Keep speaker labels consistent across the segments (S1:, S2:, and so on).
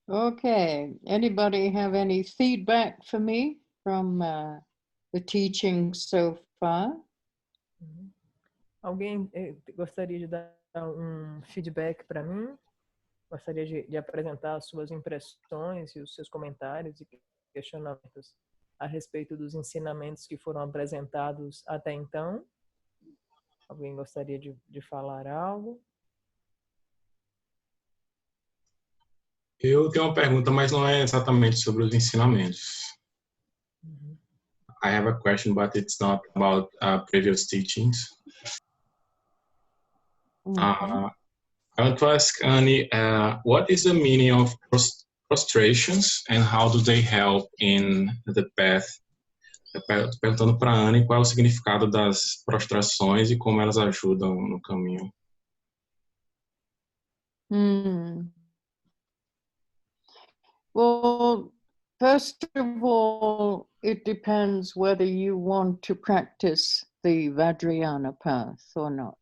S1: Okay. Anybody have any feedback for me from the teaching so far?
S2: Uhum. Alguém gostaria de dar um feedback para mim? Gostaria de apresentar as suas impressões e os seus comentários e questionamentos a respeito dos ensinamentos que foram apresentados até então? Alguém gostaria de falar algo?
S3: Eu tenho uma pergunta, mas não é exatamente sobre os ensinamentos.
S2: Uhum.
S3: I have a question, but it's not about previous teachings.
S1: Mhm.
S3: I want to ask Annie, what is the meaning of prostrations and how do they help in the path? Perguntando para a Annie qual é o significado das prostrações e como elas ajudam no caminho.
S1: Well, first of all, it depends whether you want to practice the Vajrayana path or not.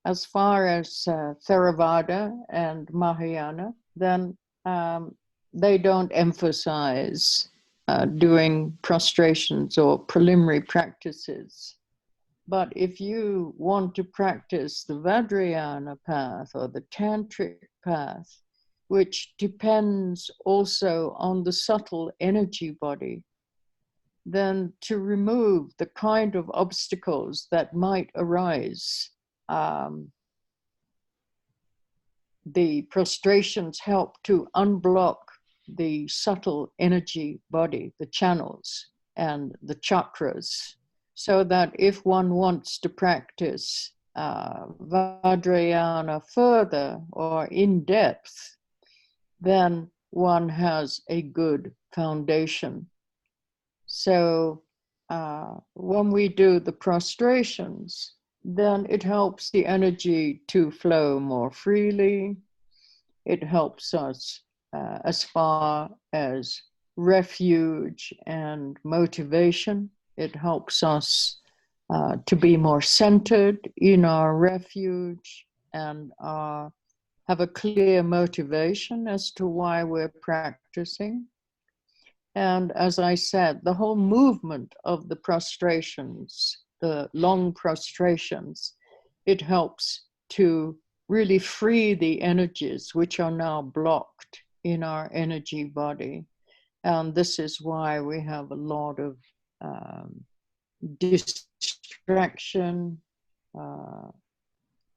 S1: As far as Theravada and Mahayana, then they don't emphasize doing prostrations or preliminary practices. But if you want to practice the Vajrayana path or the Tantric path, which depends also on the subtle energy body, then to remove the kind of obstacles that might arise, the prostrations help to unblock the subtle energy body, the channels and the chakras, so that if one wants to practice Vajrayana further or in depth, then one has a good foundation. So when we do the prostrations, then it helps the energy to flow more freely. It helps us as far as refuge and motivation. It helps us to be more centered in our refuge and have a clear motivation as to why we're practicing. And as I said, the whole movement of the prostrations, the long prostrations, it helps to really free the energies which are now blocked in our energy body. And this is why we have a lot of distraction,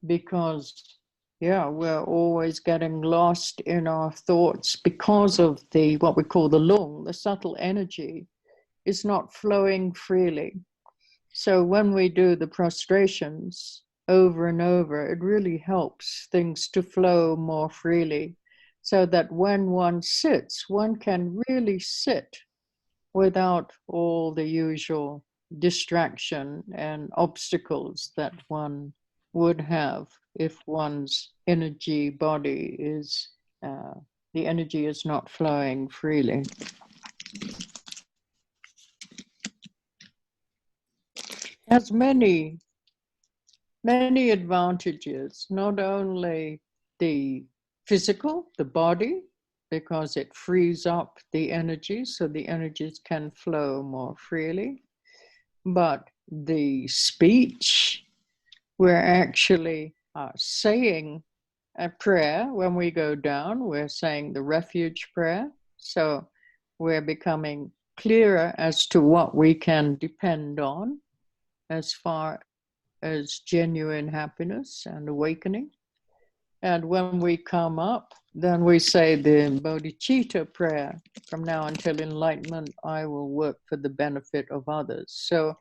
S1: because we're always getting lost in our thoughts because of the what we call the lung, the subtle energy is not flowing freely. So when we do the prostrations over and over, it really helps things to flow more freely, so that when one sits, one can really sit without all the usual distraction and obstacles that one would have if one's energy body is, the energy is not flowing freely. Has many advantages, not only the physical, the body, because it frees up the energy so the energies can flow more freely, but the speech, we're actually saying a prayer when we go down, we're saying the refuge prayer, so we're becoming clearer as to what we can depend on as far as genuine happiness and awakening. And when we come up, then we say the bodhicitta prayer, from now until enlightenment, I will work for the benefit of others. So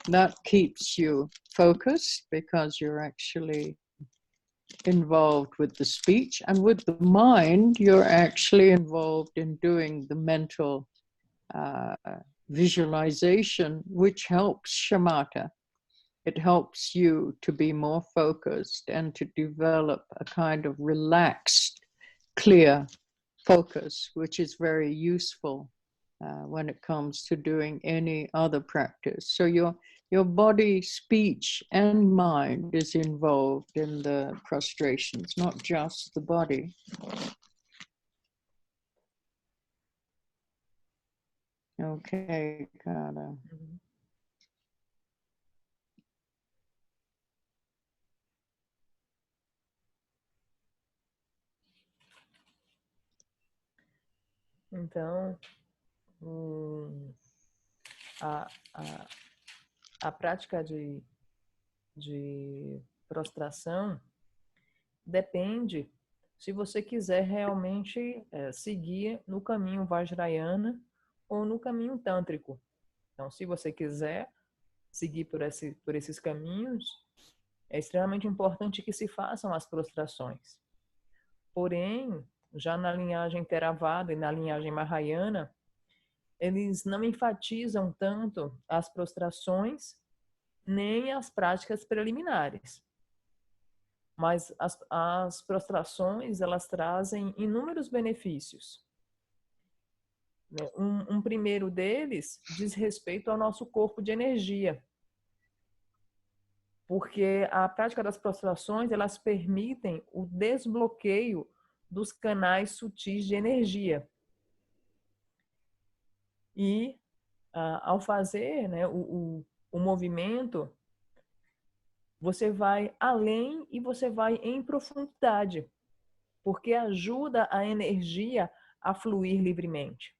S1: that keeps you focused because you're actually involved with the speech, and with the mind, you're actually involved in doing the mental visualization, which helps shamatha. It helps you to be more focused and to develop a kind of relaxed, clear focus, which is very useful when it comes to doing any other practice. So your body, speech, and mind is involved in the prostrations, not just the body. Okay, cara.
S2: Uhum. Então, a, a, a prática de prostração depende se você quiser realmente seguir no caminho Vajrayana ou no caminho tântrico. Então, se você quiser seguir por esses caminhos, é extremamente importante que se façam as prostrações. Porém, já na linhagem Theravada e na linhagem Mahayana, eles não enfatizam tanto as prostrações nem as práticas preliminares. Mas as prostrações, elas trazem inúmeros benefícios. Um primeiro deles diz respeito ao nosso corpo de energia. Porque a prática das prostrações, elas permitem o desbloqueio dos canais sutis de energia. E, ao fazer, né, o movimento, você vai além e você vai em profundidade, porque ajuda a energia a fluir livremente.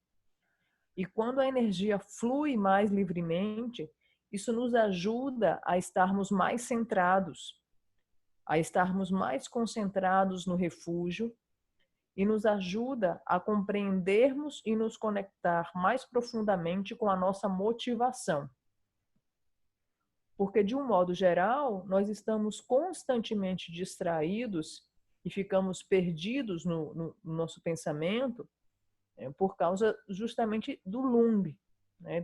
S2: E quando a energia flui mais livremente, isso nos ajuda a estarmos mais centrados, a estarmos mais concentrados no refúgio e nos ajuda a compreendermos e nos conectar mais profundamente com a nossa motivação. Porque, de um modo geral, nós estamos constantemente distraídos e ficamos perdidos no nosso pensamento por causa justamente do lumbe, né?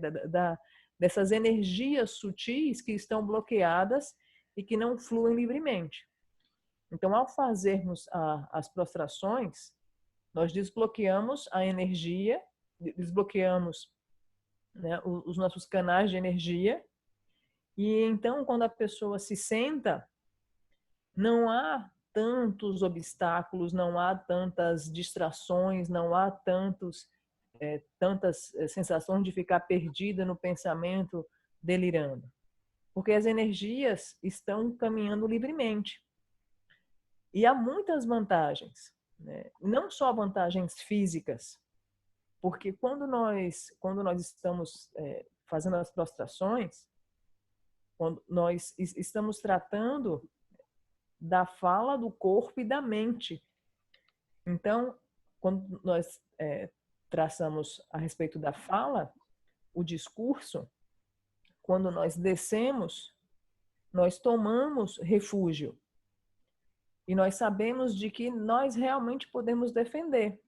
S2: Dessas energias sutis que estão bloqueadas e que não fluem livremente. Então, ao fazermos as prostrações, nós desbloqueamos a energia, desbloqueamos, né, os nossos canais de energia. E então, quando a pessoa se senta, não há tantos obstáculos, não há tantas distrações, não há tantas sensações de ficar perdida no pensamento, delirando. Porque as energias estão caminhando livremente. E há muitas vantagens, né? Não só vantagens físicas, porque quando nós estamos fazendo as prostrações, quando nós estamos tratando da fala, do corpo e da mente. Então, quando nós traçamos a respeito da fala, o discurso, quando nós descemos, nós tomamos refúgio. E nós sabemos de que nós realmente podemos defender.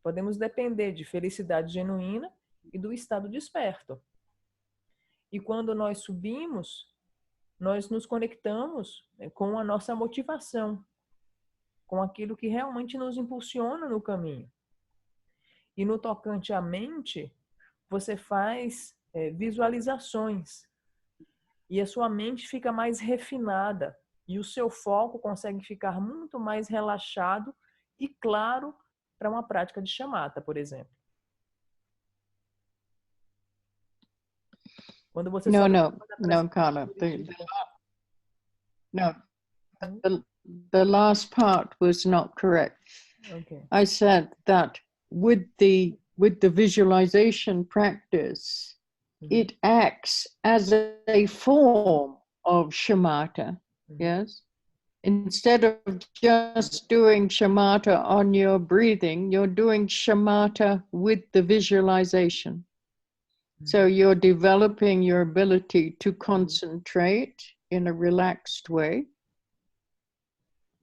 S2: Podemos depender de felicidade genuína e do estado desperto. E quando nós subimos, nós nos conectamos com a nossa motivação, com aquilo que realmente nos impulsiona no caminho. E no tocante à mente, você faz visualizações. E a sua mente fica mais refinada. E o seu foco consegue ficar muito mais relaxado e claro para uma prática de shamatha, por exemplo. Quando você
S1: No, Carla. The last part was not correct.
S2: Okay.
S1: I said that with the visualization practice, it acts as a form of shamatha. Yes. Instead of just doing shamatha on your breathing, you're doing shamatha with the visualization. So you're developing your ability to concentrate in a relaxed way,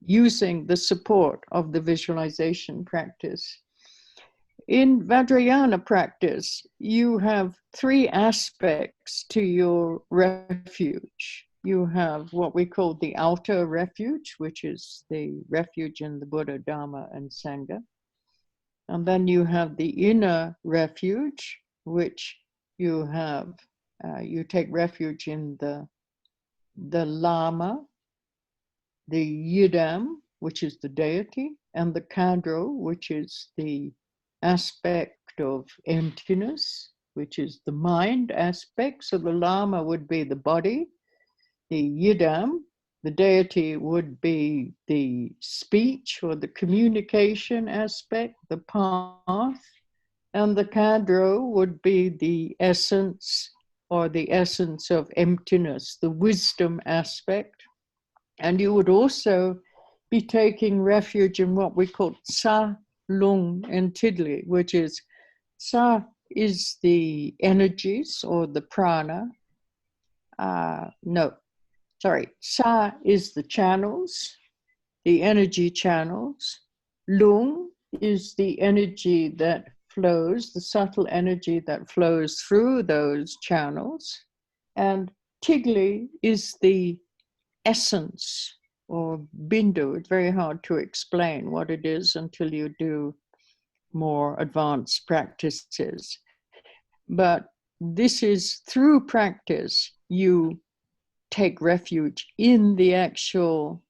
S1: using the support of the visualization practice. In Vajrayana practice, you have three aspects to your refuge. You have what we call the outer refuge, which is the refuge in the Buddha, Dharma, and Sangha. And then you have the inner refuge, which you have, you take refuge in the Lama, the Yidam, which is the deity, and the Kadro, which is the aspect of emptiness, which is the mind aspect. So the Lama would be the body, the Yidam, the deity would be the speech or the communication aspect, the path, and the Kadro would be the essence or the essence of emptiness, the wisdom aspect. And you would also be taking refuge in what we call Sa, Lung, and Tidli, which is Sa is the energies or the prana. Sa is the channels, the energy channels. Lung is the energy that flows, the subtle energy that flows through those channels. And Tigli is the essence or bindu. It's very hard to explain what it is until you do more advanced practices. But this is through practice, you take refuge in the actual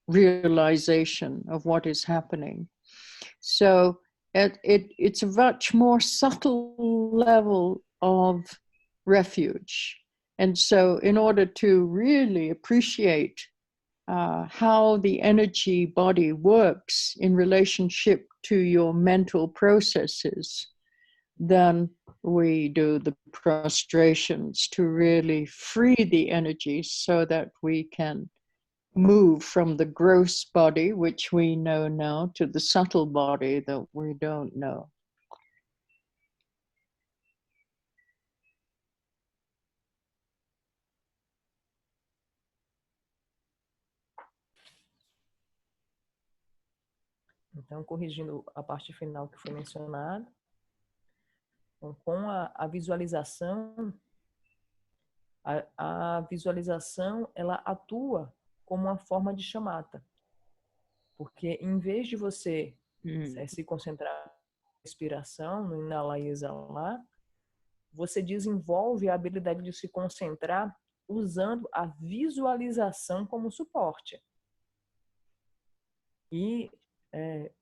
S1: realization of what is happening. So it's a much more subtle level of refuge. And so in order to really appreciate how the energy body works in relationship to your mental processes, then we do the prostrations to really free the energy so that we can move from the gross body, which we know now, to the subtle body that we don't know.
S2: Então, corrigindo a parte final que foi mencionada, então, com a visualização, a visualização, ela atua como uma forma de chamata. Porque em vez de você se concentrar na respiração, no inalar e exalar, você desenvolve a habilidade de se concentrar usando a visualização como suporte. E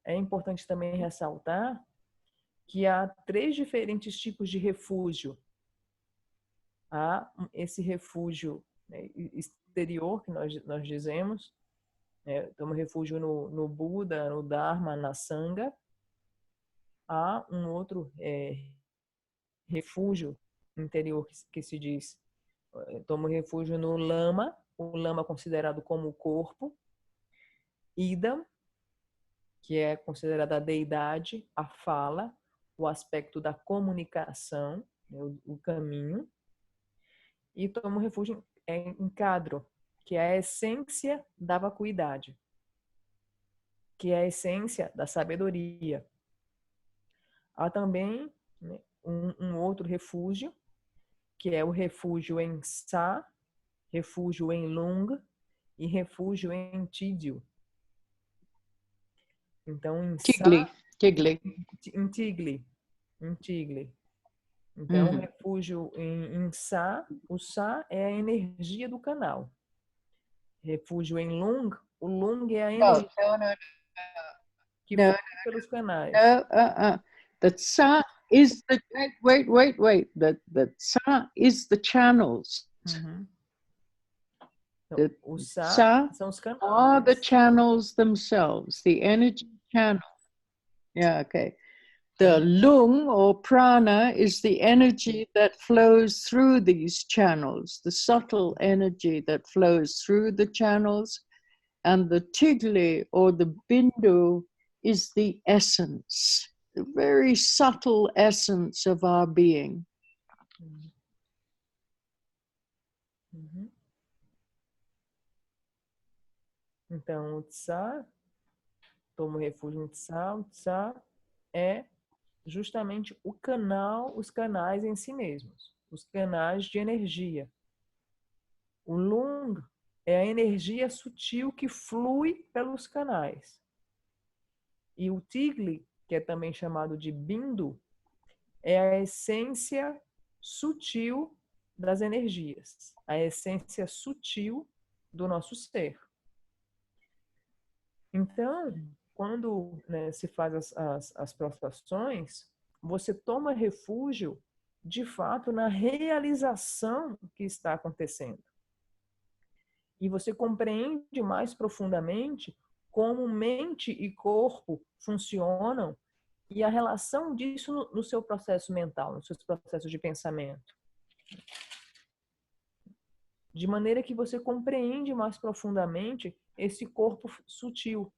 S2: é importante também ressaltar que há 3 diferentes tipos de refúgio. Há esse refúgio exterior, que nós dizemos, temos refúgio no Buda, no Dharma, na Sangha. Há um outro refúgio interior que se diz, tomo refúgio no Lama, o Lama considerado como o corpo. Idam, que é considerada a deidade, a fala, o aspecto da comunicação, o caminho. E tomo refúgio em Kadro, que é a essência da vacuidade, que é a essência da sabedoria. Há também um outro refúgio, que é o refúgio em Sa, refúgio em Lung e refúgio em Tidil. Então, em
S1: Tigli.
S2: Em Tigli. Então, refúgio em Sa, o Sa é a energia do canal. Refúgio em Lung, o Lung é a energia que flui pelos canais.
S1: The Sa is the, wait. The Sa is the channels.
S2: Então, o Sa são os canais.
S1: Are the channels themselves, the energy channel. Yeah, okay. The lung or prana is the energy that flows through these channels, the subtle energy that flows through the channels. And the tigli or the bindu is the essence, the very subtle essence of our being.
S2: Então, o Tsa, tomo refúgio em Tsa, o Tsa é justamente o canal, os canais em si mesmos, os canais de energia. O Lung é a energia sutil que flui pelos canais. E o Tigli, que é também chamado de Bindu, é a essência sutil das energias, a essência sutil do nosso ser. Então, quando se faz as prostrações, você toma refúgio, de fato, na realização que está acontecendo. E você compreende mais profundamente como mente e corpo funcionam e a relação disso no seu processo mental, nos seus processos de pensamento. De maneira que você compreende mais profundamente esse corpo sutil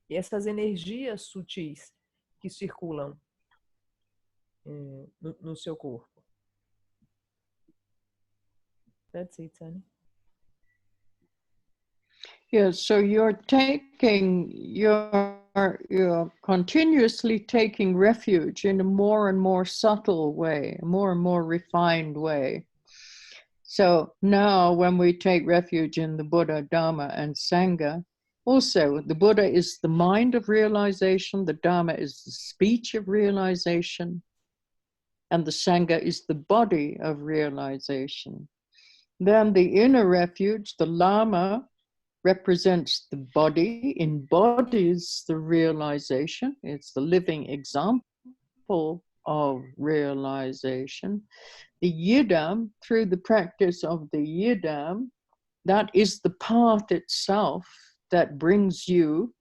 S2: e essas energias sutis que circulam no seu corpo. That's it, Sunny.
S1: Yes, so you're continuously taking refuge in a more and more subtle way, a more and more refined way. So now when we take refuge in the Buddha, Dharma, and Sangha, also the Buddha is the mind of realization, the Dharma is the speech of realization, and the Sangha is the body of realization. Then the inner refuge, the Lama, represents the body, embodies the realization. It's the living example of realization. The Yidam, through the practice of the Yidam, that is the path itself that brings you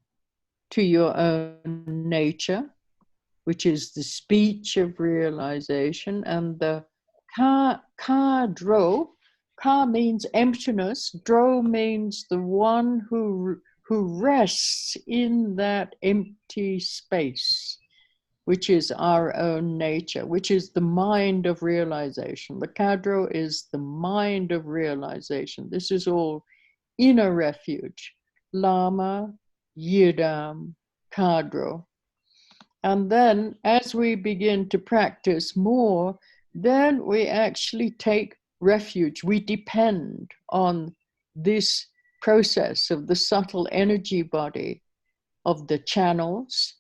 S1: to your own nature, which is the speech of realization. And the Kadro, Ka means emptiness, Dro means the one who rests in that empty space, which is our own nature, which is the mind of realization. The Kadro is the mind of realization. This is all inner refuge. Lama, Yidam, Kadro. And then as we begin to practice more, then we actually take refuge. We depend on this process of the subtle energy body, of the channels,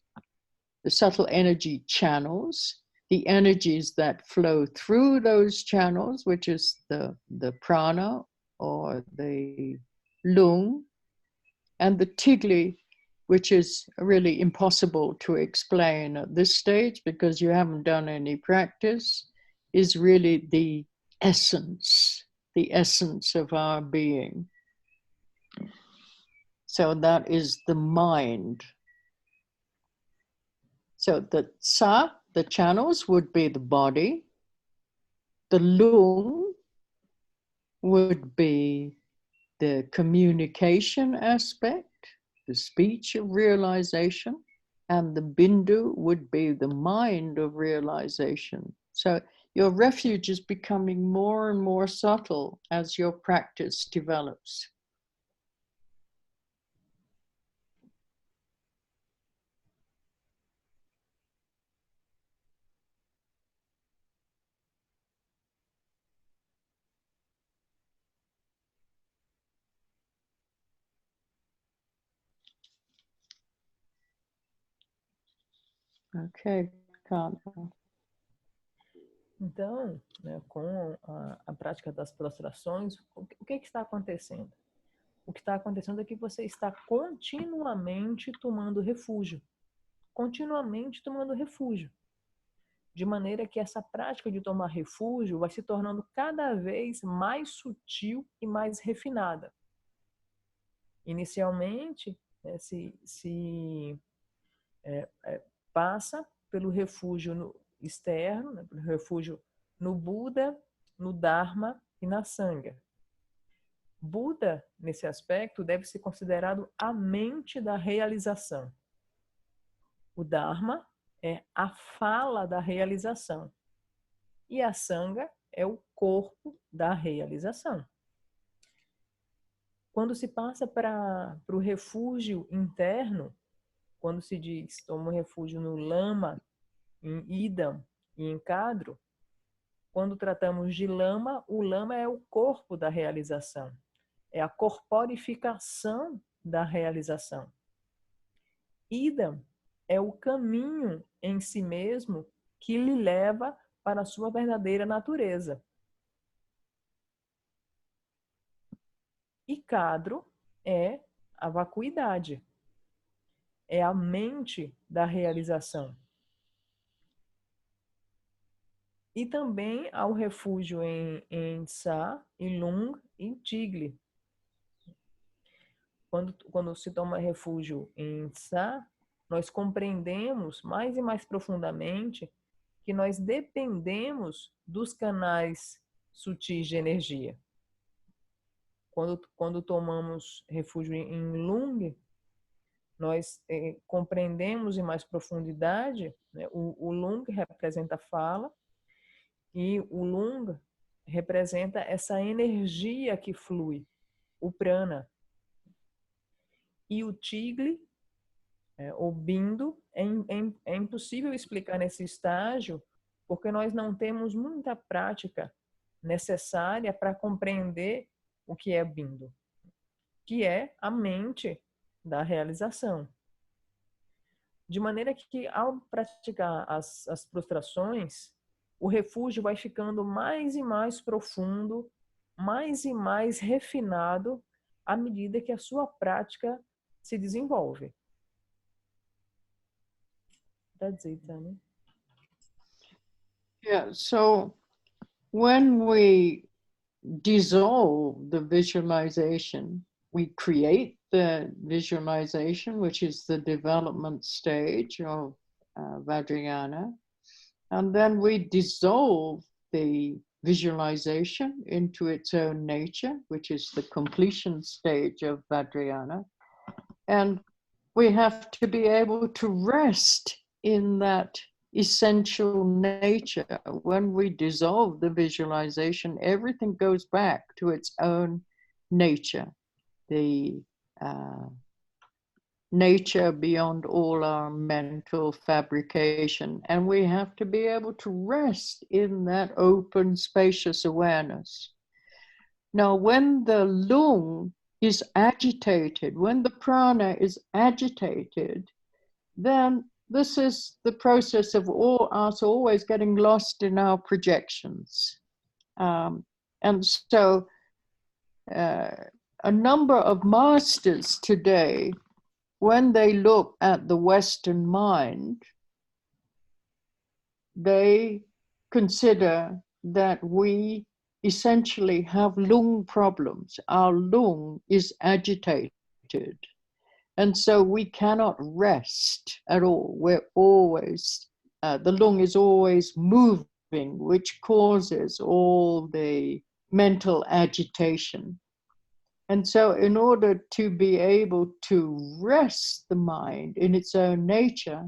S1: the subtle energy channels, the energies that flow through those channels, which is the prana or the lung, and the tigli, which is really impossible to explain at this stage because you haven't done any practice, is really the essence of our being. So that is the mind. So the Sa, the channels, would be the body. The Lung would be the communication aspect, the speech of realization, and the Bindu would be the mind of realization. So your refuge is becoming more and more subtle as your practice develops. Okay, Carla.
S2: Então, né, com a prática das prostrações, o que está acontecendo? O que está acontecendo é que você está continuamente tomando refúgio. Continuamente tomando refúgio. De maneira que essa prática de tomar refúgio vai se tornando cada vez mais sutil e mais refinada. Inicialmente, né, passa pelo refúgio externo, né, pelo refúgio no Buda, no Dharma e na Sangha. Buda, nesse aspecto, deve ser considerado a mente da realização. O Dharma é a fala da realização. E a Sangha é o corpo da realização. Quando se passa para o refúgio interno, quando se diz toma refúgio no Lama, em Idam e em Kadro, quando tratamos de Lama, o Lama é o corpo da realização. É a corporificação da realização. Idam é o caminho em si mesmo que lhe leva para a sua verdadeira natureza. E Kadro é a vacuidade. É a mente da realização. E também há o refúgio em Tsa, em Lung e em Tigli. Quando se toma refúgio em Tsa, nós compreendemos mais e mais profundamente que nós dependemos dos canais sutis de energia. Quando tomamos refúgio em Lung, nós compreendemos em mais profundidade, né? O Lung representa a fala e o Lung representa essa energia que flui, o prana. E o Tigli, o Bindo, é impossível explicar nesse estágio porque nós não temos muita prática necessária para compreender o que é Bindo, que é a mente da realização. De maneira que, ao praticar as prostrações, o refúgio vai ficando mais e mais profundo, mais e mais refinado, à medida que a sua prática se desenvolve. That's it, Tani.
S1: Yeah, so when we dissolve the visualization, we create the visualization, which is the development stage of Vajrayana, and then we dissolve the visualization into its own nature, which is the completion stage of Vajrayana. And we have to be able to rest in that essential nature. When we dissolve the visualization, everything goes back to its own nature, the nature beyond all our mental fabrication. And we have to be able to rest in that open, spacious awareness. Now, when the lung is agitated, when the prana is agitated, then this is the process of all us always getting lost in our projections. And so a number of masters today, when they look at the Western mind, they consider that we essentially have lung problems. Our lung is agitated. And so we cannot rest at all. We're always, the lung is always moving, which causes all the mental agitation. And so in order to be able to rest the mind in its own nature,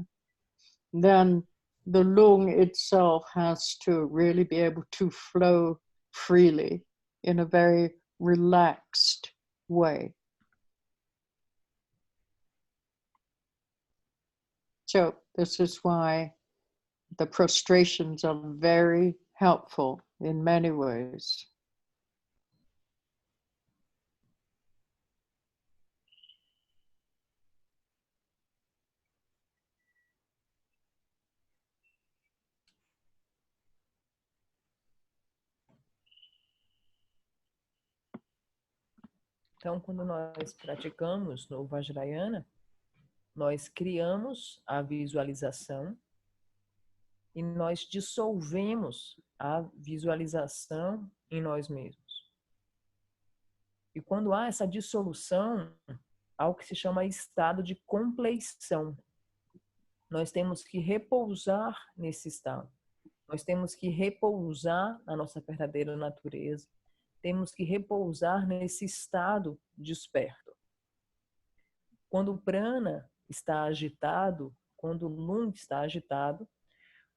S1: then the lung itself has to really be able to flow freely in a very relaxed way. So this is why the prostrations are very helpful in many ways.
S2: Então, quando nós praticamos no Vajrayana, nós criamos a visualização e nós dissolvemos a visualização em nós mesmos. E quando há essa dissolução, há o que se chama estado de compleição. Nós temos que repousar nesse estado. Nós temos que repousar na nossa verdadeira natureza. Temos que repousar nesse estado desperto. Quando o prana está agitado, quando o lung está agitado,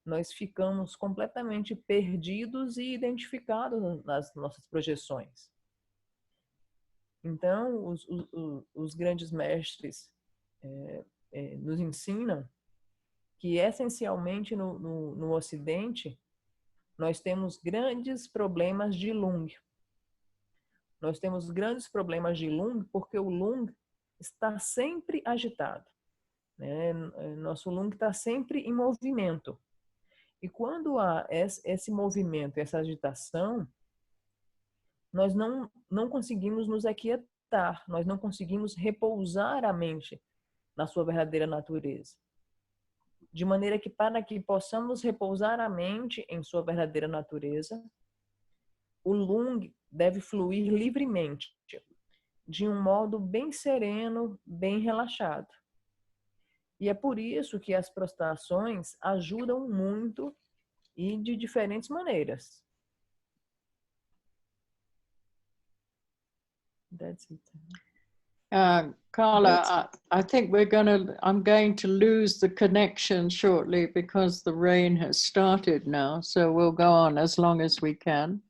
S2: nós ficamos completamente perdidos e identificados nas nossas projeções. Então, os grandes mestres nos ensinam que, essencialmente, no Ocidente, nós temos grandes problemas de lung. Nós temos grandes problemas de lung porque o lung está sempre agitado. Né? Nosso lung está sempre em movimento. E quando há esse movimento, essa agitação, nós não conseguimos nos aquietar, nós não conseguimos repousar a mente na sua verdadeira natureza. de maneira que para que possamos repousar a mente em sua verdadeira natureza, o lung deve fluir livremente, de um modo bem sereno, bem relaxado. E é por isso que as prostrações ajudam muito e de diferentes maneiras. That's it.
S1: Carla, I think I'm going to lose the connection shortly because the rain has started now. So we'll go on as long as we can.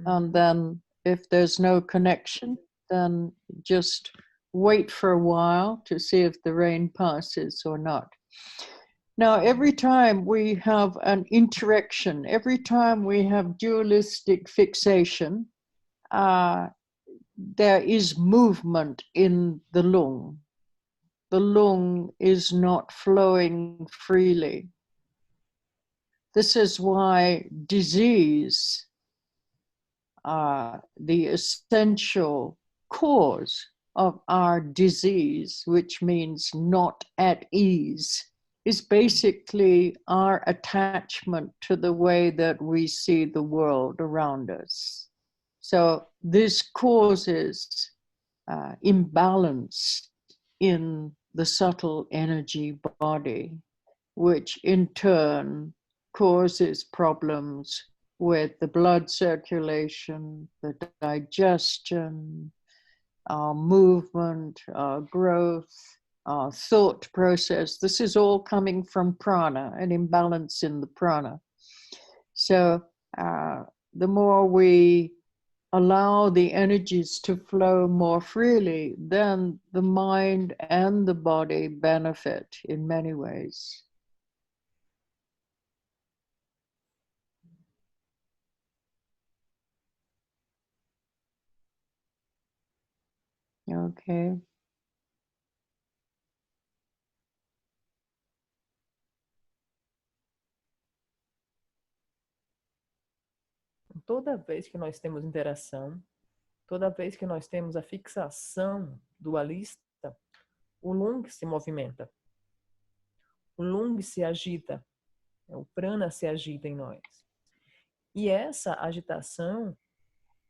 S1: And then if there's no connection, then just wait for a while to see if the rain passes or not. Now, every time we have an interaction, every time we have dualistic fixation, there is movement in the lung. The lung is not flowing freely. This is why disease, the essential cause of our disease, which means not at ease, is basically our attachment to the way that we see the world around us. So this causes imbalance in the subtle energy body, which in turn causes problems with the blood circulation, the digestion, our movement, our growth, our thought process. This is all coming from prana, an imbalance in the prana. So the more we allow the energies to flow more freely, then the mind and the body benefit in many ways. Okay.
S2: Toda vez que nós temos interação, toda vez que nós temos a fixação dualista, o lung se movimenta. O lung se agita. O prana se agita em nós. E essa agitação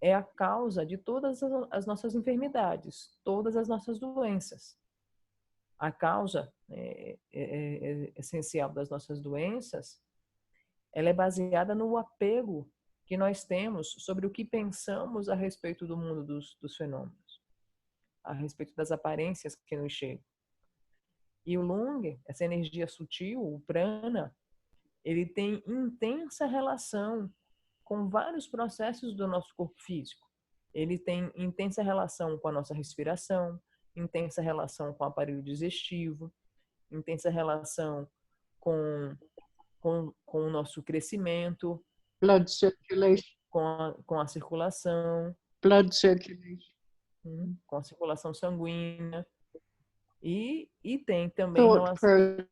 S2: é a causa de todas as nossas enfermidades, todas as nossas doenças. A causa essencial das nossas doenças, ela é baseada no apego que nós temos sobre o que pensamos a respeito do mundo dos fenômenos, a respeito das aparências que nos chegam. E o lung, essa energia sutil, o prana, ele tem intensa relação com vários processos do nosso corpo físico. Ele tem intensa relação com a nossa respiração, intensa relação com o aparelho digestivo, intensa relação com o nosso crescimento,
S1: Blood circulation.
S2: Com a circulação,
S1: Blood circulation.
S2: Com a circulação sanguínea. E tem também relação,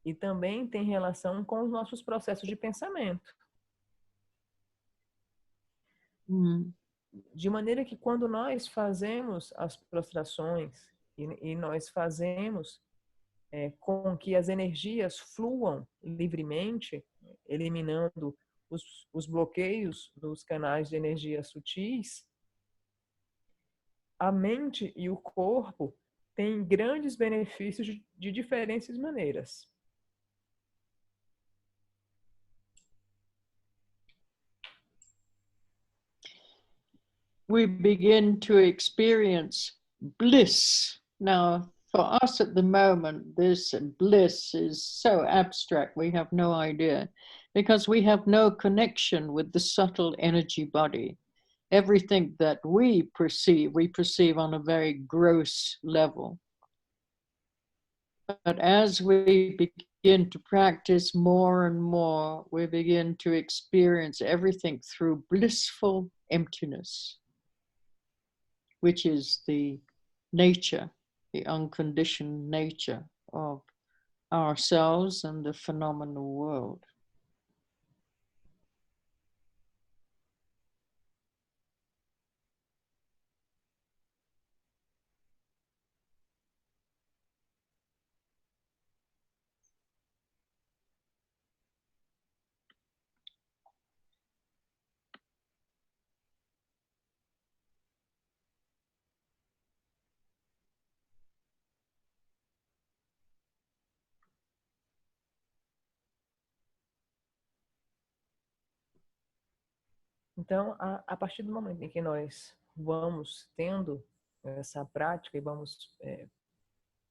S2: e também tem relação com os nossos processos de pensamento. De maneira que quando nós fazemos as prostrações e nós fazemos com que as energias fluam livremente, eliminando os bloqueios dos canais de energia sutis, a mente e o corpo têm grandes benefícios de diferentes maneiras.
S1: We begin to experience bliss. Now, for us at the moment, this bliss is so abstract, we have no idea, because we have no connection with the subtle energy body. Everything that we perceive on a very gross level. But as we begin to practice more and more, we begin to experience everything through blissful emptiness, which is the nature, the unconditioned nature of ourselves and the phenomenal world.
S2: Então, a partir do momento em que nós vamos tendo essa prática e vamos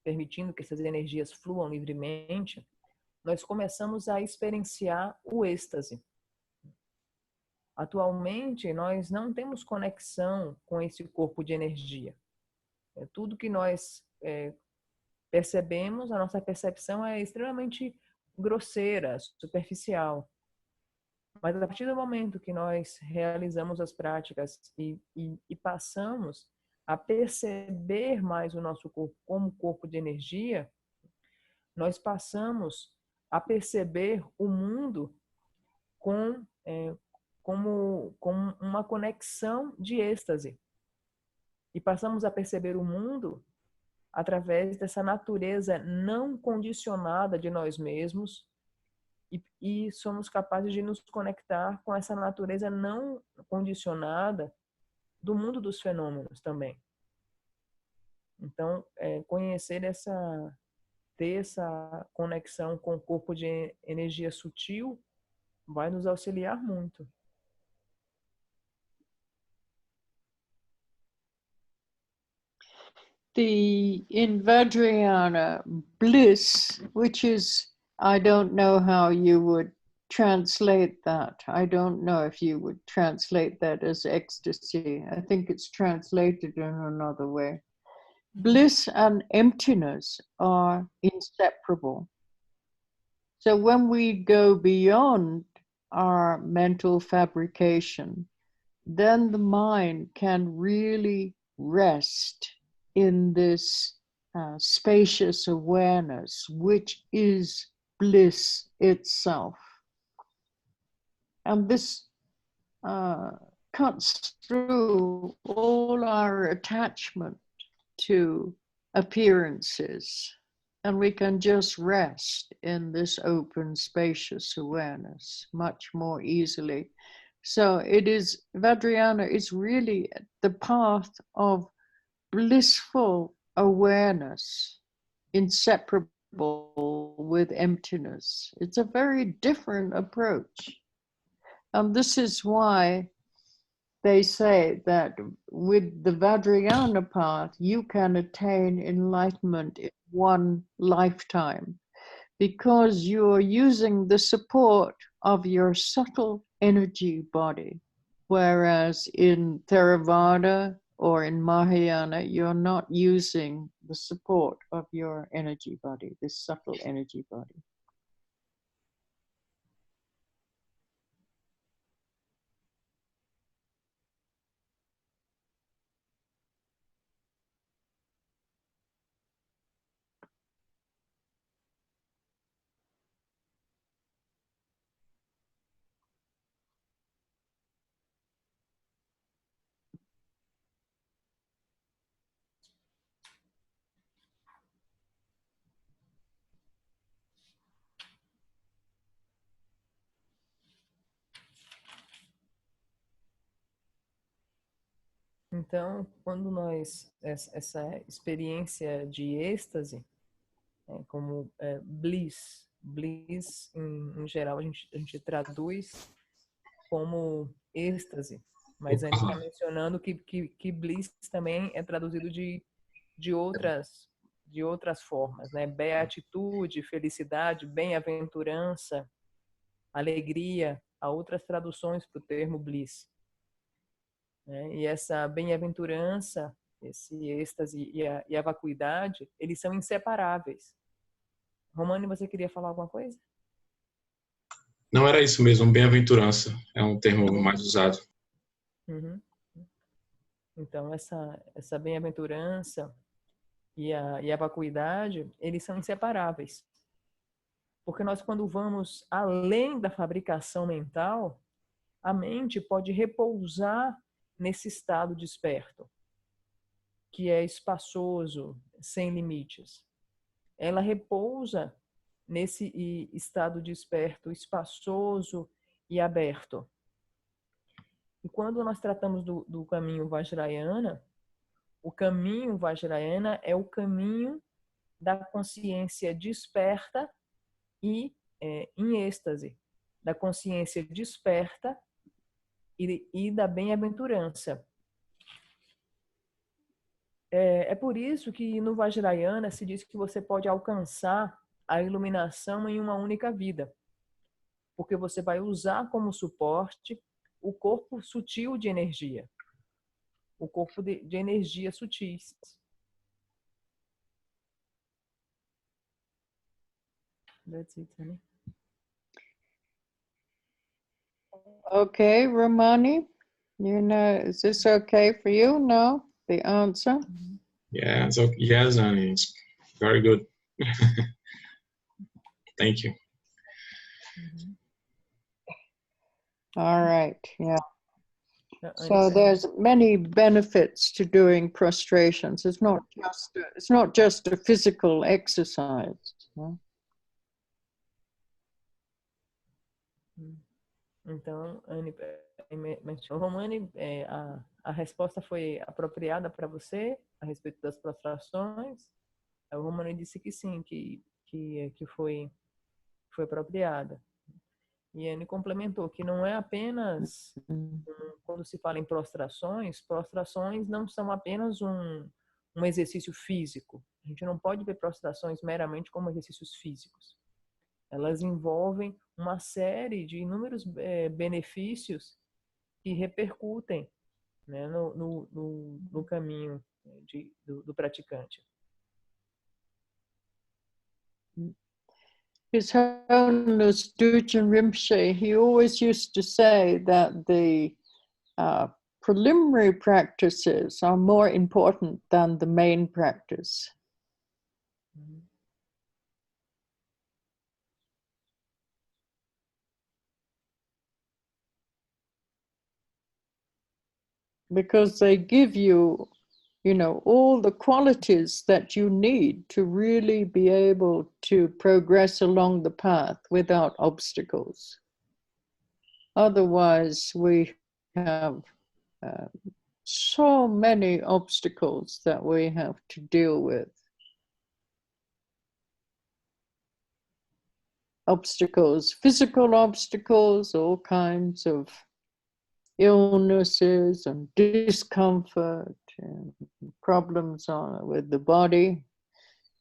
S2: permitindo que essas energias fluam livremente, nós começamos a experienciar o êxtase. Atualmente, nós não temos conexão com esse corpo de energia. Tudo que nós percebemos, a nossa percepção é extremamente grosseira, superficial. Mas a partir do momento que nós realizamos as práticas e passamos a perceber mais o nosso corpo como corpo de energia, nós passamos a perceber o mundo como uma conexão de êxtase. E passamos a perceber o mundo através dessa natureza não condicionada de nós mesmos e somos capazes de nos conectar com essa natureza não condicionada do mundo dos fenômenos também. Então, ter essa conexão com o corpo de energia sutil vai nos auxiliar muito.
S1: In Vajrayana, bliss, which is, I don't know how you would translate that. I don't know if you would translate that as ecstasy. I think it's translated in another way. Bliss and emptiness are inseparable. So when we go beyond our mental fabrication, then the mind can really rest in this spacious awareness, which is bliss itself. And this cuts through all our attachment to appearances, and we can just rest in this open, spacious awareness much more easily. So Vajrayana is really the path of blissful awareness, inseparable with emptiness. It's a very different approach. And this is why they say that with the Vajrayana path, you can attain enlightenment in one lifetime, because you're using the support of your subtle energy body. Whereas in Theravada or in Mahayana, you're not using the support of your energy body, this subtle energy body.
S2: Então, quando essa experiência de êxtase, como bliss em geral a gente traduz como êxtase, mas a gente está mencionando que bliss também é traduzido de outras formas, né? Beatitude, felicidade, bem-aventurança, alegria, há outras traduções para o termo bliss. E essa bem-aventurança, esse êxtase e a vacuidade, eles são inseparáveis. Romani, você queria falar alguma coisa?
S3: Não, era isso mesmo, bem-aventurança. É um termo mais usado.
S2: Uhum. Então, essa bem-aventurança e a vacuidade, eles são inseparáveis. Porque nós, quando vamos além da fabricação mental, a mente pode repousar nesse estado desperto, que é espaçoso, sem limites. Ela repousa nesse estado desperto, espaçoso e aberto. E quando nós tratamos do caminho Vajrayana, o caminho Vajrayana é o caminho da consciência desperta e em êxtase, da consciência desperta e da bem-aventurança. É por isso que no Vajrayana se diz que você pode alcançar a iluminação em uma única vida, porque você vai usar como suporte o corpo sutil de energia, o corpo de energia sutis. That's it, honey.
S1: Okay, Romani, you know, is this okay for you? No, the answer?
S3: Yeah, so yes, Annie, it's very good. Thank you.
S1: All right, yeah.
S2: Annie,
S1: So there's many benefits to doing prostrations. It's not just a physical exercise. No?
S2: Então, Anne mencionou, Romani, a resposta foi apropriada para você a respeito das prostrações? O Romani disse que sim, que foi apropriada. E Anne complementou que não é apenas, quando se fala em prostrações não são apenas um exercício físico. A gente não pode ver prostrações meramente como exercícios físicos. Elas envolvem uma série de inúmeros benefícios que repercutem, né, no caminho do praticante.
S1: His Holiness Dujin Rinpoche, he always used to say that the preliminary practices are more important than the main practice. Because they give you, you know, all the qualities that you need to really be able to progress along the path without obstacles. Otherwise, we have so many obstacles that we have to deal with. Obstacles, physical obstacles, all kinds of illnesses and discomfort and problems with the body,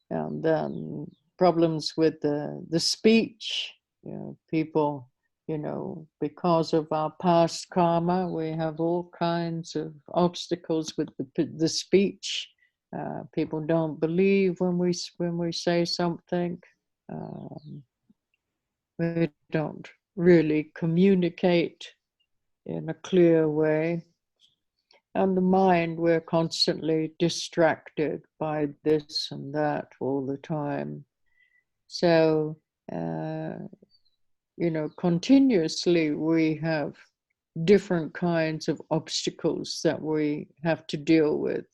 S1: and then problems with the speech. You know, people, you know, because of our past karma, we have all kinds of obstacles with the speech. People don't believe when we say something. We don't really communicate in a clear way. And the mind, we're constantly distracted by this and that all the time. So, you know, continuously we have different kinds of obstacles that we have to deal with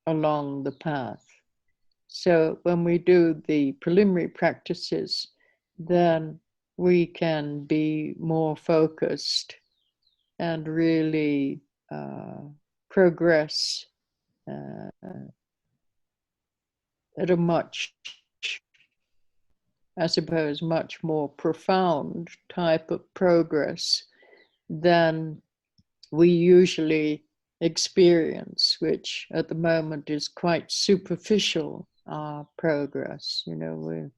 S1: along the path. So when we do the preliminary practices, then we can be more focused and really progress at a much, I suppose, much more profound type of progress than we usually experience, which at the moment is quite superficial progress. You know,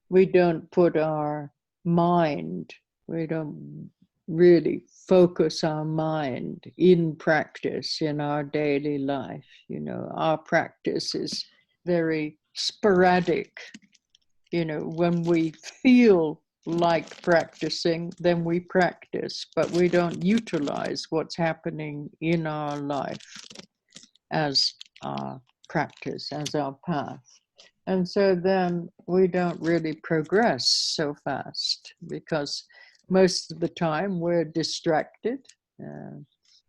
S1: we don't put our mind, we don't really focus our mind in practice in our daily life. You know, our practice is very sporadic. You know, when we feel like practicing, then we practice, but we don't utilize what's happening in our life as our practice, as our path. And so then we don't really progress so fast, because most of the time we're distracted.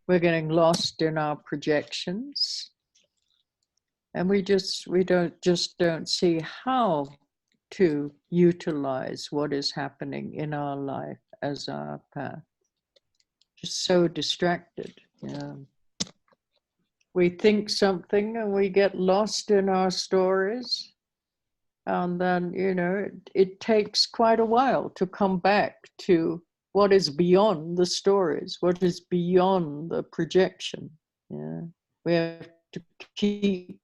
S1: We're getting lost in our projections, and we don't see how to utilize what is happening in our life as our path. Just so distracted. We think something and we get lost in our stories. And then, you know, it takes quite a while to come back to what is beyond the stories, what is beyond the projection. Yeah? We have to keep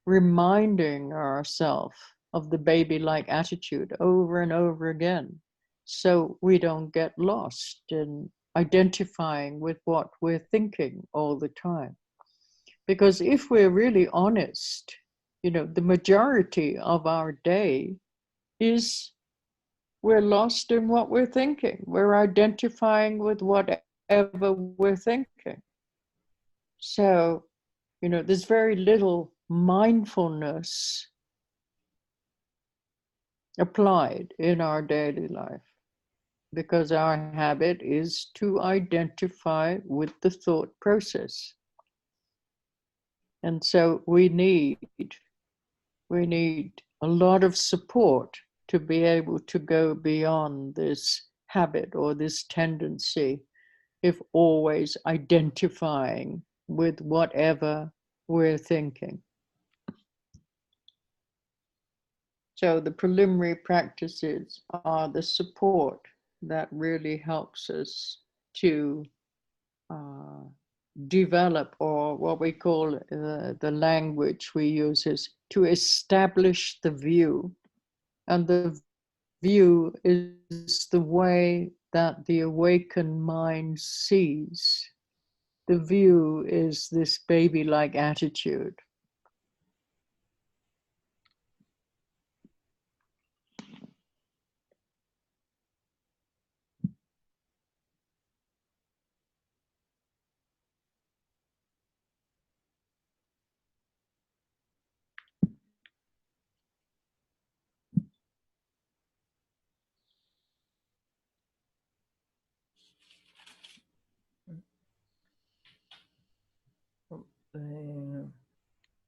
S1: reminding ourselves of the baby-like attitude over and over again, so we don't get lost in identifying with what we're thinking all the time. Because if we're really honest, the majority of our day is we're lost in what we're thinking. We're identifying with whatever we're thinking. So, there's very little mindfulness applied in our daily life, because our habit is to identify with the thought process. And so we need a lot of support to be able to go beyond this habit or this tendency of always identifying with whatever we're thinking. So the preliminary practices are the support that really helps us to develop, or what we call the language we use is to establish the view. And the view is the way that the awakened mind sees. The view is this baby-like attitude.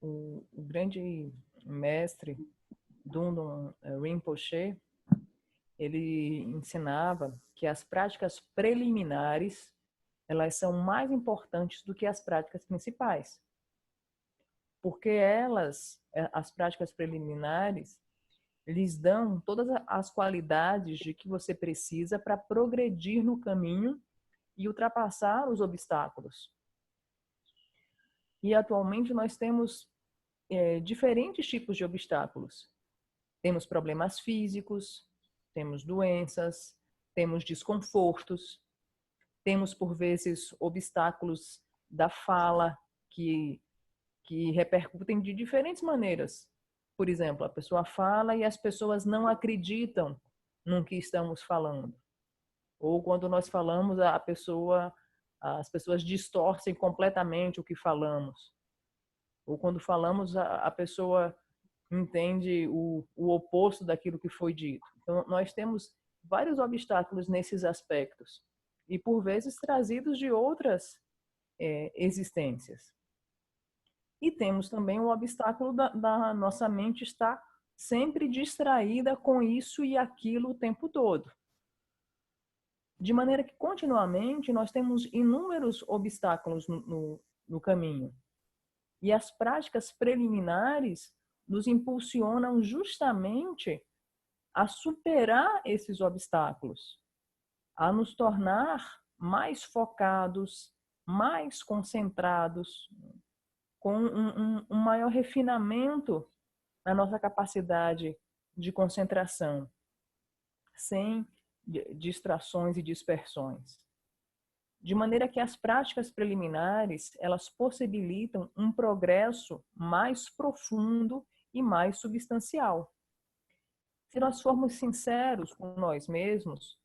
S2: O grande mestre Dundon Rinpoche, ele ensinava que as práticas preliminares, elas são mais importantes do que as práticas principais. Porque as práticas preliminares, lhes dão todas as qualidades de que você precisa para progredir no caminho e ultrapassar os obstáculos. E atualmente nós temos diferentes tipos de obstáculos. Temos problemas físicos, temos doenças, temos desconfortos, temos por vezes obstáculos da fala que repercutem de diferentes maneiras. Por exemplo, a pessoa fala e as pessoas não acreditam no que estamos falando. Ou quando nós falamos, as pessoas distorcem completamente o que falamos. Ou quando falamos, a pessoa entende o oposto daquilo que foi dito. Então, nós temos vários obstáculos nesses aspectos. E, por vezes, trazidos de outras existências. E temos também o obstáculo da nossa mente estar sempre distraída com isso e aquilo o tempo todo. De maneira que, continuamente, nós temos inúmeros obstáculos no caminho. E as práticas preliminares nos impulsionam justamente a superar esses obstáculos, a nos tornar mais focados, mais concentrados, com um maior refinamento na nossa capacidade de concentração, sem distrações e dispersões. De maneira que as práticas preliminares, elas possibilitam um progresso mais profundo e mais substancial. Se nós formos sinceros com nós mesmos,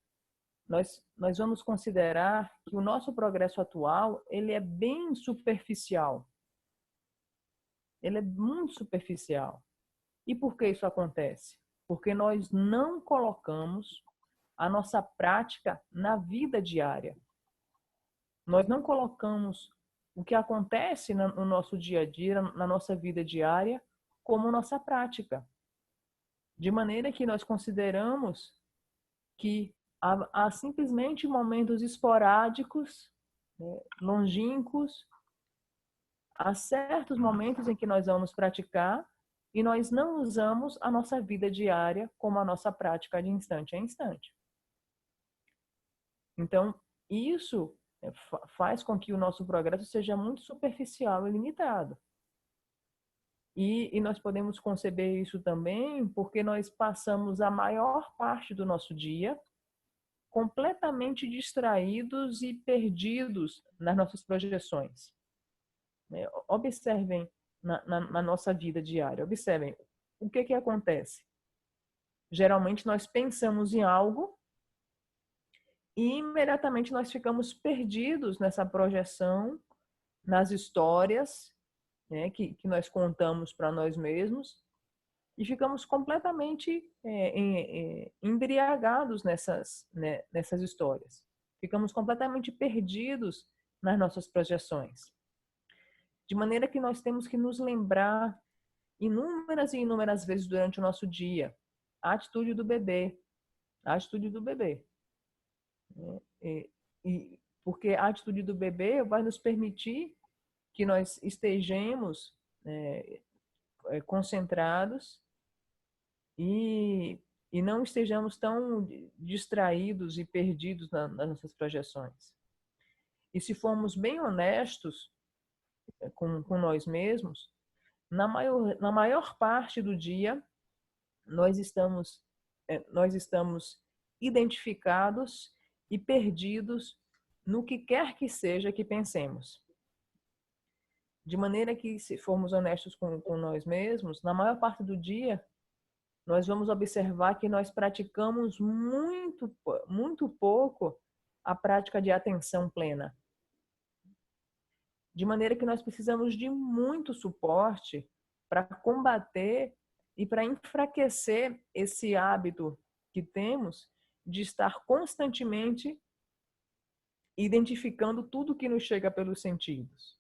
S2: nós vamos considerar que o nosso progresso atual, ele é bem superficial. Ele é muito superficial. E por que isso acontece? Porque nós não colocamos a nossa prática na vida diária. Nós não colocamos o que acontece no nosso dia a dia, na nossa vida diária, como nossa prática. De maneira que nós consideramos que há simplesmente momentos esporádicos, longínquos, há certos momentos em que nós vamos praticar e nós não usamos a nossa vida diária como a nossa prática de instante a instante. Então, isso faz com que o nosso progresso seja muito superficial e limitado. E nós podemos conceber isso também porque nós passamos a maior parte do nosso dia completamente distraídos e perdidos nas nossas projeções. Observem na nossa vida diária, observem o que acontece. Geralmente nós pensamos em algo e imediatamente nós ficamos perdidos nessa projeção, nas histórias, né, que nós contamos para nós mesmos, e ficamos completamente embriagados nessas histórias. Ficamos completamente perdidos nas nossas projeções. De maneira que nós temos que nos lembrar inúmeras e inúmeras vezes durante o nosso dia a atitude do bebê. A atitude do bebê. Porque a atitude do bebê vai nos permitir que nós estejamos concentrados e não estejamos tão distraídos e perdidos nas nossas projeções. E se formos bem honestos com nós mesmos, na maior parte do dia, nós estamos identificados e perdidos no que quer que seja que pensemos. De maneira que, se formos honestos com nós mesmos, na maior parte do dia, nós vamos observar que nós praticamos muito pouco a prática de atenção plena. De maneira que nós precisamos de muito suporte para combater e para enfraquecer esse hábito que temos de estar constantemente identificando tudo que nos chega pelos sentidos.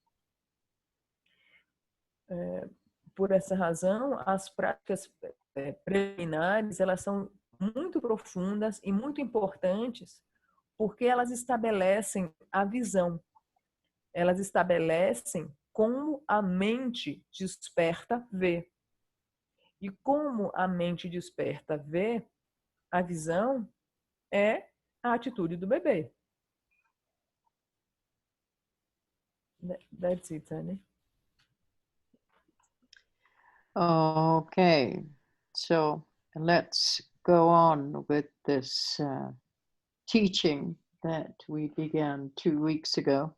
S2: Por essa razão, as práticas preliminares, elas são muito profundas e muito importantes porque elas estabelecem a visão. Elas estabelecem como a mente desperta vê. E como a mente desperta vê, a visão é a atitude do bebê. That's it, honey.
S1: Okay, so let's go on with this teaching that we began 2 weeks ago.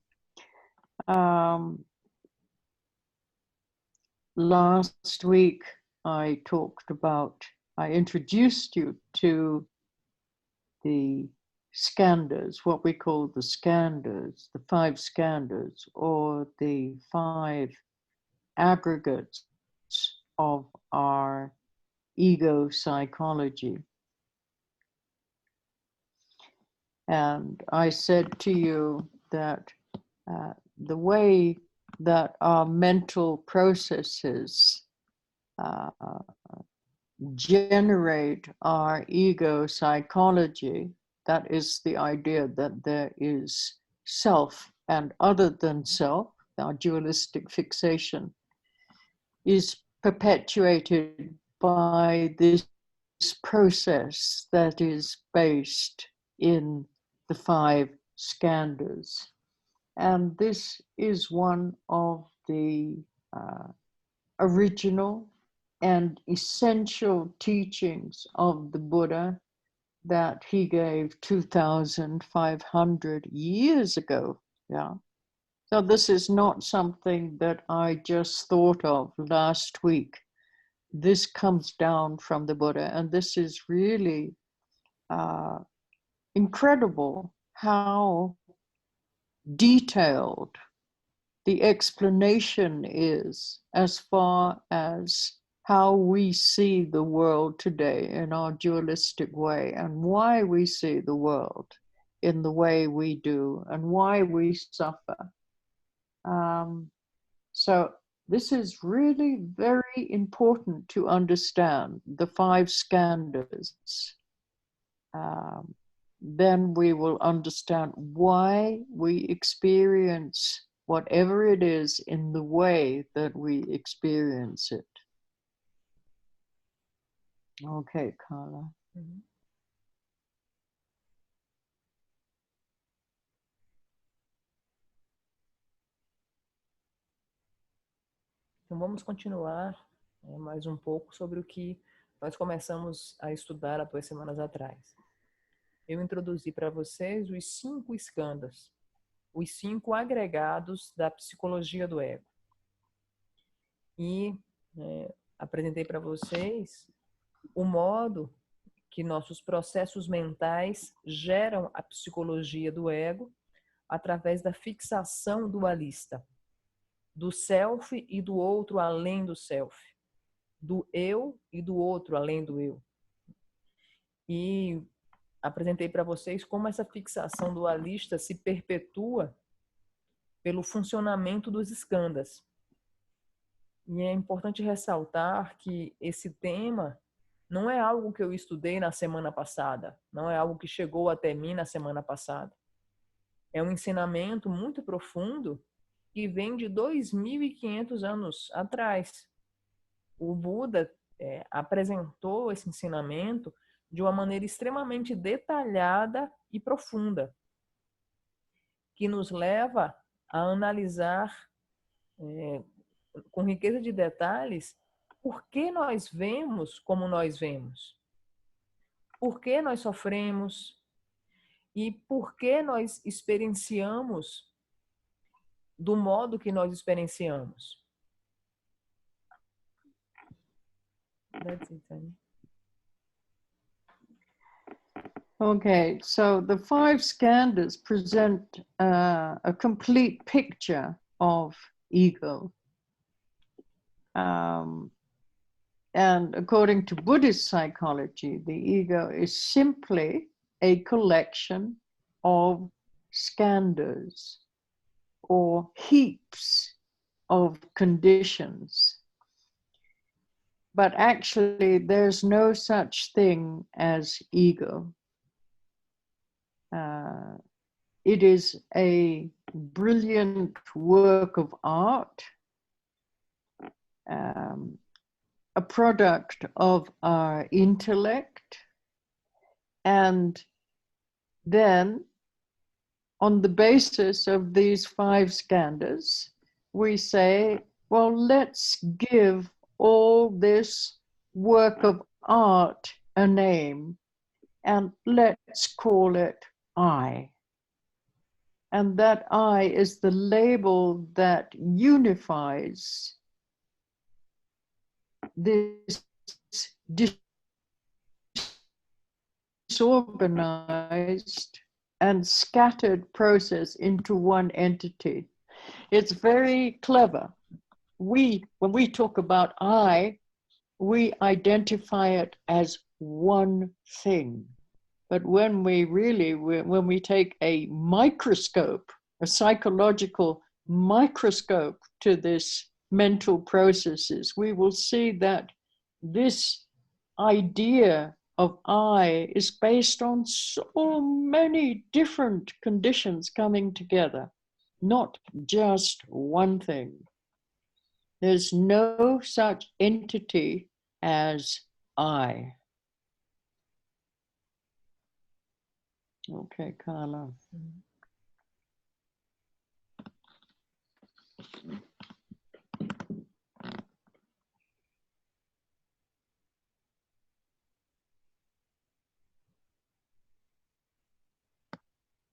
S1: Last week I introduced you to the skandhas, what we call the skandhas, the 5 skandhas, or the 5 aggregates of our ego psychology. And I said to you that the way that our mental processes generate our ego psychology, that is the idea that there is self and other than self, our dualistic fixation, is perpetuated by this process that is based in the 5 skandhas. And this is one of the original and essential teachings of the Buddha that he gave 2,500 years ago. Yeah. So this is not something that I just thought of last week. This comes down from the Buddha, and this is really incredible how detailed the explanation is as far as how we see the world today in our dualistic way, and why we see the world in the way we do, and why we suffer. So this is really very important to understand, the 5 skandhas. Then we will understand why we experience whatever it is in the way that we experience it. Okay, Carla.
S2: Mm-hmm. Então vamos continuar mais um pouco sobre o que nós começamos a estudar há 2 semanas atrás. Eu introduzi para vocês os 5 skandhas, os 5 agregados da psicologia do ego. E apresentei para vocês o modo que nossos processos mentais geram a psicologia do ego através da fixação dualista, do self e do outro além do self, do eu e do outro além do eu. E apresentei para vocês como essa fixação dualista se perpetua pelo funcionamento dos skandhas. E é importante ressaltar que esse tema não é algo que eu estudei na semana passada, não é algo que chegou até mim na semana passada. É um ensinamento muito profundo que vem de 2.500 anos atrás. O Buda apresentou esse ensinamento de uma maneira extremamente detalhada e profunda, que nos leva a analisar com riqueza de detalhes por que nós vemos como nós vemos, por que nós sofremos e por que nós experienciamos do modo que nós experienciamos. That's it, Annie.
S1: Okay, so the 5 skandhas present a complete picture of ego. And according to Buddhist psychology, the ego is simply a collection of skandhas or heaps of conditions. But actually, there's no such thing as ego. It is a brilliant work of art, a product of our intellect, and then on the basis of these 5 skandhas, we say, well, let's give all this work of art a name, and let's call it I. And that I is the label that unifies this disorganized and scattered process into one entity. It's very clever. When we talk about I, we identify it as one thing. But when we take a microscope, a psychological microscope to this mental processes, we will see that this idea of I is based on so many different conditions coming together, not just one thing. There's no such entity as I. Okay, Carla.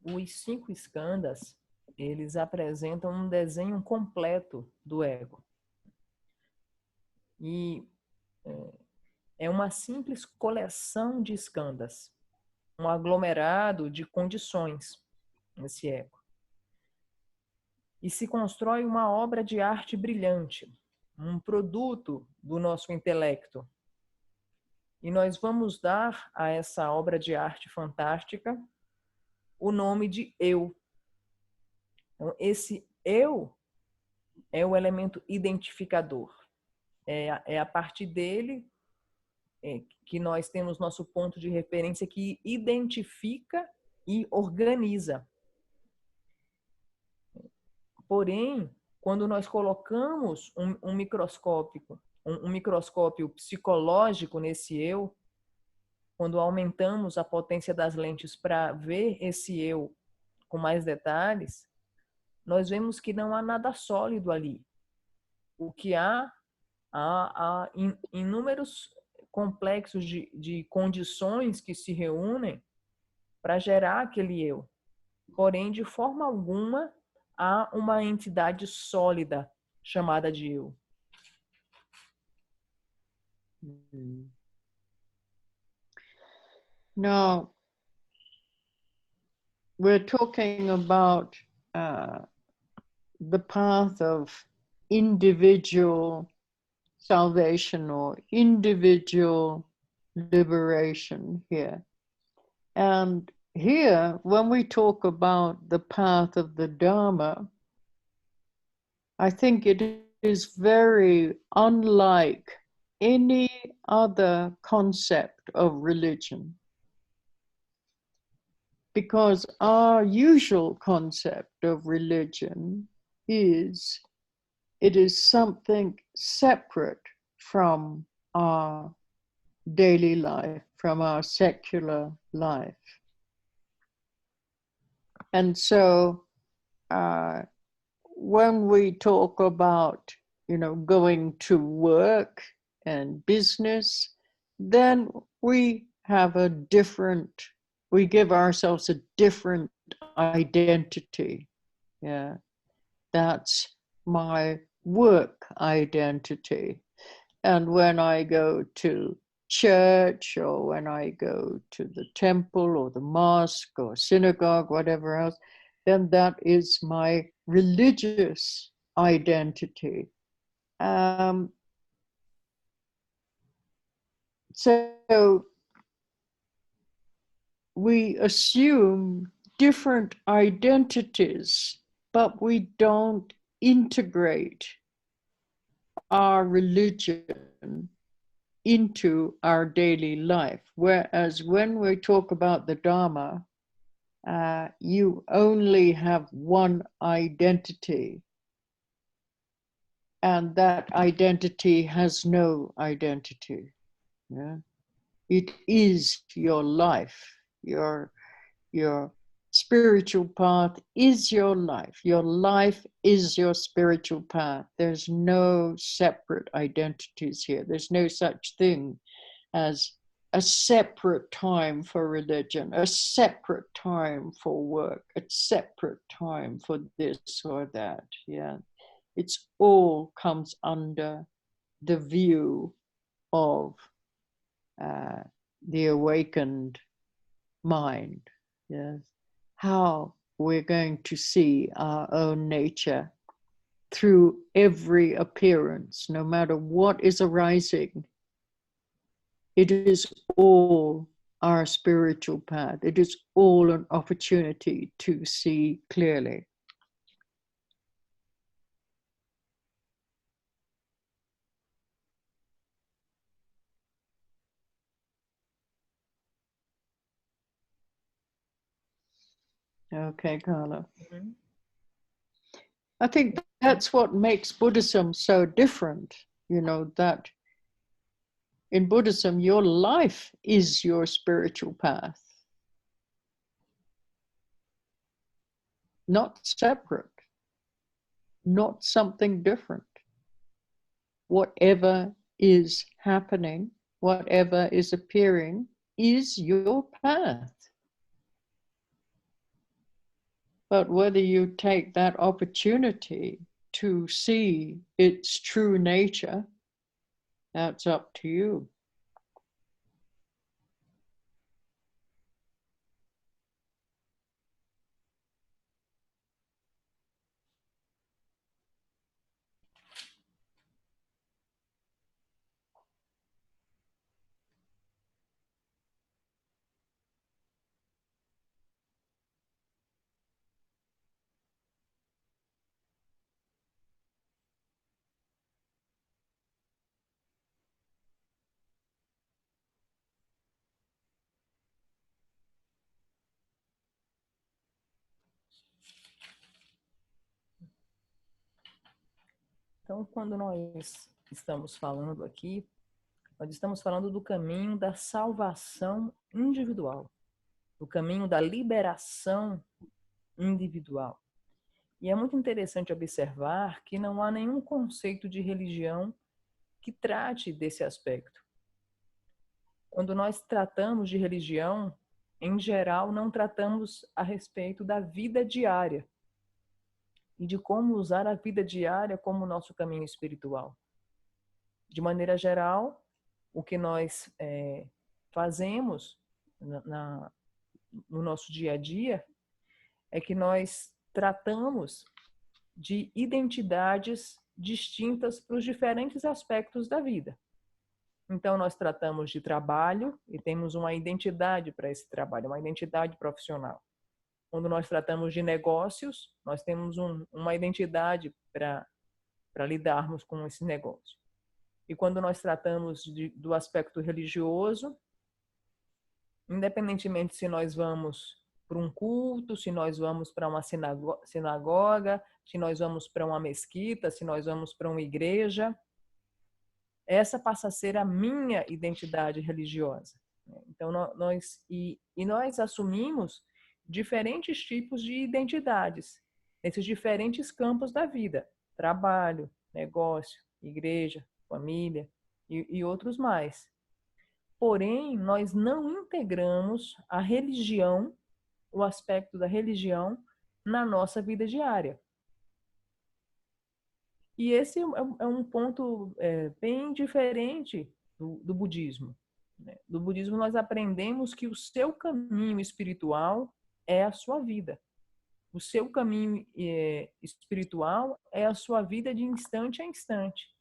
S2: Os 5 skandhas, eles apresentam um desenho completo do ego. E é uma simples coleção de skandhas, um aglomerado de condições nesse ego. E se constrói uma obra de arte brilhante, um produto do nosso intelecto. E nós vamos dar a essa obra de arte fantástica o nome de eu. Então, esse eu é o elemento identificador. É a partir dele que nós temos nosso ponto de referência que identifica e organiza. Porém, quando nós colocamos um microscópio psicológico nesse eu, quando aumentamos a potência das lentes para ver esse eu com mais detalhes, nós vemos que não há nada sólido ali. o que há inúmeros complexos de condições que se reúnem para gerar aquele eu. Porém, de forma alguma, há uma entidade sólida chamada de eu.
S1: Now, we're talking about the path of individual salvation or individual liberation here. And here, when we talk about the path of the Dharma, I think it is very unlike any other concept of religion. Because our usual concept of religion is it is something separate from our daily life, from our secular life. And so when we talk about, going to work and business, then we give ourselves a different identity. Yeah, that's my work identity. And when I go to church, or when I go to the temple or the mosque or synagogue, whatever else, then that is my religious identity. So we assume different identities, but we don't integrate our religion into our daily life. Whereas when we talk about the Dharma, you only have one identity, and that identity has no identity. Yeah? It is your life. Your spiritual path is your life. Your life is your spiritual path. There's no separate identities here. There's no such thing as a separate time for religion, a separate time for work, a separate time for this or that. Yeah, it's all comes under the view of the awakened mind. Yes, how we're going to see our own nature through every appearance, no matter what is arising. It is all our spiritual path. It is all an opportunity to see clearly. Okay, Carla.
S2: Mm-hmm.
S1: I think that's what makes Buddhism so different, that in Buddhism, your life is your spiritual path, not separate, not something different. Whatever is happening, whatever is appearing, is your path. But whether you take that opportunity to see its true nature, that's up to you.
S2: Então, quando nós estamos falando aqui, nós estamos falando do caminho da salvação individual, do caminho da liberação individual. E é muito interessante observar que não há nenhum conceito de religião que trate desse aspecto. Quando nós tratamos de religião, em geral, não tratamos a respeito da vida diária e de como usar a vida diária como nosso caminho espiritual. De maneira geral, o que nós fazemos no nosso dia a dia é que nós tratamos de identidades distintas para os diferentes aspectos da vida. Então, nós tratamos de trabalho e temos uma identidade para esse trabalho, uma identidade profissional. Quando nós tratamos de negócios, nós temos uma identidade para lidarmos com esse negócio. E quando nós tratamos do aspecto religioso, independentemente se nós vamos para um culto, se nós vamos para uma sinagoga, se nós vamos para uma mesquita, se nós vamos para uma igreja, essa passa a ser a minha identidade religiosa. Então, nós assumimos diferentes tipos de identidades, nesses diferentes campos da vida: trabalho, negócio, igreja, família e outros mais. Porém, nós não integramos a religião, o aspecto da religião, na nossa vida diária. E esse é um ponto bem diferente do budismo. Do budismo, nós aprendemos que o seu caminho espiritual é a sua vida. O seu caminho espiritual é a sua vida de instante a instante.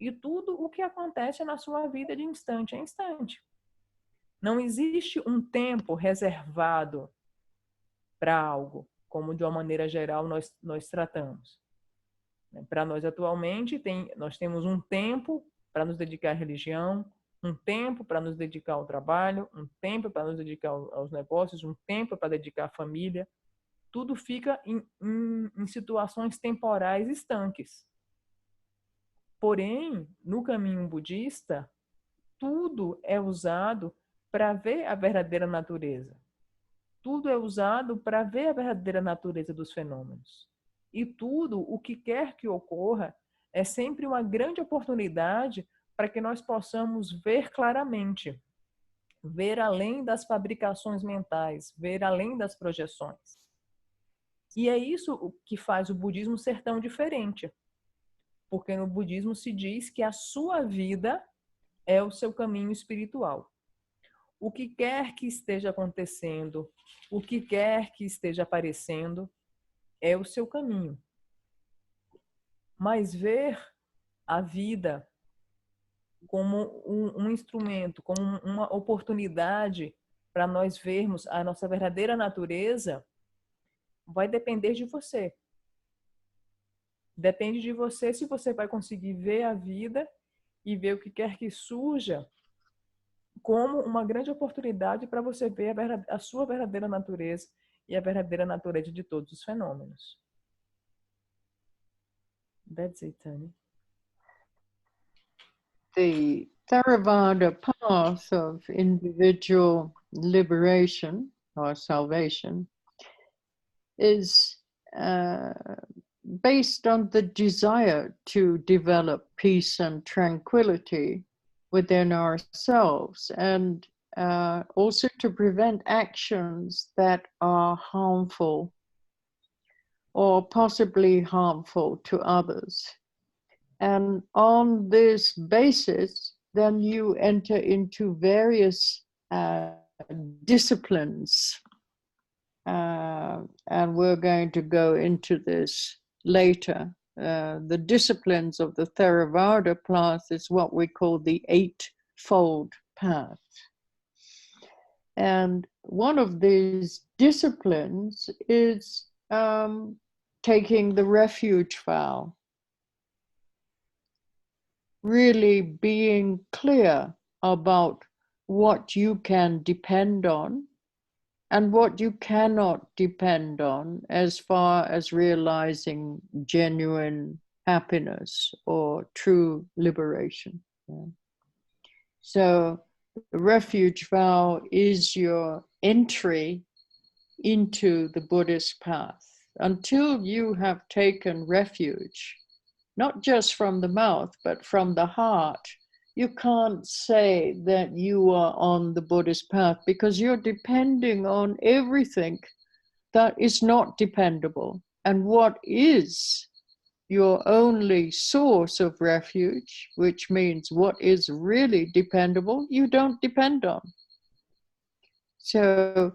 S2: E tudo o que acontece na sua vida de instante a instante. Não existe um tempo reservado para algo, como de uma maneira geral nós tratamos. Para nós atualmente, nós temos um tempo para nos dedicar à religião, um tempo para nos dedicar ao trabalho, um tempo para nos dedicar aos negócios, um tempo para dedicar à família. Tudo fica em situações temporais estanques. Porém, no caminho budista, tudo é usado para ver a verdadeira natureza. Tudo é usado para ver a verdadeira natureza dos fenômenos. E tudo, o que quer que ocorra, é sempre uma grande oportunidade para que nós possamos ver claramente, ver além das fabricações mentais, ver além das projeções. E é isso o que faz o budismo ser tão diferente. Porque no budismo se diz que a sua vida é o seu caminho espiritual. O que quer que esteja acontecendo, o que quer que esteja aparecendo, é o seu caminho. Mas ver a vida como um instrumento, como uma oportunidade para nós vermos a nossa verdadeira natureza, vai depender de você. Depende de você se você vai conseguir ver a vida e ver o que quer que surja como uma grande oportunidade para você ver a sua verdadeira natureza e a verdadeira natureza de todos os fenômenos. That's it, Tani.
S1: The Theravada path of individual liberation or salvation is based on the desire to develop peace and tranquility within ourselves, and also to prevent actions that are harmful or possibly harmful to others. And on this basis, then you enter into various disciplines. And we're going to go into this later. The disciplines of the Theravada path is what we call the Eightfold Path. And one of these disciplines is taking the refuge vow. Really being clear about what you can depend on and what you cannot depend on as far as realizing genuine happiness or true liberation. Yeah. So the refuge vow is your entry into the Buddhist path. until you have taken refuge, not just from the mouth, but from the heart, you can't say that you are on the Buddhist path because you're depending on everything that is not dependable. And what is your only source of refuge, which means what is really dependable, you don't depend on. So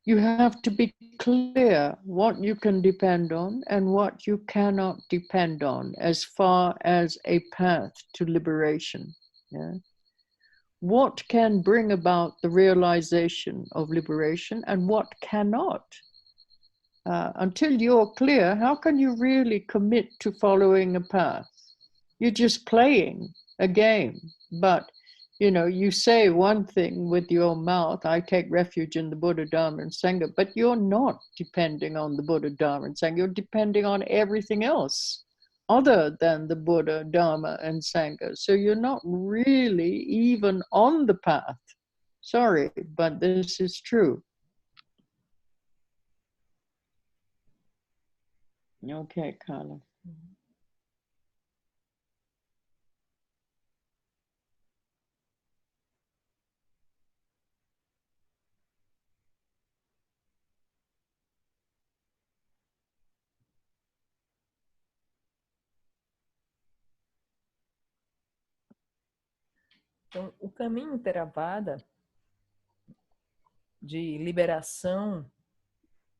S1: you have to be clear what you can depend on and what you cannot depend on as far as a path to liberation. Yeah? What can bring about the realization of liberation and what cannot? Until you're clear, how can you really commit to following a path? You're just playing a game, but you say one thing with your mouth, I take refuge in the Buddha, Dharma, and Sangha, but you're not depending on the Buddha, Dharma, and Sangha. You're depending on everything else other than the Buddha, Dharma, and Sangha. So you're not really even on the path. Sorry, but this is true. Okay, Carla.
S2: Então, o caminho Theravada de liberação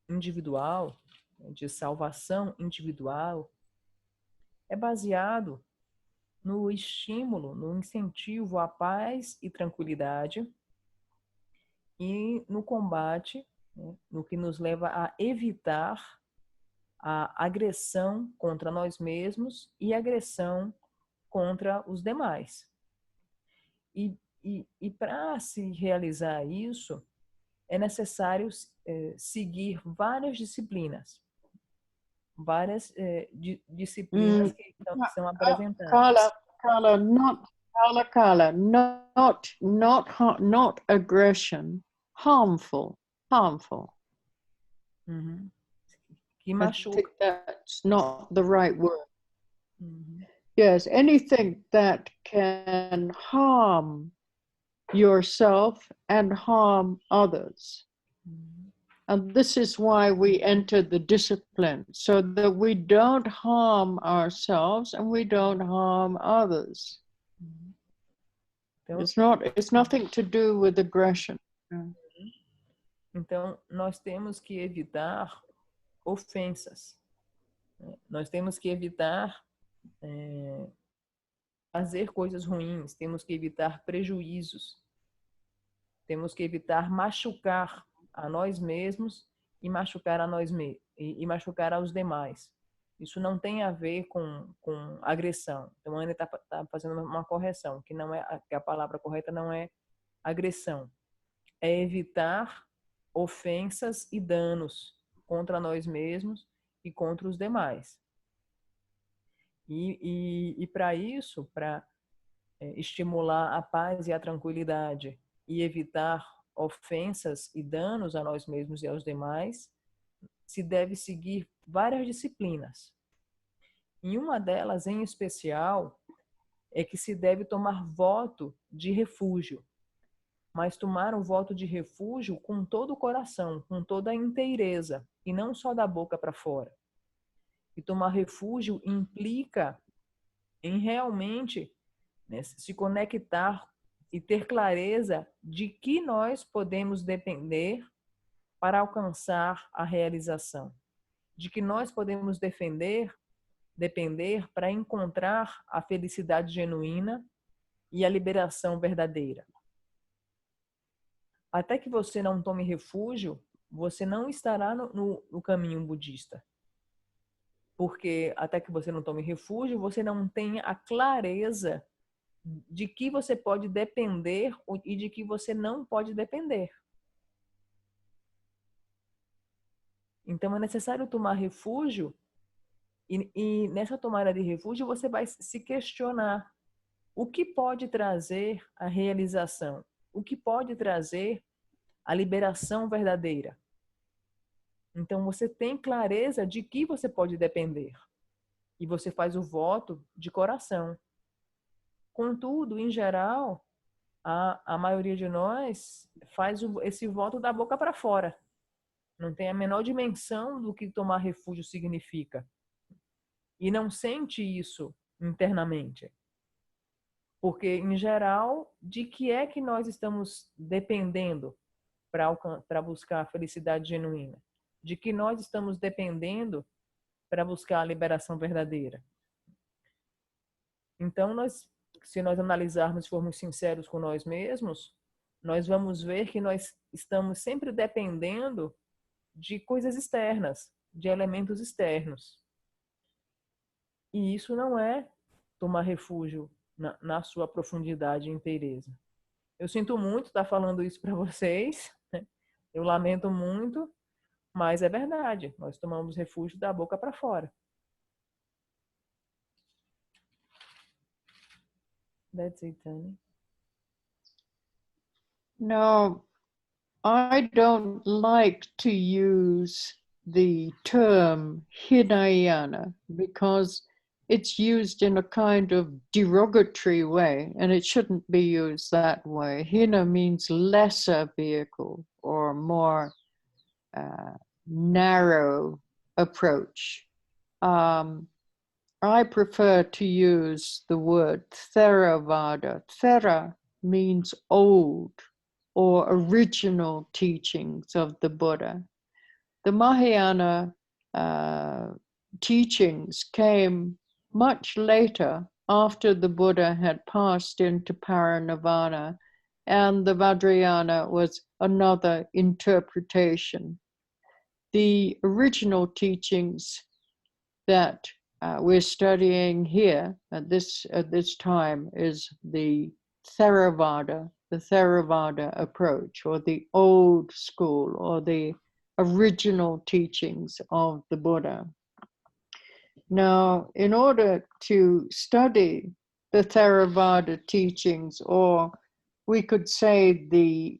S2: individual, de salvação individual, é baseado no estímulo, no incentivo à paz e tranquilidade e no combate, no que nos leva a evitar a agressão contra nós mesmos e agressão contra os demais. E para se realizar isso, é necessário seguir várias disciplinas. Várias disciplinas que são apresentadas.
S1: Carla, not aggression, harmful.
S2: Uhum. Que machuca.
S1: I think that's not the right word. Yes, anything that can harm yourself and harm others. And this is why we enter the discipline, so that we don't harm ourselves and we don't harm others.
S2: Então,
S1: It's nothing to do with aggression.
S2: Então, nós temos que evitar ofensas. Nós temos que evitar fazer coisas ruins, temos que evitar prejuízos. Temos que evitar machucar a nós mesmos e machucar e machucar aos demais. Isso não tem a ver com agressão. Então, a Ana está fazendo uma correção, que a palavra correta não é agressão. É evitar ofensas e danos contra nós mesmos e contra os demais. E para isso, para estimular a paz e a tranquilidade e evitar ofensas e danos a nós mesmos e aos demais, se deve seguir várias disciplinas. E uma delas, em especial, é que se deve tomar voto de refúgio. Mas tomar um voto de refúgio com todo o coração, com toda a inteireza, e não só da boca para fora. E tomar refúgio implica em realmente se conectar e ter clareza de que nós podemos depender para alcançar a realização. De que nós podemos depender para encontrar a felicidade genuína e a liberação verdadeira. Até que você não tome refúgio, você não estará no caminho budista. Porque até que você não tome refúgio, você não tem a clareza de que você pode depender e de que você não pode depender. Então, é necessário tomar refúgio e nessa tomada de refúgio você vai se questionar o que pode trazer a realização, o que pode trazer a liberação verdadeira. Então, você tem clareza de que você pode depender. E você faz o voto de coração. Contudo, em geral, a maioria de nós faz esse voto da boca para fora. Não tem a menor dimensão do que tomar refúgio significa. E não sente isso internamente. Porque, em geral, de que é que nós estamos dependendo para buscar a felicidade genuína? De que nós estamos dependendo para buscar a liberação verdadeira? Então, se nós analisarmos e formos sinceros com nós mesmos, nós vamos ver que nós estamos sempre dependendo de coisas externas, de elementos externos. E isso não é tomar refúgio na sua profundidade e inteireza. Eu sinto muito estar falando isso para vocês, né? Eu lamento muito, mas é verdade. Nós tomamos refúgio da boca para fora. That's it, Tani.
S1: No, I don't like to use the term Hinayana because it's used in a kind of derogatory way, and it shouldn't be used that way. Hina means lesser vehicle or more narrow approach. I prefer to use the word Theravada. Thera means old or original teachings of the Buddha. The Mahayana teachings came much later after the Buddha had passed into parinirvana, and the Vajrayana was another interpretation. The original teachings that we're studying here at this time is the Theravada approach, or the old school, or the original teachings of the Buddha. Now, in order to study the Theravada teachings, or we could say the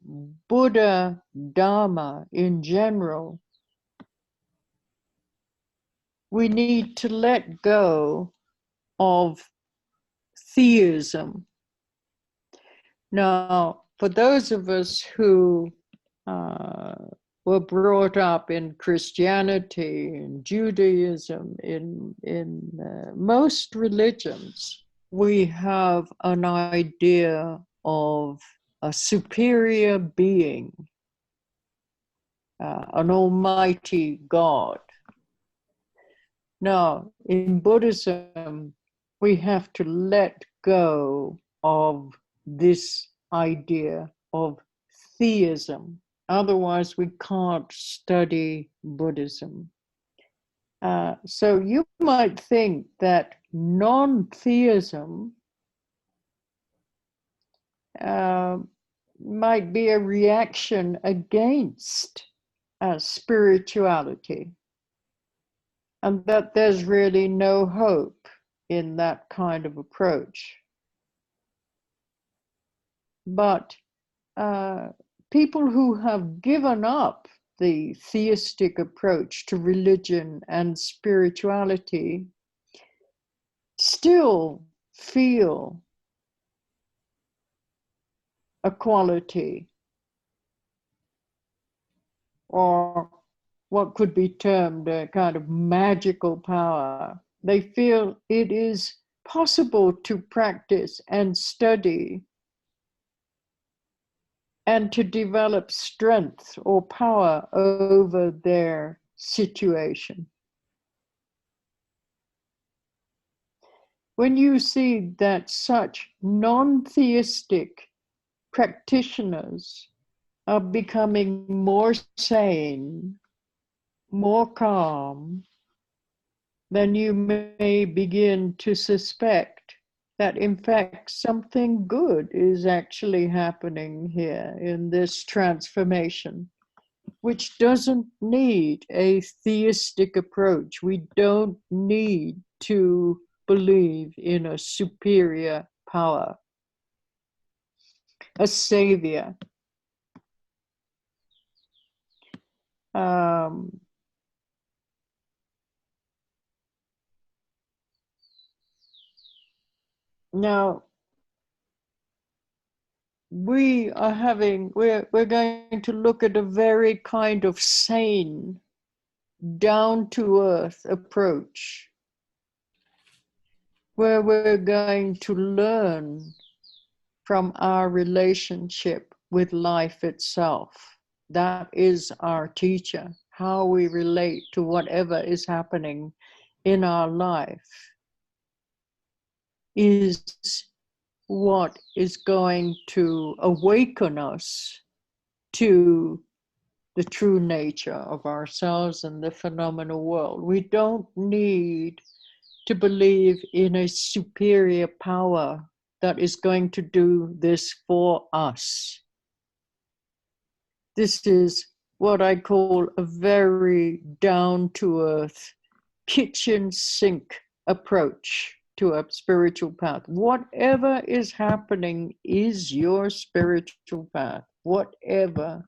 S1: Buddha Dharma in general, we need to let go of theism. Now, for those of us who were brought up in Christianity, in Judaism, in most religions, we have an idea of a superior being, an almighty God. Now, in Buddhism, we have to let go of this idea of theism. Otherwise, we can't study Buddhism. So you might think that non-theism might be a reaction against spirituality, and that there's really no hope in that kind of approach. But people who have given up the theistic approach to religion and spirituality still feel a quality, or what could be termed a kind of magical power. They feel it is possible to practice and study and to develop strength or power over their situation. When you see that such non-theistic practitioners are becoming more sane, more calm, then you may begin to suspect that in fact something good is actually happening here in this transformation, which doesn't need a theistic approach. We don't need to believe in a superior power, a savior. Now, we're going to look at a very kind of sane, down-to-earth approach, where we're going to learn from our relationship with life itself. That is our teacher, how we relate to whatever is happening in our life is what is going to awaken us to the true nature of ourselves and the phenomenal world. We don't need to believe in a superior power that is going to do this for us. This is what I call a very down-to-earth, kitchen sink approach to a spiritual path. Whatever is happening is your spiritual path. Whatever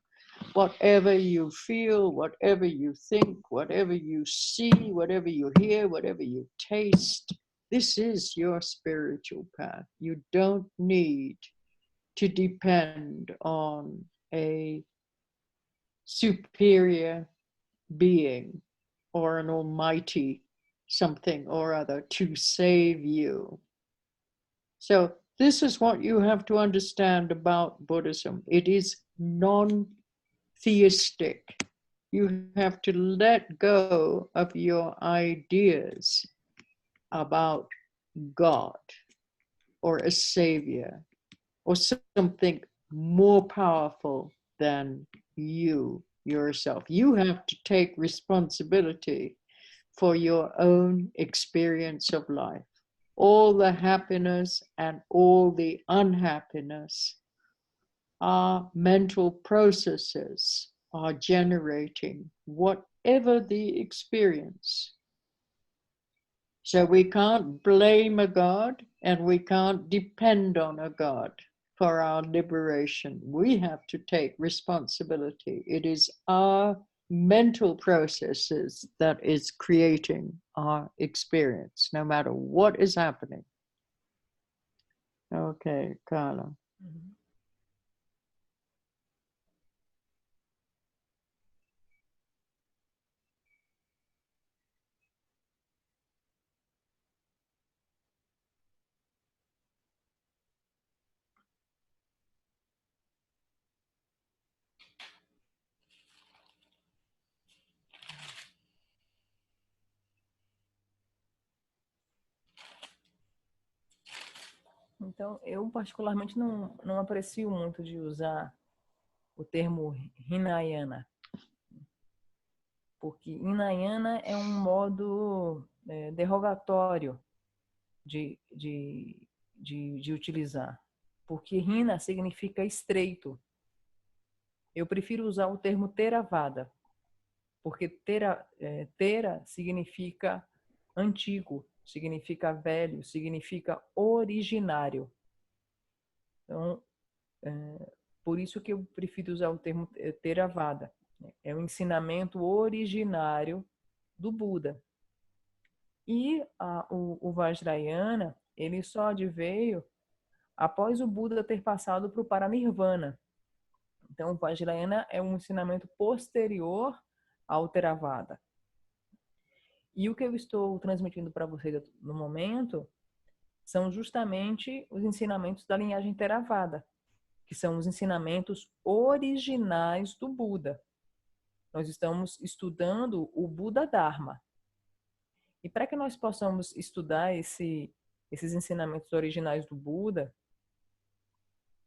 S1: you feel, whatever you think, whatever you see, whatever you hear, whatever you taste, this is your spiritual path. You don't need to depend on a superior being or an almighty something or other to save you. So this is what you have to understand about Buddhism. It is non-theistic. You have to let go of your ideas about God or a savior or something more powerful than you yourself. You have to take responsibility for your own experience of life. All the happiness and all the unhappiness are mental processes are generating whatever the experience. So we can't blame a God and we can't depend on a God for our liberation. We have to take responsibility. It is our mental processes that is creating our experience, no matter what is happening. Okay, Carla.
S2: Uhum. Então, eu particularmente não aprecio muito de usar o termo Hinayana, porque Hinayana é um modo derrogatório de utilizar, porque Hina significa estreito. Eu prefiro usar o termo Theravada, porque Thera significa antigo, significa velho, significa originário. Então, por isso que eu prefiro usar o termo Theravada. É o ensinamento originário do Buda. E o Vajrayana, ele só adveio após o Buda ter passado para o Paranirvana. Então, o Vajrayana é um ensinamento posterior ao Theravada. E o que eu estou transmitindo para vocês no momento são justamente os ensinamentos da linhagem Theravada, que são os ensinamentos originais do Buda. Nós estamos estudando o Buda Dharma. E para que nós possamos estudar esses ensinamentos originais do Buda,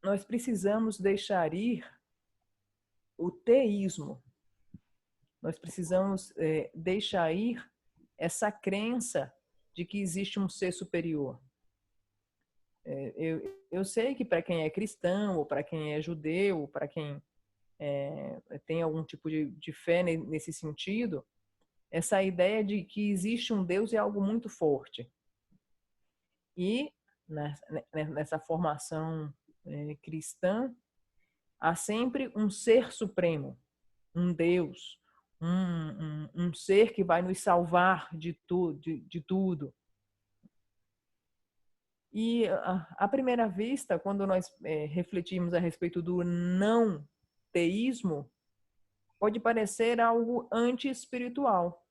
S2: nós precisamos deixar ir o teísmo. Nós precisamos deixar ir essa crença de que existe um ser superior. Eu sei que para quem é cristão, ou para quem é judeu, ou para quem tem algum tipo de fé nesse sentido, essa ideia de que existe um Deus é algo muito forte. E nessa formação cristã, há sempre um ser supremo, um Deus, um ser que vai nos salvar de tudo. E à primeira vista, quando nós refletimos a respeito do não teísmo, pode parecer algo anti-espiritual,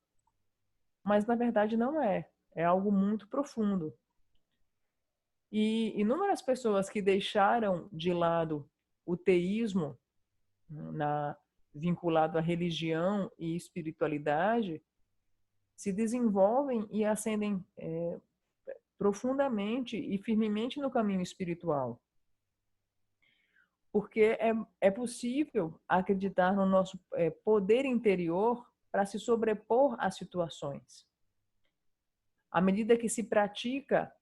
S2: mas na verdade não é. É algo muito profundo. E inúmeras pessoas que deixaram de lado o teísmo vinculado à religião e espiritualidade se desenvolvem e ascendem profundamente e firmemente no caminho espiritual. Porque é possível acreditar no nosso poder interior para se sobrepor às situações. À medida que se pratica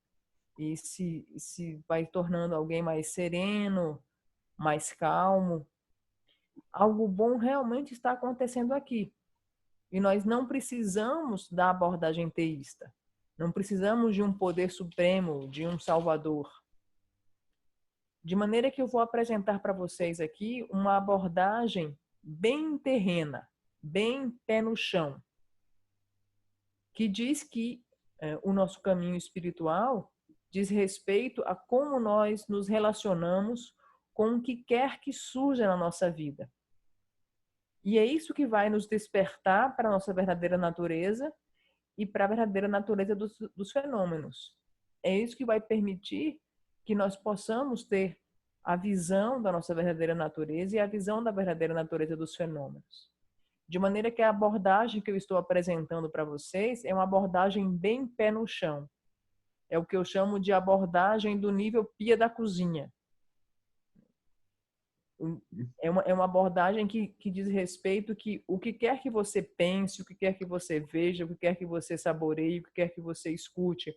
S2: e se vai tornando alguém mais sereno, mais calmo, algo bom realmente está acontecendo aqui. E nós não precisamos da abordagem teísta. Não precisamos de um poder supremo, de um salvador. De maneira que eu vou apresentar para vocês aqui uma abordagem bem terrena, bem pé no chão, que diz que o nosso caminho espiritual diz respeito a como nós nos relacionamos com o que quer que surja na nossa vida. E é isso que vai nos despertar para a nossa verdadeira natureza e para a verdadeira natureza dos fenômenos. É isso que vai permitir que nós possamos ter a visão da nossa verdadeira natureza e a visão da verdadeira natureza dos fenômenos. De maneira que a abordagem que eu estou apresentando para vocês é uma abordagem bem pé no chão. É o que eu chamo de abordagem do nível pia da cozinha. É uma abordagem que diz respeito que o que quer que você pense, o que quer que você veja, o que quer que você saboreie, o que quer que você escute,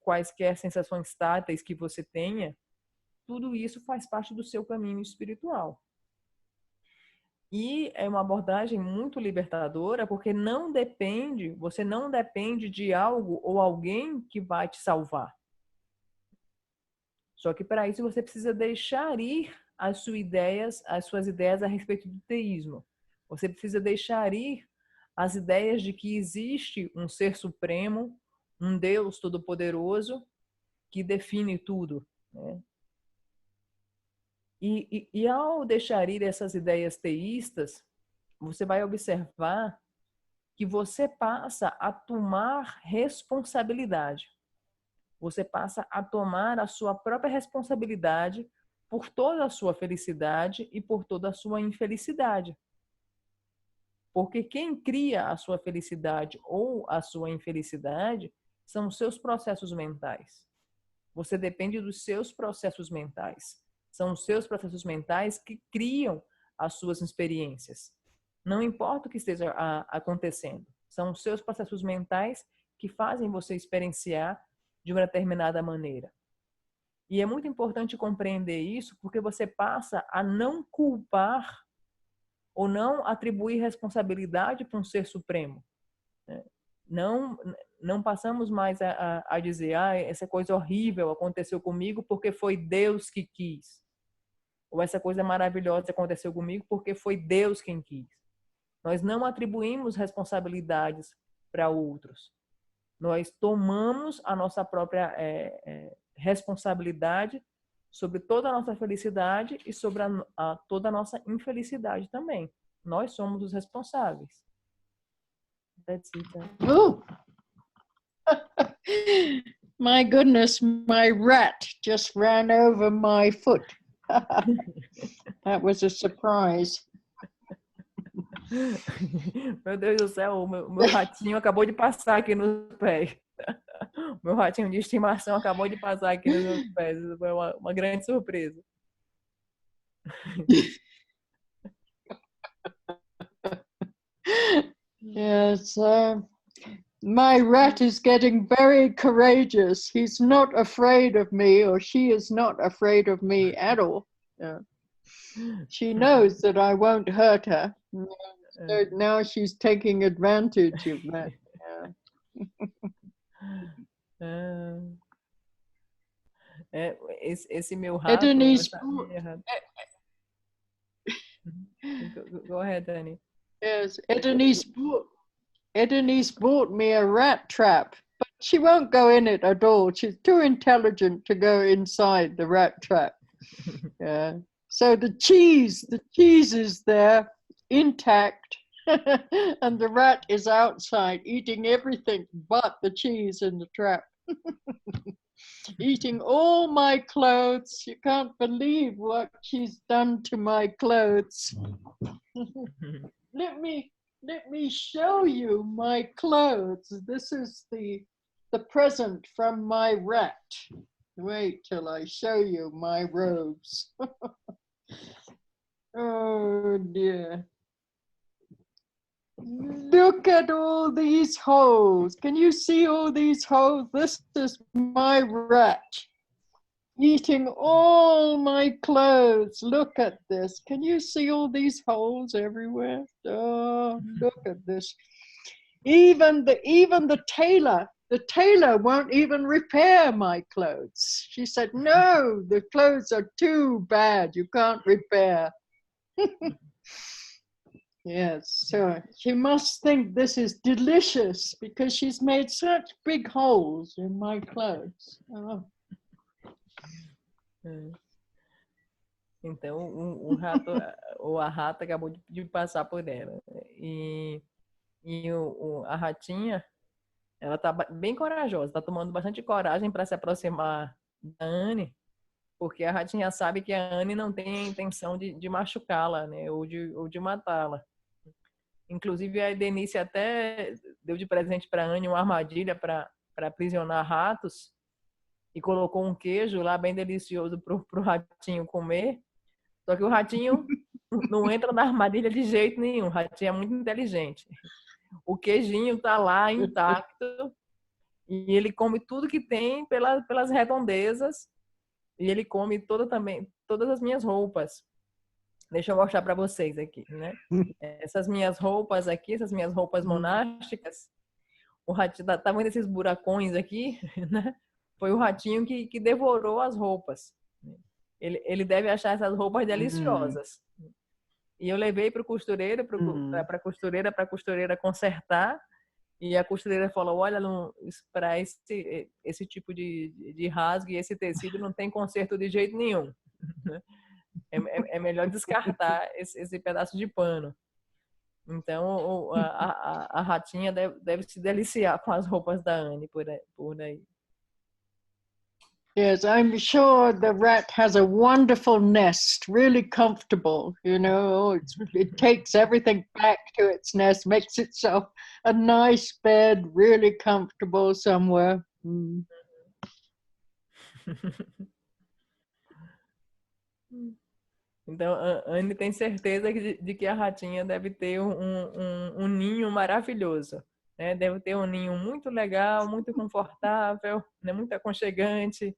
S2: quaisquer sensações táteis que você tenha, tudo isso faz parte do seu caminho espiritual. E é uma abordagem muito libertadora, porque você não depende de algo ou alguém que vai te salvar. Só que para isso você precisa deixar ir as suas ideias a respeito do teísmo. Você precisa deixar ir as ideias de que existe um ser supremo, um Deus todo-poderoso que define tudo, né? E ao deixar ir essas ideias teístas, você vai observar que você passa a tomar responsabilidade. Você passa a tomar a sua própria responsabilidade por toda a sua felicidade e por toda a sua infelicidade. Porque quem cria a sua felicidade ou a sua infelicidade são os seus processos mentais. Você depende dos seus processos mentais. São os seus processos mentais que criam as suas experiências. Não importa o que esteja acontecendo. São os seus processos mentais que fazem você experienciar de uma determinada maneira. E é muito importante compreender isso, porque você passa a não culpar ou não atribuir responsabilidade para um ser supremo. Não passamos mais a dizer, essa coisa horrível aconteceu comigo porque foi Deus que quis. Ou essa coisa maravilhosa aconteceu comigo porque foi Deus quem quis. Nós não atribuímos responsabilidades para outros. Nós tomamos a nossa própria responsabilidade sobre toda a nossa felicidade e sobre toda a nossa infelicidade também. Nós somos os responsáveis. That's it.
S1: Oh, my goodness, my rat just ran over my foot. That was a surprise.
S2: Meu Deus do céu, o meu ratinho acabou de passar aqui nos pés. Meu ratinho de estimação acabou de passar aqui nos meus pés. Isso foi uma grande surpresa.
S1: Yes, my rat is getting very courageous. He's not afraid of me, or she is not afraid of me at all. She knows that I won't hurt her. So now she's taking advantage of that.
S2: Esse meu rato... Go ahead, Dani.
S1: Yes, Edenice bought me a rat trap, but she won't go in it at all. She's too intelligent to go inside the rat trap. Yeah. So the cheese is there intact, and the rat is outside eating everything but the cheese in the trap. Eating all my clothes. You can't believe what she's done to my clothes. Let me show you my clothes. This is the present from my rat. Wait till I show you my robes. Oh dear. Look at all these holes. Can you see all these holes? This is my rat eating all my clothes. Look at this. Can you see all these holes everywhere? Oh, look at this. Even the tailor won't even repair my clothes. She said, no, the clothes are too bad. You can't repair. Yes, so she must think this is delicious because she's made such big holes in my clothes. Oh.
S2: Então, o rato, ou a rata acabou de passar por ela. E a ratinha, ela tá bem corajosa, tá tomando bastante coragem para se aproximar da Anne, porque a ratinha sabe que a Anne não tem a intenção de machucá-la, né, ou de matá-la. Inclusive, a Denise até deu de presente para a Anne uma armadilha para aprisionar ratos e colocou um queijo lá bem delicioso pro ratinho comer. Só que o ratinho não entra na armadilha de jeito nenhum. O ratinho é muito inteligente. O queijinho tá lá intacto e ele come tudo que tem pelas redondezas e ele come todas as minhas roupas. Deixa eu mostrar para vocês aqui, né? Essas minhas roupas aqui, essas minhas roupas monásticas, o ratinho, tá vendo esses buracões aqui, né? Foi o ratinho que devorou as roupas. Ele deve achar essas roupas deliciosas. E eu levei para o costureiro, para a costureira consertar, e a costureira falou, olha, para esse tipo de rasgo e esse tecido não tem conserto de jeito nenhum. É melhor descartar esse pedaço de pano. Então, a ratinha deve se deliciar com as roupas da Anne por aí.
S1: Yes, I'm sure the rat has a wonderful nest, really comfortable, you know. It takes everything back to its nest, makes itself a nice bed, really comfortable somewhere.
S2: Então, a Anne tem certeza de que a ratinha deve ter um ninho maravilhoso, né? Deve ter um ninho muito legal, muito confortável, né? Muito aconchegante,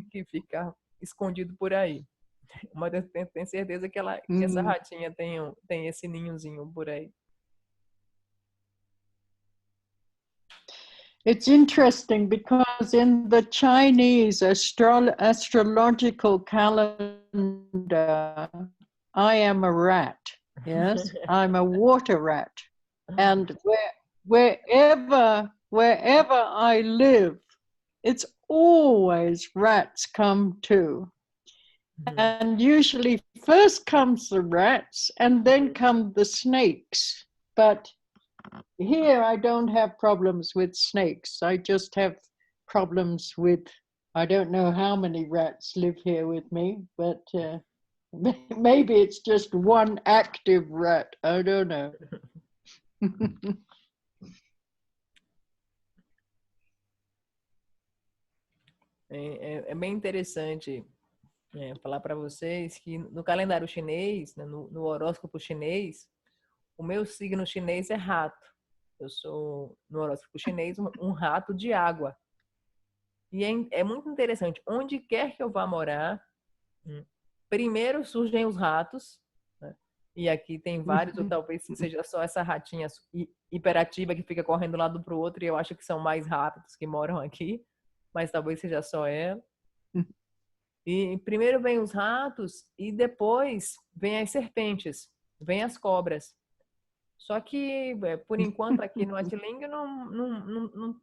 S2: que fica escondido por aí. Mas eu tenho certeza que essa ratinha tem esse ninhozinho por aí.
S1: It's interesting because in the Chinese astrological calendar, I am a rat. Yes, I'm a water rat. And wherever I live, it's always rats come too. And usually first comes the rats and then come the snakes. But here I don't have problems with snakes. I just have problems with, I don't know how many rats live here with me, but maybe it's just one active rat. I don't know.
S2: É bem interessante falar para vocês que no calendário chinês, né, no horóscopo chinês, o meu signo chinês é rato. Eu sou, no horóscopo chinês, um rato de água. E é muito interessante. Onde quer que eu vá morar, primeiro surgem os ratos, né? E aqui tem vários, ou talvez seja só essa ratinha hiperativa que fica correndo de um lado para o outro, e eu acho que são mais rápidos que moram aqui, mas talvez seja só ela. E primeiro vem os ratos e depois vem as serpentes, vem as cobras. Só que, por enquanto, aqui no Atiling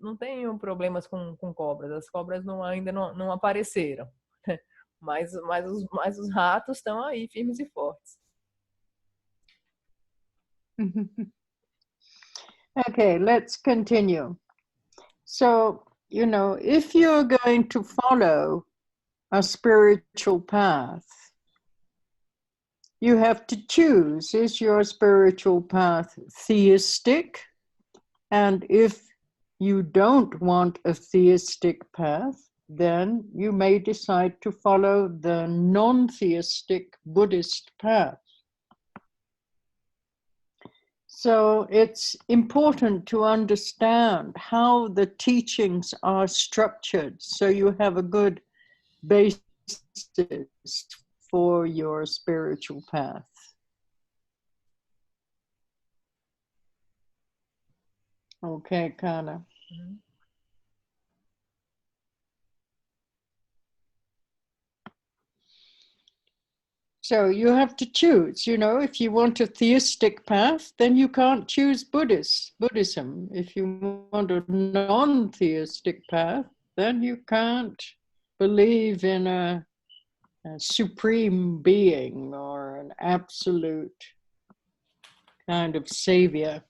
S2: não tenho problemas com cobras. As cobras ainda não apareceram. Mas os ratos estão aí, firmes e fortes.
S1: Okay, let's continue. So, if you're going to follow a spiritual path, you have to choose, is your spiritual path theistic? And if you don't want a theistic path, then you may decide to follow the non-theistic Buddhist path. So it's important to understand how the teachings are structured so you have a good basis for your spiritual path. Okay, Kana. So you have to choose, if you want a theistic path, then you can't choose Buddhism. If you want a non-theistic path, then you can't believe in a supreme being or an absolute kind of savior.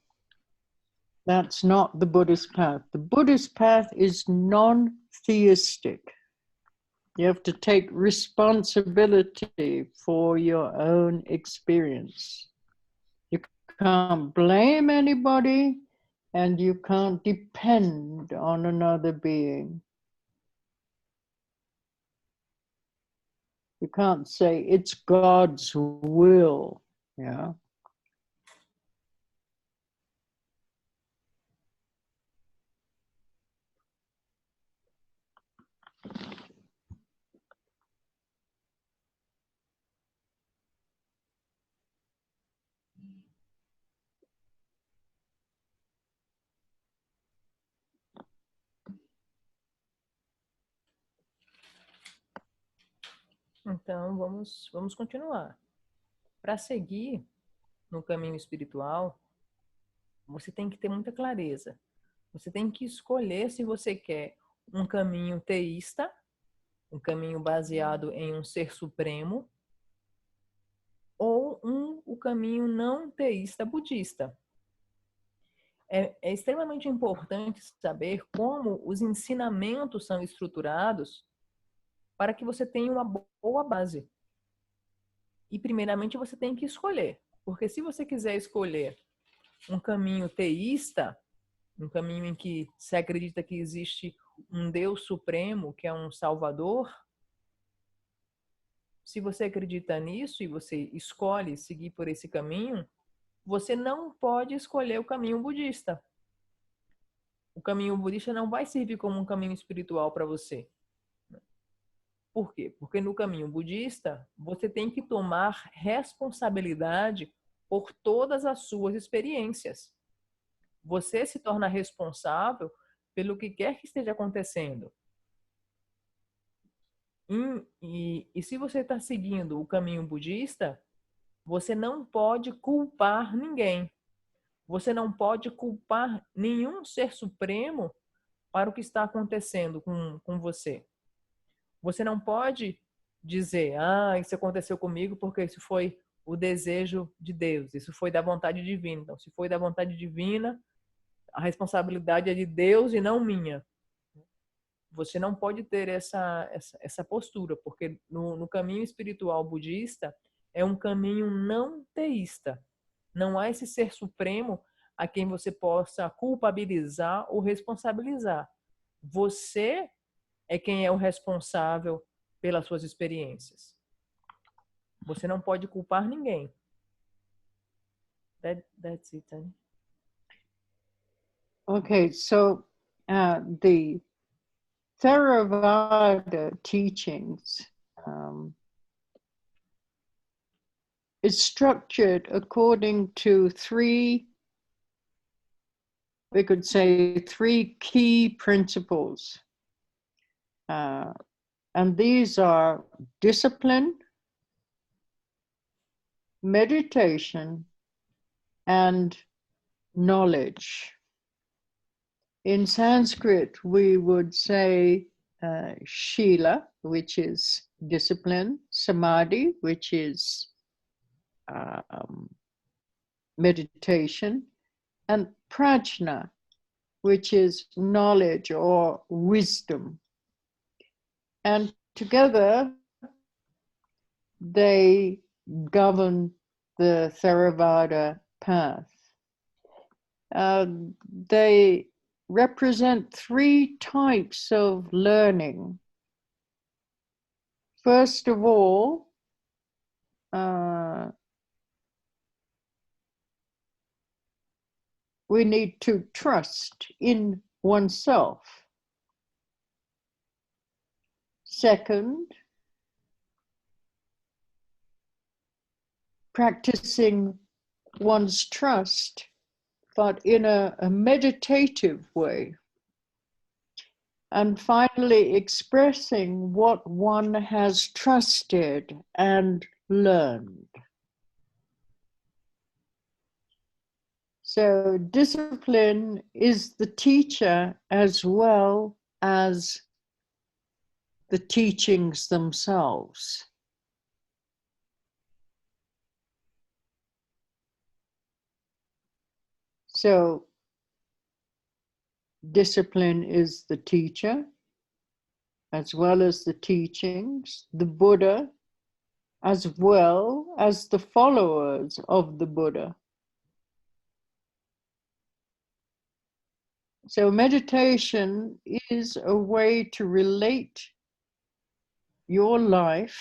S1: That's not the Buddhist path. The Buddhist path is non-theistic. You have to take responsibility for your own experience. You can't blame anybody, and you can't depend on another being. You can't say it's God's will, yeah.
S2: Então, vamos continuar. Para seguir no caminho espiritual, você tem que ter muita clareza. Você tem que escolher se você quer um caminho teísta, um caminho baseado em um ser supremo, ou o caminho não teísta budista. É extremamente importante saber como os ensinamentos são estruturados para que você tenha uma boa base. E, primeiramente, você tem que escolher. Porque se você quiser escolher um caminho teísta, um caminho em que se acredita que existe um Deus supremo, que é um Salvador, se você acredita nisso e você escolhe seguir por esse caminho, você não pode escolher o caminho budista. O caminho budista não vai servir como um caminho espiritual para você. Por quê? Porque no caminho budista, você tem que tomar responsabilidade por todas as suas experiências. Você se torna responsável pelo que quer que esteja acontecendo. E se você está seguindo o caminho budista, você não pode culpar ninguém. Você não pode culpar nenhum ser supremo para o que está acontecendo com você. Você não pode dizer, isso aconteceu comigo porque isso foi o desejo de Deus, isso foi da vontade divina. Então, se foi da vontade divina, a responsabilidade é de Deus e não minha. Você não pode ter essa postura, porque no caminho espiritual budista é um caminho não teísta. Não há esse ser supremo a quem você possa culpabilizar ou responsabilizar. Você é quem é o responsável pelas suas experiências. Você não pode culpar ninguém. That's it, Annie.
S1: Okay, so the Theravada teachings is structured according to we could say three key principles. And these are discipline, meditation, and knowledge. In Sanskrit, we would say shila, which is discipline, samadhi, which is meditation, and prajna, which is knowledge or wisdom. And together, they govern the Theravada path. They represent three types of learning. First of all, we need to trust in oneself. Second, practicing one's trust, but in a meditative way. And finally, expressing what one has trusted and learned. So discipline is the teacher as well as the teachings themselves. So discipline is the teacher as well as the teachings, the Buddha as well as the followers of the Buddha. So meditation is a way to relate your life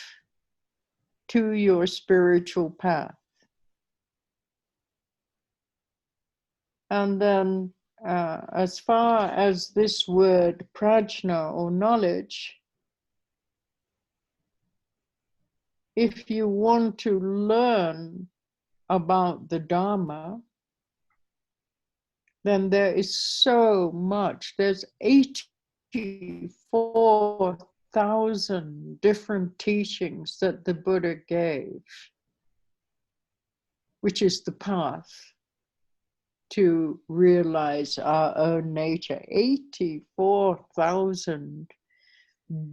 S1: to your spiritual path. And then as far as this word prajna or knowledge, if you want to learn about the Dharma, then there is so much. There's 84,000 different teachings that the Buddha gave, which is the path to realize our own nature. 84,000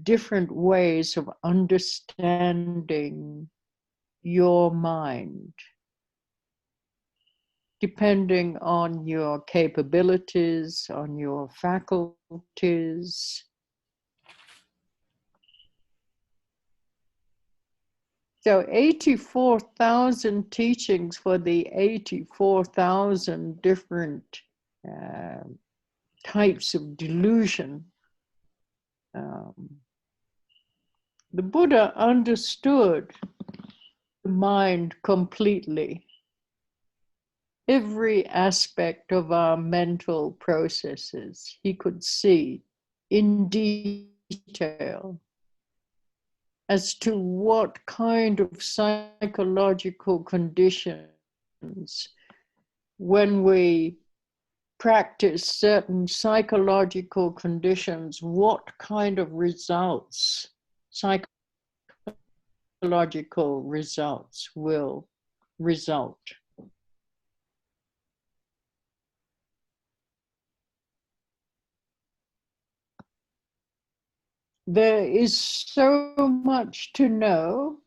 S1: different ways of understanding your mind, depending on your capabilities, on your faculties. So 84,000 teachings for the 84,000 different types of delusion. The Buddha understood the mind completely. Every aspect of our mental processes he could see in detail as to what kind of psychological conditions, when we practice certain psychological conditions, what kind of results, psychological results will result. There is so much to know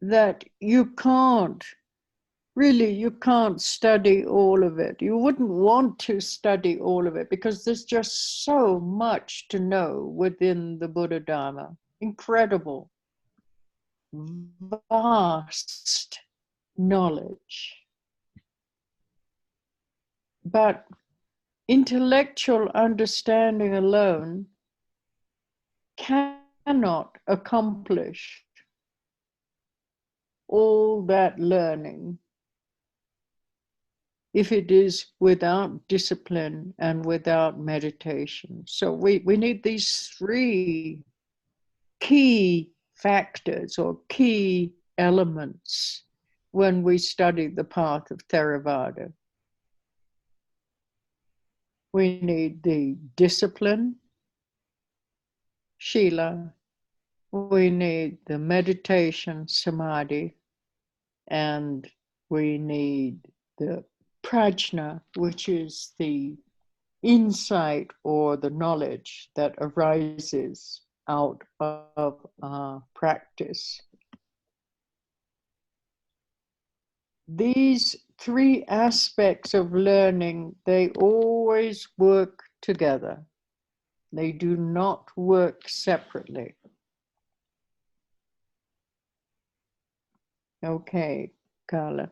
S1: that you can't study all of it. You wouldn't want to study all of it because there's just so much to know within the Buddha Dharma. Incredible, vast knowledge. But intellectual understanding alone cannot accomplish all that learning if it is without discipline and without meditation. So we need these three key factors or key elements when we study the path of Theravada. We need the discipline, shila, we need the meditation, samadhi, and we need the prajna, which is the insight or the knowledge that arises out of practice. These three aspects of learning, they always work together. They do not work separately. Okay, Carla.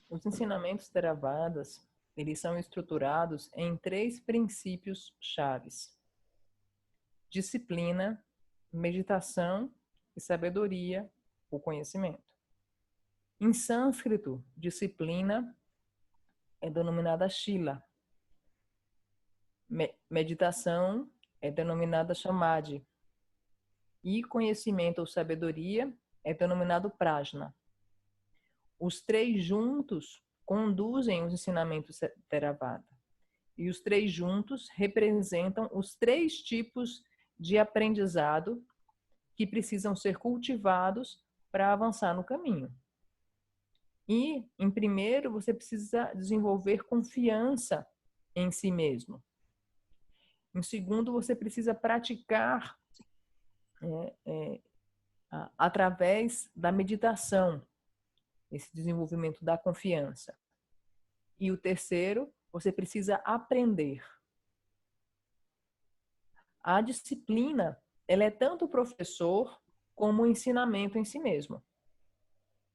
S2: Os ensinamentos Theravadas, eles são estruturados em 3 princípios chaves: disciplina, meditação e sabedoria, o conhecimento. Em sânscrito, disciplina é denominada shila. Meditação é denominada samadhi. E conhecimento ou sabedoria é denominado prajna. Os 3 juntos conduzem os ensinamentos Theravada. E os 3 juntos representam os 3 tipos de aprendizado que precisam ser cultivados para avançar no caminho. E, em primeiro, você precisa desenvolver confiança em si mesmo. Em segundo, você precisa praticar através da meditação esse desenvolvimento da confiança. E o terceiro, você precisa aprender. A disciplina, ela é tanto o professor como o ensinamento em si mesmo.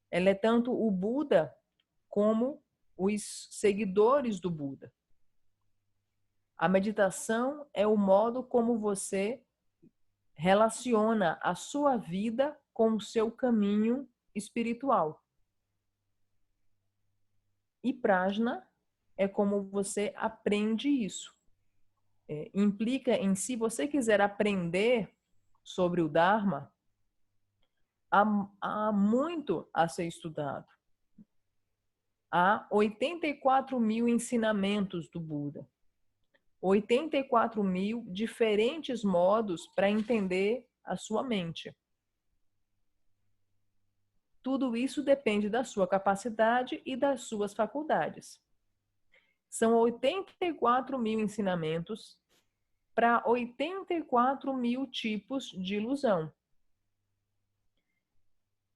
S2: Ela é tanto o Buda como os seguidores do Buda. A meditação é o modo como você relaciona a sua vida com o seu caminho espiritual. E prajna é como você aprende isso. Implica em, se você quiser aprender sobre o Dharma, há muito a ser estudado. Há 84 mil ensinamentos do Buda. 84 mil diferentes modos para entender a sua mente. Tudo isso depende da sua capacidade e das suas faculdades. São 84 mil ensinamentos para 84 mil tipos de ilusão.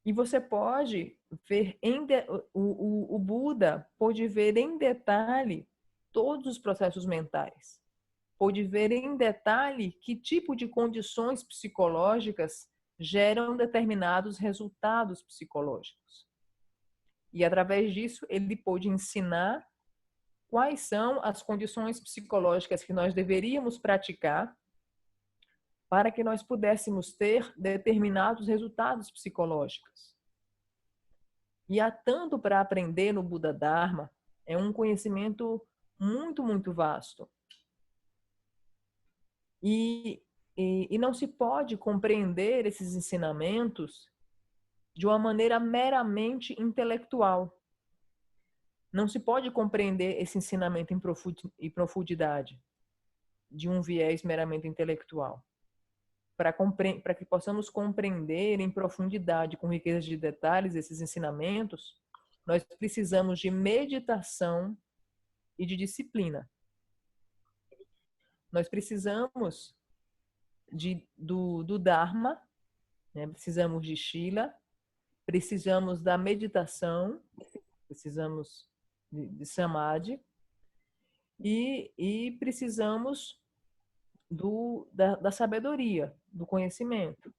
S2: E você pode ver, o Buda pôde ver em detalhe todos os processos mentais. Pôde ver em detalhe que tipo de condições psicológicas geram determinados resultados psicológicos. E, através disso, ele pôde ensinar quais são as condições psicológicas que nós deveríamos praticar para que nós pudéssemos ter determinados resultados psicológicos. E há tanto para aprender no Buda Dharma, é um conhecimento muito, muito vasto. E não se pode compreender esses ensinamentos de uma maneira meramente intelectual. Não se pode compreender esse ensinamento em profundidade de um viés meramente intelectual. Para que possamos compreender em profundidade, com riqueza de detalhes, esses ensinamentos, nós precisamos de meditação e de disciplina. Nós precisamos do Dharma, né? Precisamos de Shila, precisamos da meditação, precisamos de Samadhi e precisamos da sabedoria, do conhecimento.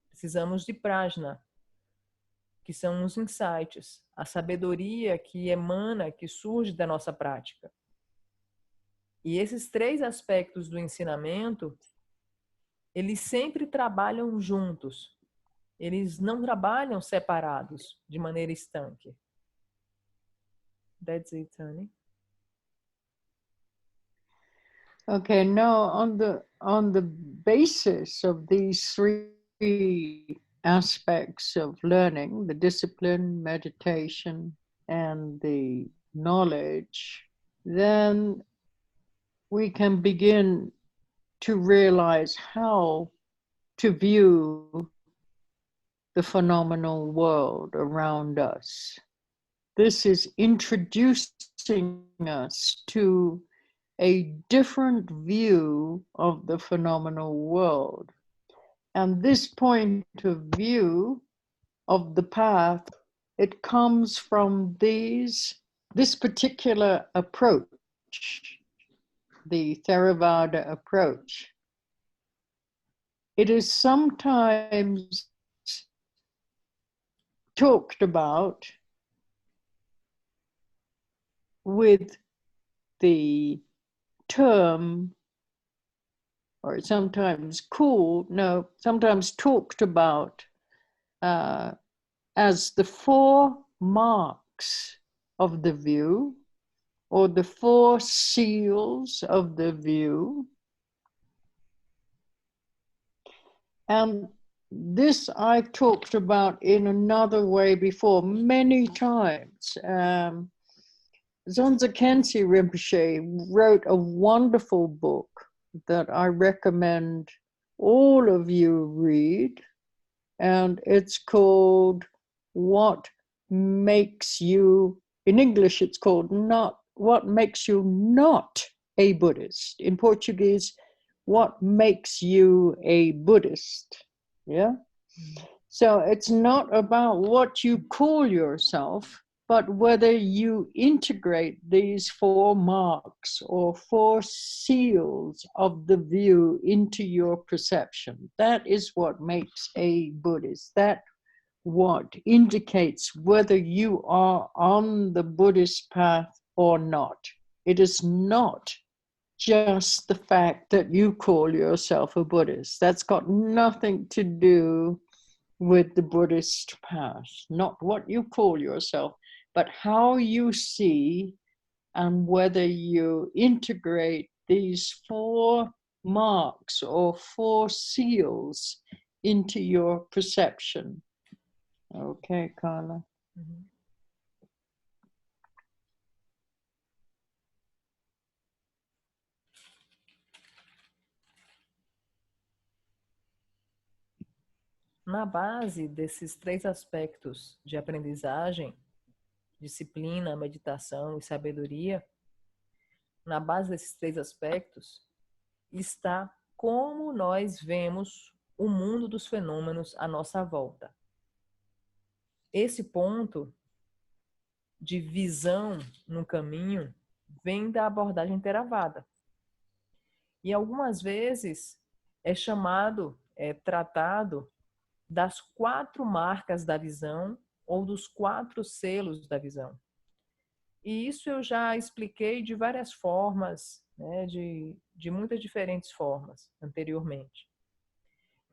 S2: Precisamos de prajna, que são os insights, a sabedoria que emana, que surge da nossa prática. E esses 3 aspectos do ensinamento, eles sempre trabalham juntos. Eles não trabalham separados, de maneira estanque. That's it, Tani.
S1: Okay, now on the basis of these 3 aspects of learning, the discipline, meditation, and the knowledge, then we can begin to realize how to view the phenomenal world around us. This is introducing us to a different view of the phenomenal world. And this point of view of the path, it comes from this particular approach, the Theravada approach. It is sometimes talked about with the term, or sometimes sometimes talked about as the 4 marks of the view, or the 4 seals of the view. And this I've talked about in another way before, many times. Zonza Khyentse Rinpoche wrote a wonderful book that I recommend all of you read, and it's called What Makes You, in English it's called What Makes You Not a Buddhist. In Portuguese, What Makes You a Buddhist? Yeah? So it's not about what you call yourself, but whether you integrate these 4 marks or 4 seals of the view into your perception. That is what makes a Buddhist. That what indicates whether you are on the Buddhist path or not. It is not just the fact that you call yourself a Buddhist. That's got nothing to do with the Buddhist path. Not what you call yourself, but how you see and whether you integrate these 4 marks or 4 seals into your perception. Okay, Carla.
S2: Uhum. Na base desses 3 aspectos de aprendizagem, disciplina, meditação e sabedoria, na base desses 3 aspectos está como nós vemos o mundo dos fenômenos à nossa volta. Esse ponto de visão no caminho vem da abordagem Theravada. E algumas vezes é tratado das 4 marcas da visão ou dos 4 selos da visão. E isso eu já expliquei de várias formas, né, de muitas diferentes formas anteriormente.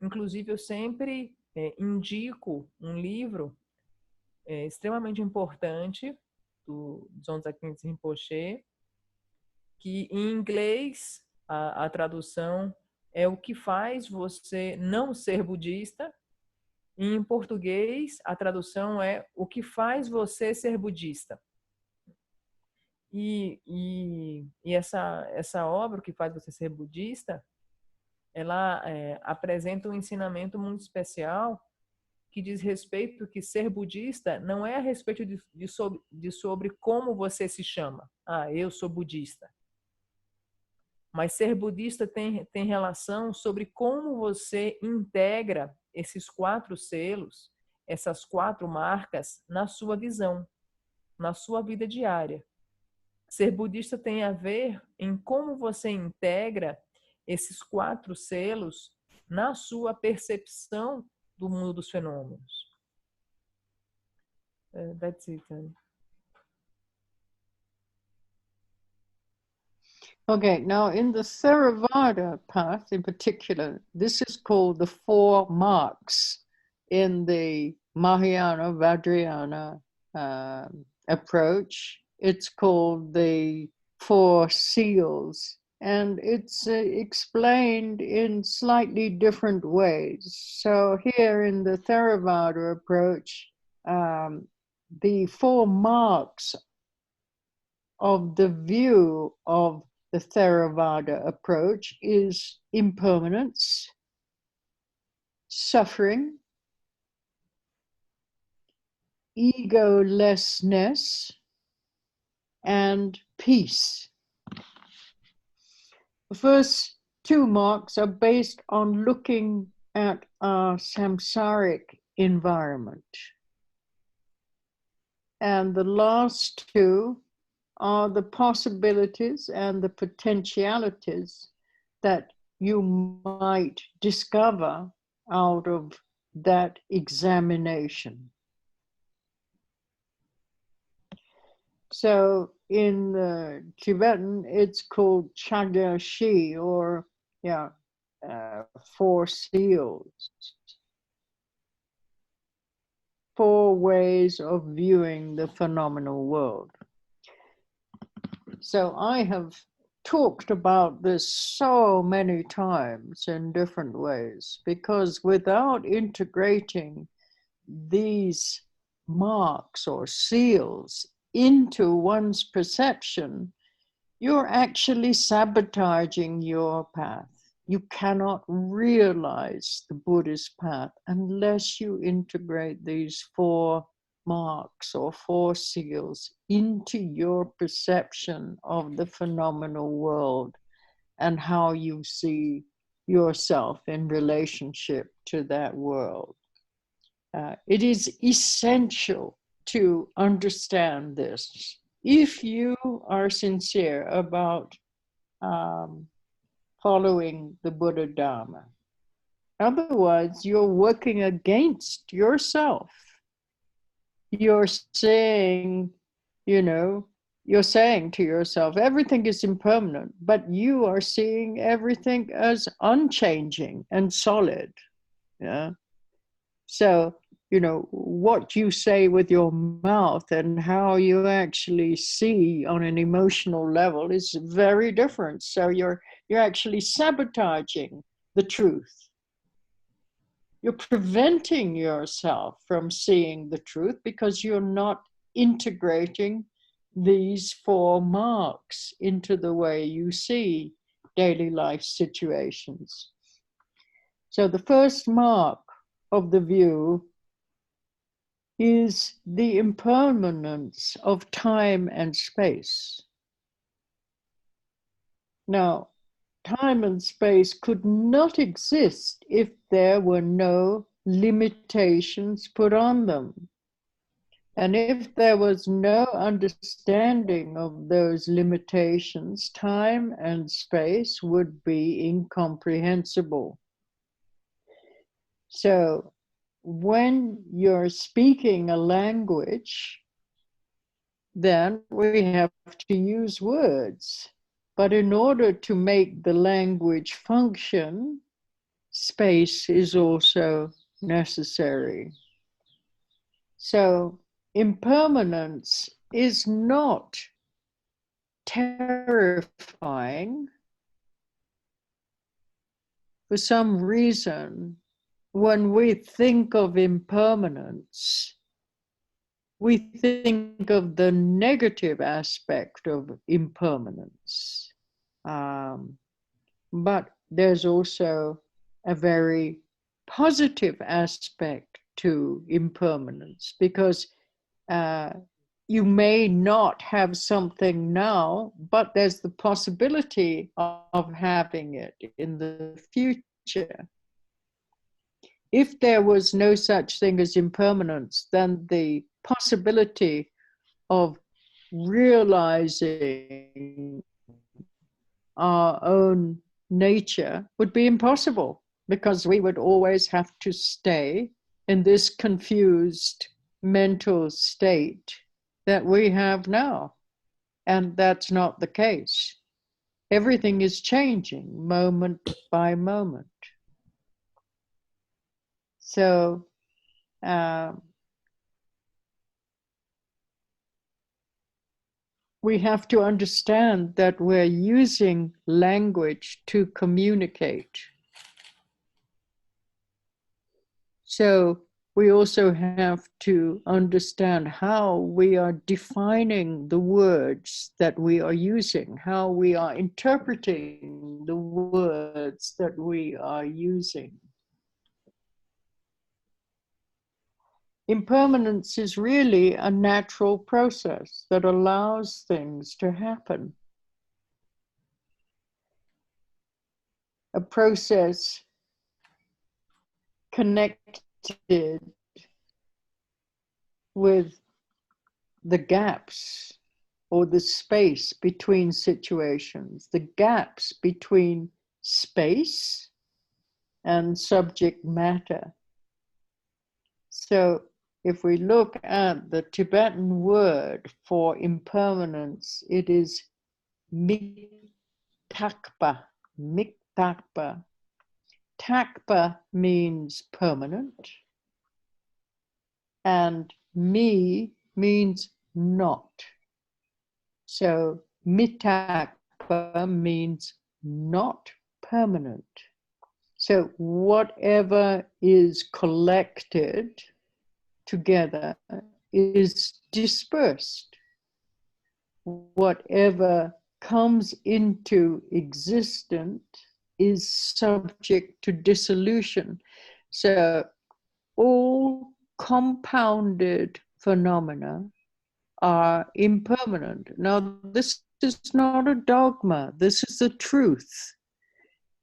S2: Inclusive, eu sempre indico um livro extremamente importante do Zonza Khyentse Rinpoche, que em inglês a tradução é O que faz você não ser budista. E em português a tradução é O que faz você ser budista. E essa obra, O que faz você ser budista, ela apresenta um ensinamento muito especial que diz respeito que ser budista não é a respeito de sobre como você se chama. Ah, eu sou budista. Mas ser budista tem relação sobre como você integra esses 4 selos, essas 4 marcas na sua visão, na sua vida diária. Ser budista tem a ver em como você integra esses 4 selos na sua percepção do mundo dos fenômenos. That's it.
S1: Okay, now in the Theravada path in particular, this is called the 4 marks in the Mahayana Vajrayana approach. It's called the 4 seals, and it's explained in slightly different ways. So here in the Theravada approach, the 4 marks of the view of the Theravada approach is impermanence, suffering, egolessness, and peace. The first two marks are based on looking at our samsaric environment. And the last two are the possibilities and the potentialities that you might discover out of that examination. So in Tibetan, it's called Chagyashi, or four seals. 4 ways of viewing the phenomenal world. So I have talked about this so many times in different ways, because without integrating these marks or seals into one's perception, you're actually sabotaging your path. You cannot realize the Buddhist path unless you integrate these 4 marks or 4 seals into your perception of the phenomenal world and how you see yourself in relationship to that world. It is essential to understand this if you are sincere about following the Buddha Dharma. Otherwise, you're working against yourself. You're saying, you're saying to yourself, everything is impermanent, but you are seeing everything as unchanging and solid. Yeah. So, what you say with your mouth and how you actually see on an emotional level is very different. So you're actually sabotaging the truth. You're preventing yourself from seeing the truth because you're not integrating these 4 marks into the way you see daily life situations. So the first mark of the view is the impermanence of time and space. Now, time and space could not exist if there were no limitations put on them. And if there was no understanding of those limitations, time and space would be incomprehensible. So, when you're speaking a language, then we have to use words. But in order to make the language function, space is also necessary. So impermanence is not terrifying. For some reason, when we think of impermanence, we think of the negative aspect of impermanence. But there's also a very positive aspect to impermanence, because you may not have something now, but there's the possibility of having it in the future. If there was no such thing as impermanence, then the possibility of realizing our own nature would be impossible, because we would always have to stay in this confused mental state that we have now. And that's not the case. Everything is changing moment by moment. So, we have to understand that we're using language to communicate. So we also have to understand how we are defining the words that we are using, how we are interpreting the words that we are using. Impermanence is really a natural process that allows things to happen. A process connected with the gaps or the space between situations, the gaps between space and subject matter. So if we look at the Tibetan word for impermanence, it is miktakpa, miktakpa. Takpa means permanent, and mi means not. So mitakpa means not permanent. So whatever is collected together is dispersed. Whatever comes into existence is subject to dissolution. So all compounded phenomena are impermanent. Now, this is not a dogma. This is the truth.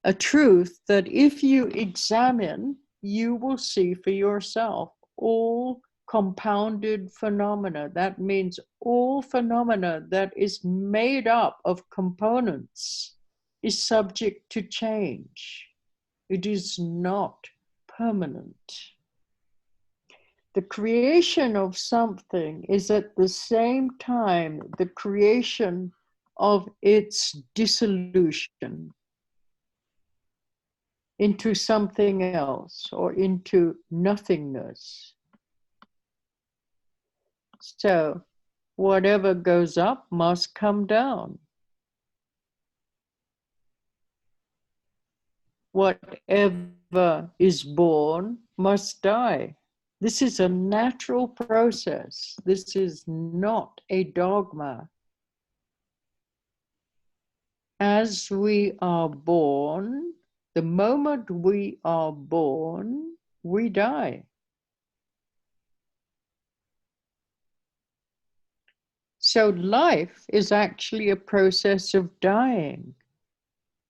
S1: A truth that if you examine, you will see for yourself all compounded phenomena. That means all phenomena that is made up of components is subject to change. It is not permanent. The creation of something is at the same time the creation of its dissolution into something else or into nothingness. So whatever goes up must come down. Whatever is born must die. This is a natural process. This is not a dogma. As we are born, the moment we are born, we die. So life is actually a process of dying.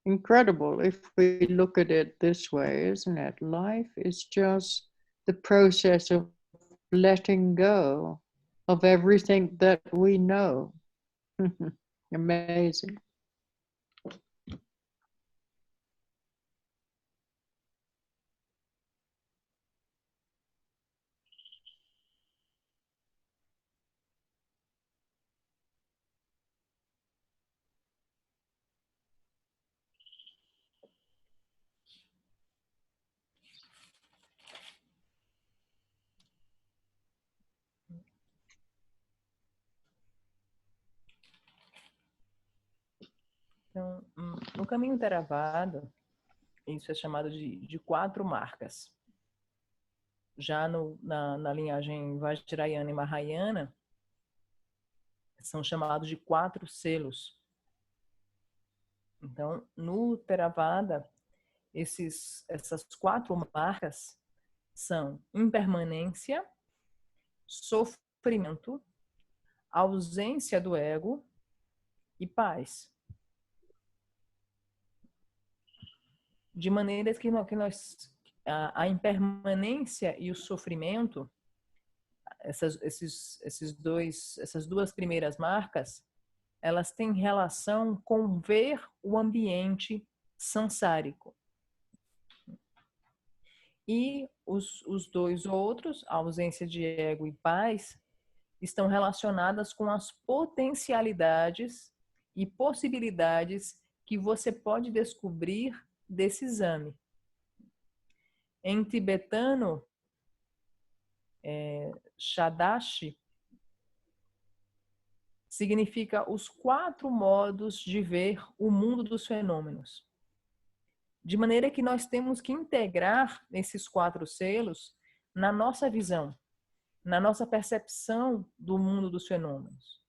S1: Incredible if we look at it this way, isn't it? Life is just the process of letting go of everything that we know. Amazing.
S2: Então, no caminho Theravada, isso é chamado de 4 marcas. Já na linhagem Vajrayana e Mahayana, são chamados de 4 selos. Então, no Theravada, essas 4 marcas são impermanência, sofrimento, ausência do ego e paz. De maneira que a impermanência e o sofrimento, essas 2 primeiras marcas, elas têm relação com ver o ambiente sansárico. E os 2 outros, a ausência de ego e paz, estão relacionadas com as potencialidades e possibilidades que você pode descobrir desse exame. Em tibetano, Shadashi significa os 4 modos de ver o mundo dos fenômenos. De maneira que nós temos que integrar esses 4 selos na nossa visão, na nossa percepção do mundo dos fenômenos.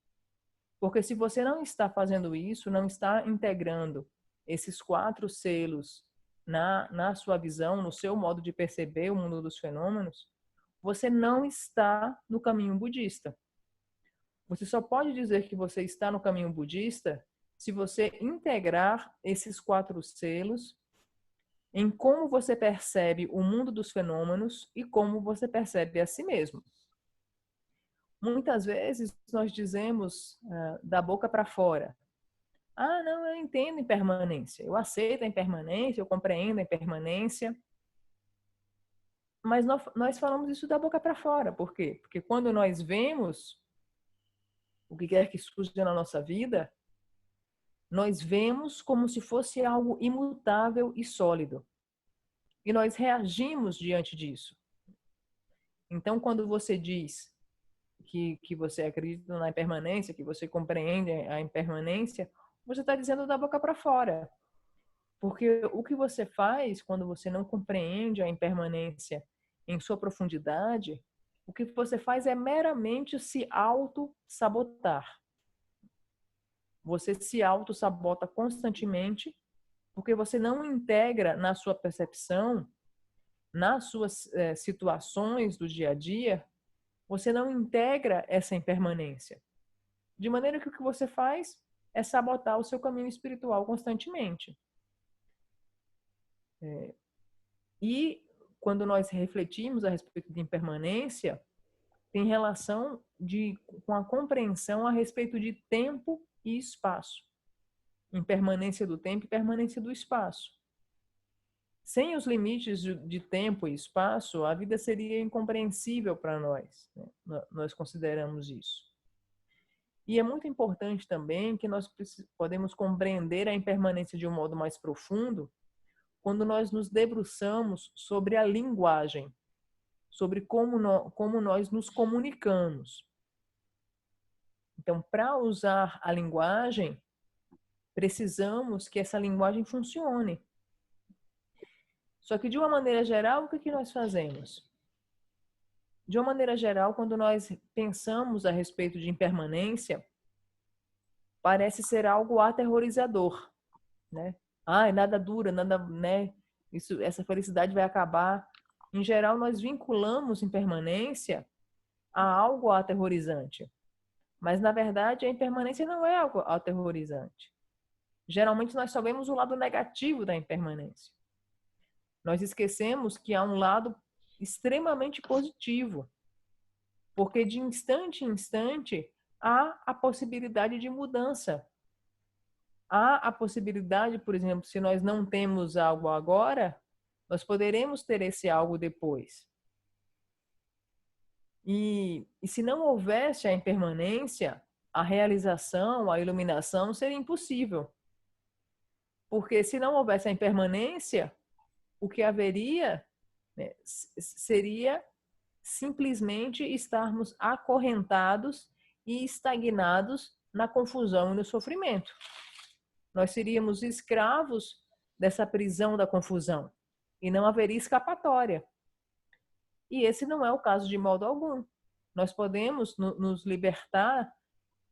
S2: Porque se você não está fazendo isso, não está integrando esses 4 selos na sua visão, no seu modo de perceber o mundo dos fenômenos, você não está no caminho budista. Você só pode dizer que você está no caminho budista se você integrar esses 4 selos em como você percebe o mundo dos fenômenos e como você percebe a si mesmo. Muitas vezes nós dizemos da boca para fora: ah, não, eu entendo a impermanência, eu aceito a impermanência, eu compreendo a impermanência. Mas nós falamos isso da boca para fora. Por quê? Porque quando nós vemos o que quer que surja na nossa vida, nós vemos como se fosse algo imutável e sólido. E nós reagimos diante disso. Então, quando você diz que você acredita na impermanência, que você compreende a impermanência, você está dizendo da boca para fora. Porque o que você faz quando você não compreende a impermanência em sua profundidade, o que você faz é meramente se auto-sabotar. Você se auto-sabota constantemente porque você não integra na sua percepção, nas suas situações do dia a dia, você não integra essa impermanência. De maneira que o que você faz é sabotar o seu caminho espiritual constantemente. E quando nós refletimos a respeito de impermanência, tem relação com a compreensão a respeito de tempo e espaço. Impermanência do tempo e permanência do espaço. Sem os limites de tempo e espaço, a vida seria incompreensível para nós, né? Nós consideramos isso. E é muito importante também que nós podemos compreender a impermanência de um modo mais profundo quando nós nos debruçamos sobre a linguagem, sobre como nós nos comunicamos. Então, para usar a linguagem, precisamos que essa linguagem funcione. Só que, de uma maneira geral, o que nós fazemos? De uma maneira geral, quando nós pensamos a respeito de impermanência, parece ser algo aterrorizador, né? Ai, nada dura, nada, né? Essa felicidade vai acabar. Em geral, nós vinculamos impermanência a algo aterrorizante. Mas, na verdade, a impermanência não é algo aterrorizante. Geralmente, nós só vemos o lado negativo da impermanência. Nós esquecemos que há um lado extremamente positivo. Porque, de instante em instante, há a possibilidade de mudança. Há a possibilidade, por exemplo, se nós não temos algo agora, nós poderemos ter esse algo depois. E se não houvesse a impermanência, a realização, a iluminação seria impossível. Porque se não houvesse a impermanência, o que haveria, né, seria simplesmente estarmos acorrentados e estagnados na confusão e no sofrimento. Nós seríamos escravos dessa prisão da confusão e não haveria escapatória. E esse não é o caso de modo algum. Nós podemos nos libertar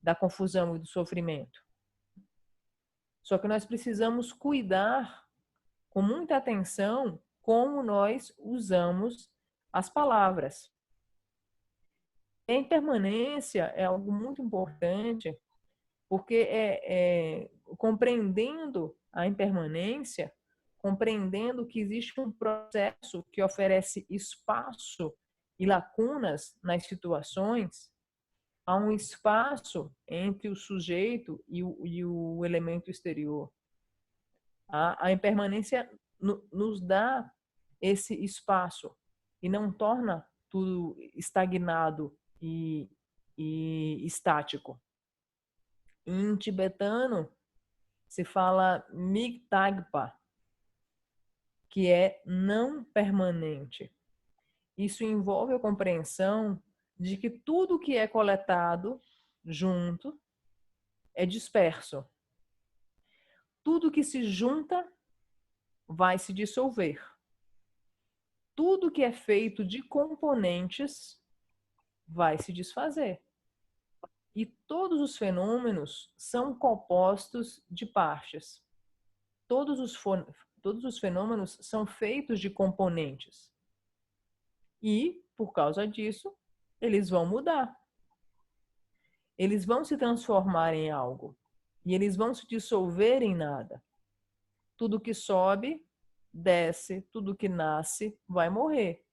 S2: da confusão e do sofrimento. Só que nós precisamos cuidar com muita atenção como nós usamos as palavras. A impermanência é algo muito importante, porque compreendendo a impermanência, compreendendo que existe um processo que oferece espaço e lacunas nas situações, há um espaço entre o sujeito e o elemento exterior. A impermanência nos dá esse espaço e não torna tudo estagnado e estático. Em tibetano, se fala migtagpa, que é não permanente. Isso envolve a compreensão de que tudo que é coletado junto é disperso. Tudo que se junta vai se dissolver. tudo que é feito de componentes vai se desfazer. E todos os fenômenos são compostos de partes. Todos os fenômenos são feitos de componentes. E, por causa disso, eles vão mudar. Eles vão se transformar em algo. E eles vão se dissolver em nada. Tudo que sobe, desce, tudo que nasce, vai morrer.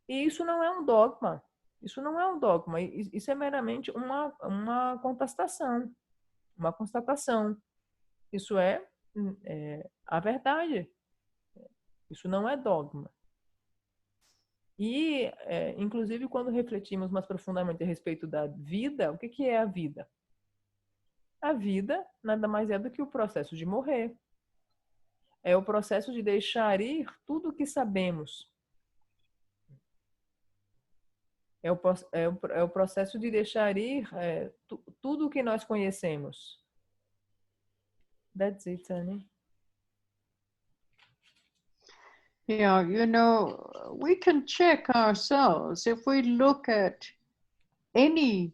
S2: E isso não é um dogma. Isso não é um dogma. Isso é meramente uma contestação. Uma constatação. Isso é a verdade. Isso não é dogma. E, inclusive, quando refletimos mais profundamente a respeito da vida, o que é a vida? A vida nada mais é do que o processo de morrer. É o processo de deixar ir tudo o que sabemos. É o processo de deixar ir tudo o que nós conhecemos. That's it, Annie.
S1: Yeah, you know, we can check ourselves if we look at any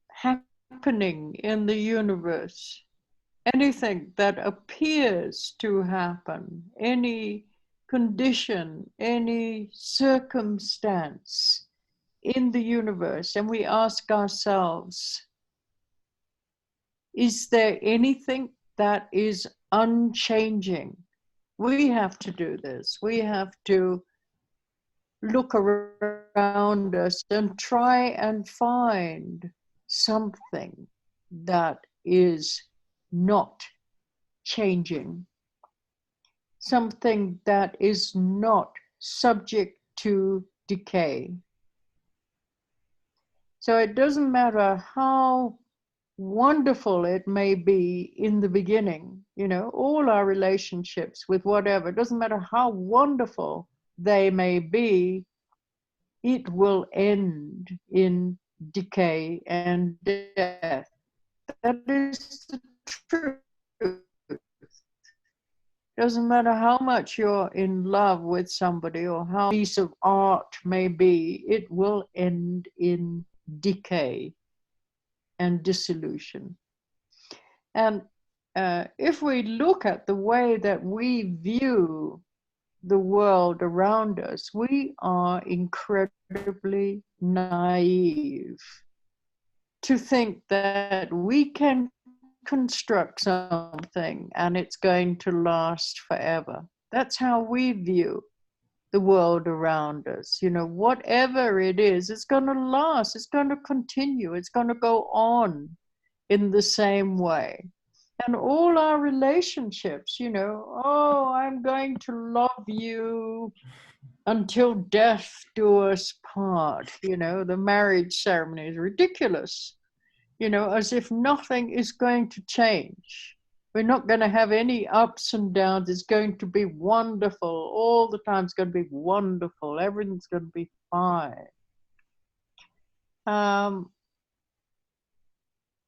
S1: happening in the universe, anything that appears to happen, any condition, any circumstance in the universe, and we ask ourselves, is there anything that is unchanging? We have to do this. We have to look around us and try and find something that is not changing, something that is not subject to decay. So it doesn't matter how wonderful it may be in the beginning, you know, all our relationships with whatever, it doesn't matter how wonderful they may be, it will end in decay and death. That is the truth. Doesn't matter how much you're in love with somebody or how a piece of art may be, it will end in decay and dissolution. And if we look at the way that we view the world around us, we are incredibly naive to think that we can construct something and it's going to last forever. That's how we view the world around us. You know, whatever it is, it's going to last, it's going to continue, it's going to go on in the same way. And all our relationships, you know, oh, I'm going to love you until death do us part. You know, the marriage ceremony is ridiculous, you know, as if nothing is going to change. We're not going to have any ups and downs. It's going to be wonderful. All the time it's going to be wonderful. Everything's going to be fine.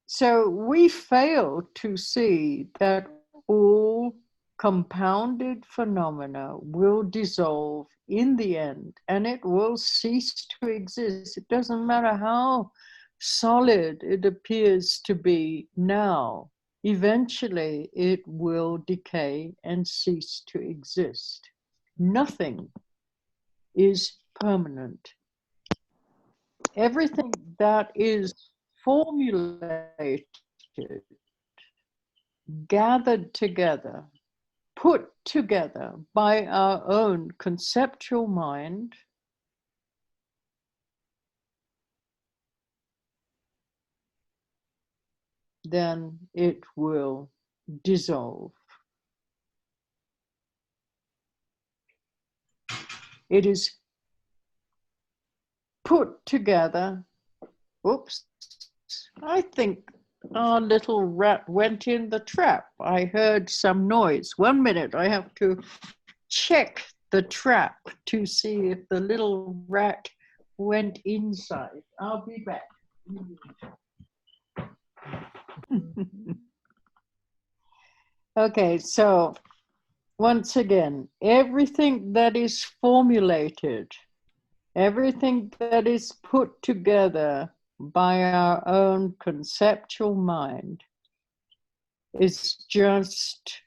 S1: So we fail to see that all compounded phenomena will dissolve in the end, and it will cease to exist. It doesn't matter how solid it appears to be now. Eventually, it will decay and cease to exist. Nothing is permanent. Everything that is formulated, gathered together, put together by our own conceptual mind, then it will dissolve. It is put together. Oops, I think our little rat went in the trap. I heard some noise. 1 minute, I have to check the trap to see if the little rat went inside. I'll be back. Okay, so once again, everything that is formulated, everything that is put together by our own conceptual mind is just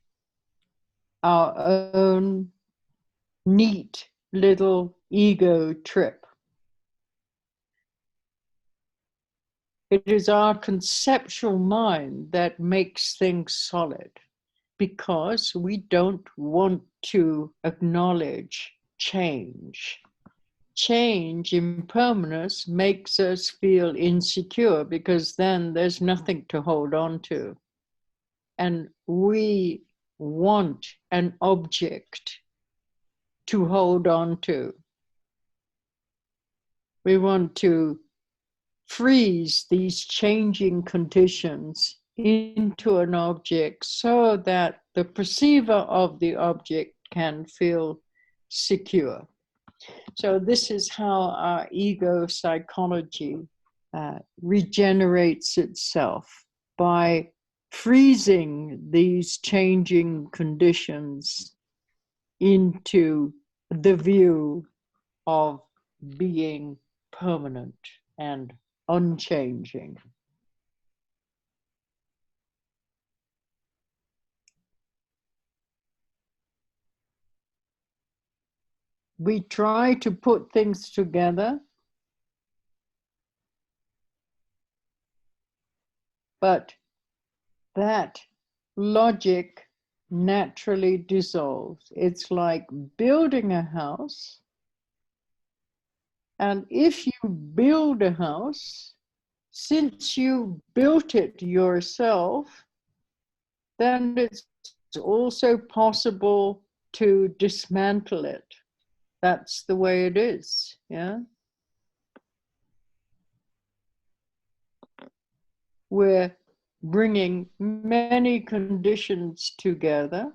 S1: our own neat little ego trip. It is our conceptual mind that makes things solid because we don't want to acknowledge change. Change, impermanence, makes us feel insecure because then there's nothing to hold on to. And we want an object to hold on to. We want to freeze these changing conditions into an object so that the perceiver of the object can feel secure. So this is how our ego psychology regenerates itself, by freezing these changing conditions into the view of being permanent and unchanging. We try to put things together, but that logic naturally dissolves. It's like building a house. And if you build a house, since you built it yourself, then it's also possible to dismantle it. That's the way it is, yeah? We're bringing many conditions together,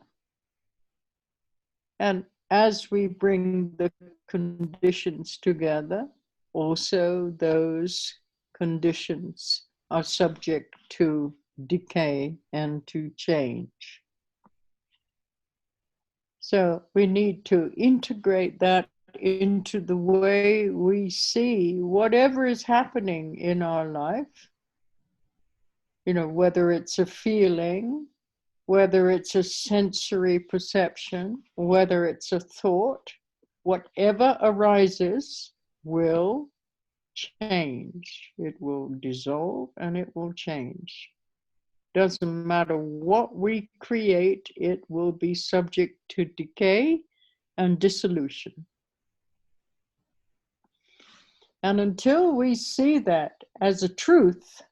S1: and as we bring the conditions together, also those conditions are subject to decay and to change. So we need to integrate that into the way we see whatever is happening in our life, you know, whether it's a feeling, whether it's a sensory perception, whether it's a thought, whatever arises will change. It will dissolve and it will change. Doesn't matter what we create, it will be subject to decay and dissolution. And until we see that as a truth,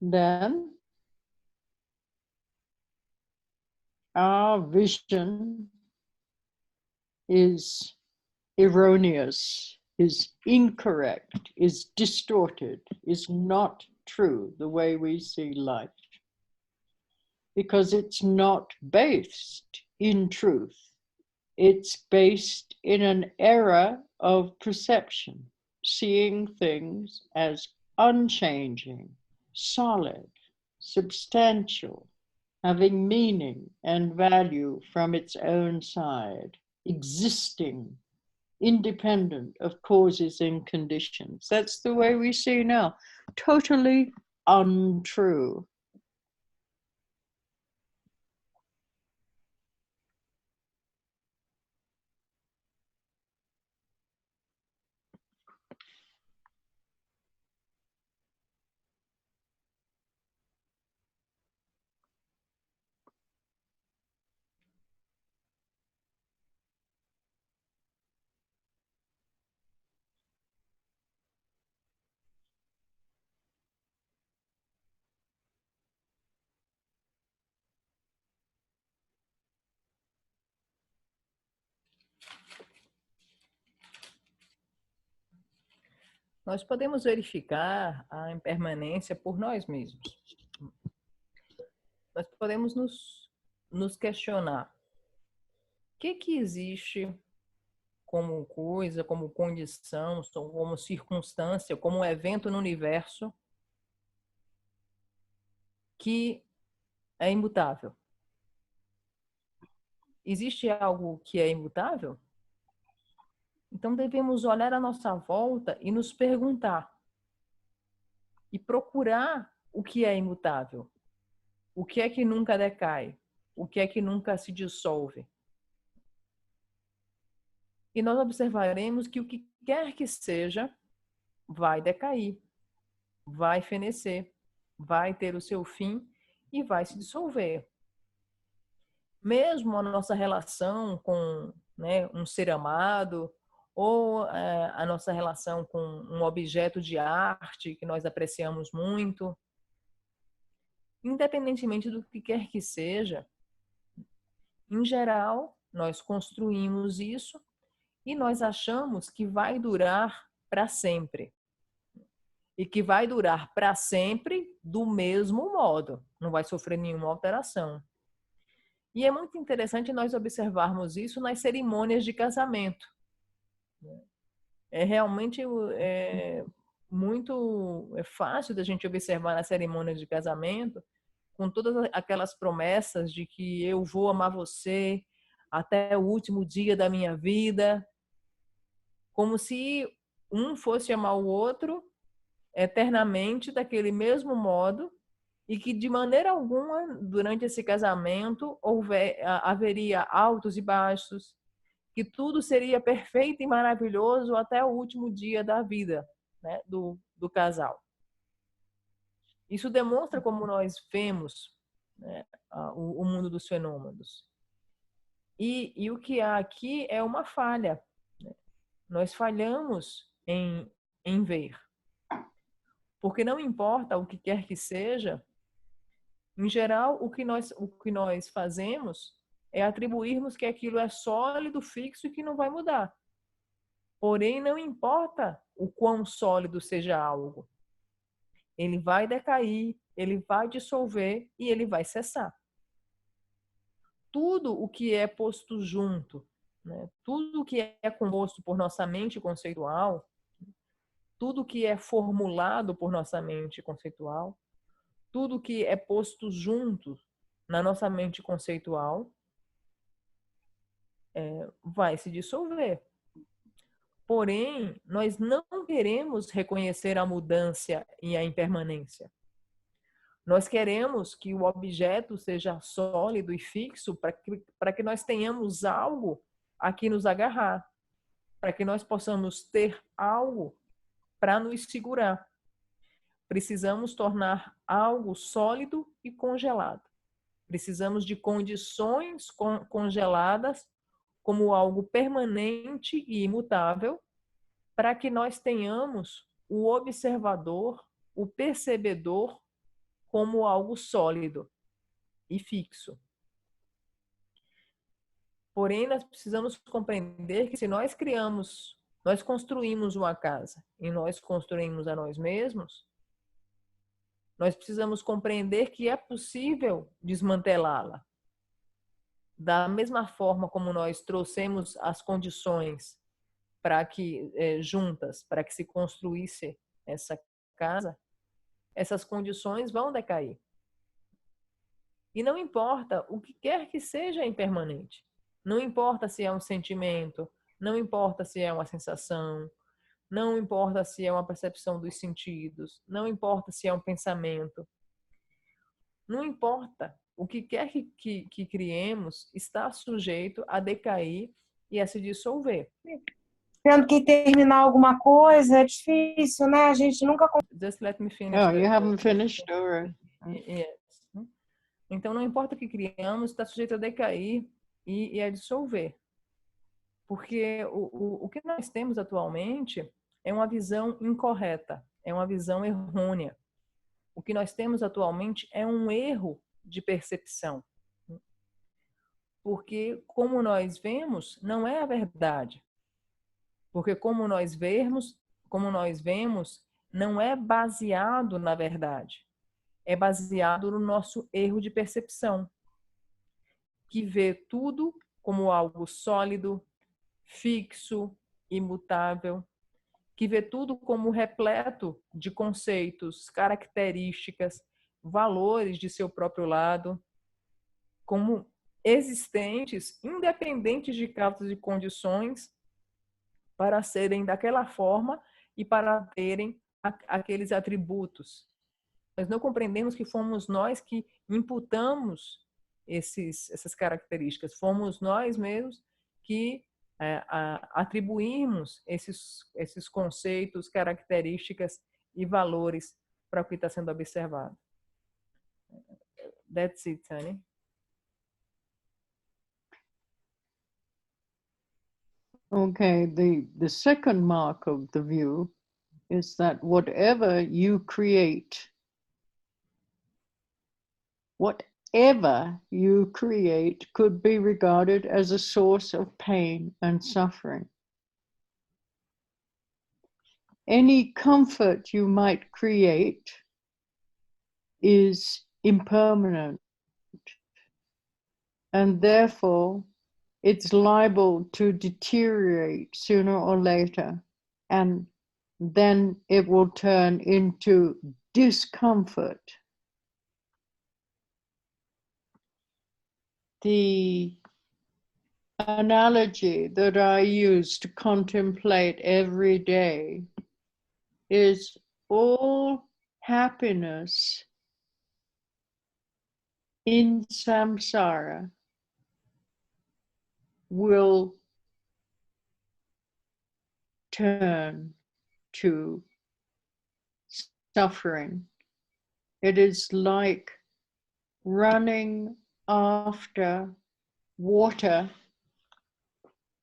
S1: then our vision is erroneous, is incorrect, is distorted, is not true the way we see life. Because it's not based in truth. It's based in an error of perception, seeing things as unchanging, solid, substantial, having meaning and value from its own side, existing, independent of causes and conditions. That's the way we see now. Totally untrue.
S2: Nós podemos verificar a impermanência por nós mesmos. Nós podemos nos questionar o que existe como coisa, como condição, como circunstância, como um evento no universo que é imutável. existe algo que é imutável? Então devemos olhar à nossa volta e nos perguntar e procurar o que é imutável. O que é que nunca decai? O que é que nunca se dissolve? E nós observaremos que o que quer que seja vai decair, vai fenecer, vai ter o seu fim e vai se dissolver. Mesmo a nossa relação com, né, um ser amado, ou a nossa relação com um objeto de arte que nós apreciamos muito, independentemente do que quer que seja, em geral, nós construímos isso e nós achamos que vai durar para sempre. E que vai durar para sempre do mesmo modo, não vai sofrer nenhuma alteração. E é muito interessante nós observarmos isso nas cerimônias de casamento. É realmente muito fácil da gente observar nas cerimônias de casamento, com todas aquelas promessas de que eu vou amar você até o último dia da minha vida, como se um fosse amar o outro eternamente daquele mesmo modo, e que de maneira alguma durante esse casamento haveria altos e baixos, que tudo seria perfeito e maravilhoso até o último dia da vida, né, do casal. Isso demonstra como nós vemos, né, o mundo dos fenômenos. E o que há aqui é uma falha. Né? Nós falhamos em ver. Porque não importa o que quer que seja, em geral, o que nós fazemos é atribuirmos que aquilo é sólido, fixo e que não vai mudar. Porém, não importa o quão sólido seja algo. Ele vai decair, ele vai dissolver e ele vai cessar. Tudo o que é posto junto, né? Tudo o que é composto por nossa mente conceitual, tudo que é formulado por nossa mente conceitual, tudo que é posto junto na nossa mente conceitual, vai se dissolver. Porém, nós não queremos reconhecer a mudança e a impermanência. Nós queremos que o objeto seja sólido e fixo para que nós tenhamos algo a que nos agarrar, para que nós possamos ter algo para nos segurar. Precisamos tornar algo sólido e congelado. Precisamos de condições congeladas como algo permanente e imutável, para que nós tenhamos o observador, o percebedor, como algo sólido e fixo. Porém, nós precisamos compreender que se nós construímos uma casa e nós construímos a nós mesmos, nós precisamos compreender que é possível desmantelá-la. Da mesma forma como nós trouxemos as condições para que juntas, para que se construísse essa casa, essas condições vão decair. E não importa o que quer que seja impermanente. Não importa se é um sentimento, não importa se é uma sensação, não importa se é uma percepção dos sentidos, não importa se é um pensamento. Não importa. O que quer que criemos está sujeito a decair e a se dissolver.
S4: Tendo que terminar alguma coisa é difícil, né? A gente nunca...
S2: Just let me finish.
S1: Oh, you haven't finished, all right.
S2: Yes. Então, não importa o que criamos, está sujeito a decair e a dissolver. Porque o que nós temos atualmente é uma visão incorreta, é uma visão errônea. O que nós temos atualmente é um erro de percepção. Porque como nós vemos, não é a verdade. Porque como nós vemos, não é baseado na verdade. É baseado no nosso erro de percepção, que vê tudo como algo sólido, fixo, imutável, que vê tudo como repleto de conceitos, características, valores de seu próprio lado, como existentes, independentes de causas e condições, para serem daquela forma e para terem aqueles atributos. Nós não compreendemos que fomos nós que imputamos essas características, fomos nós mesmos que atribuímos esses conceitos, características e valores para o que está sendo observado. That's it, Tani.
S1: Okay, the second mark of the view is that whatever you create could be regarded as a source of pain and suffering. Any comfort you might create is impermanent, and therefore it's liable to deteriorate sooner or later, and then it will turn into discomfort. The analogy that I use to contemplate every day is all happiness in samsara will turn to suffering. It is like running after water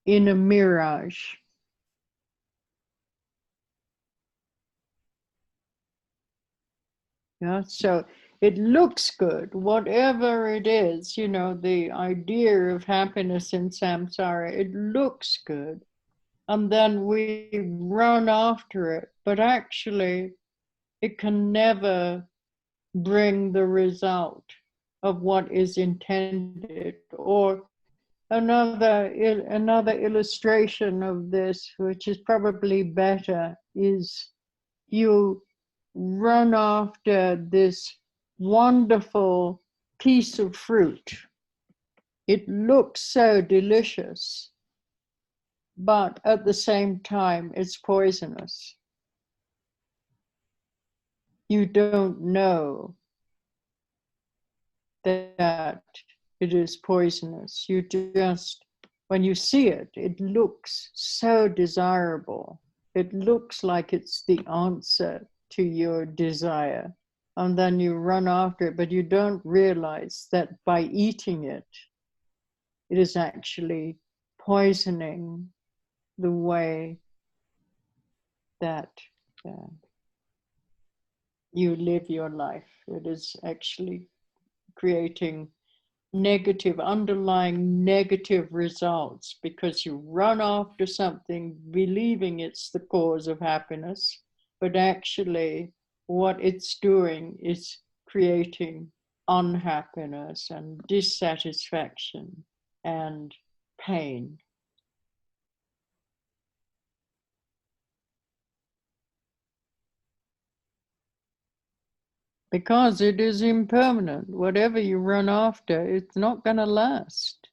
S1: in a mirage. Yeah, so it looks good, whatever it is, you know, the idea of happiness in samsara, it looks good. And then we run after it, but actually it can never bring the result of what is intended. Or another illustration of this, which is probably better, is you run after this wonderful piece of fruit. It looks so delicious, but at the same time, it's poisonous. You don't know that it is poisonous. You just, when you see it, it looks so desirable. It looks like it's the answer to your desire. And then you run after it, but you don't realize that by eating it, it is actually poisoning the way that you live your life. It is actually creating underlying negative results, because you run after something believing it's the cause of happiness, but actually what it's doing is creating unhappiness and dissatisfaction and pain. Because it is impermanent. Whatever you run after, it's not going to last.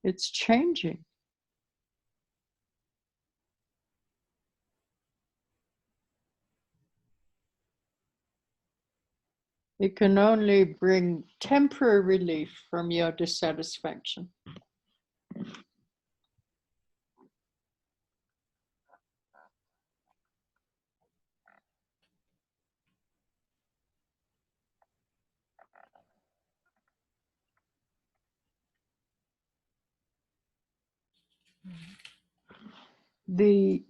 S1: It's changing. It can only bring temporary relief from your dissatisfaction. The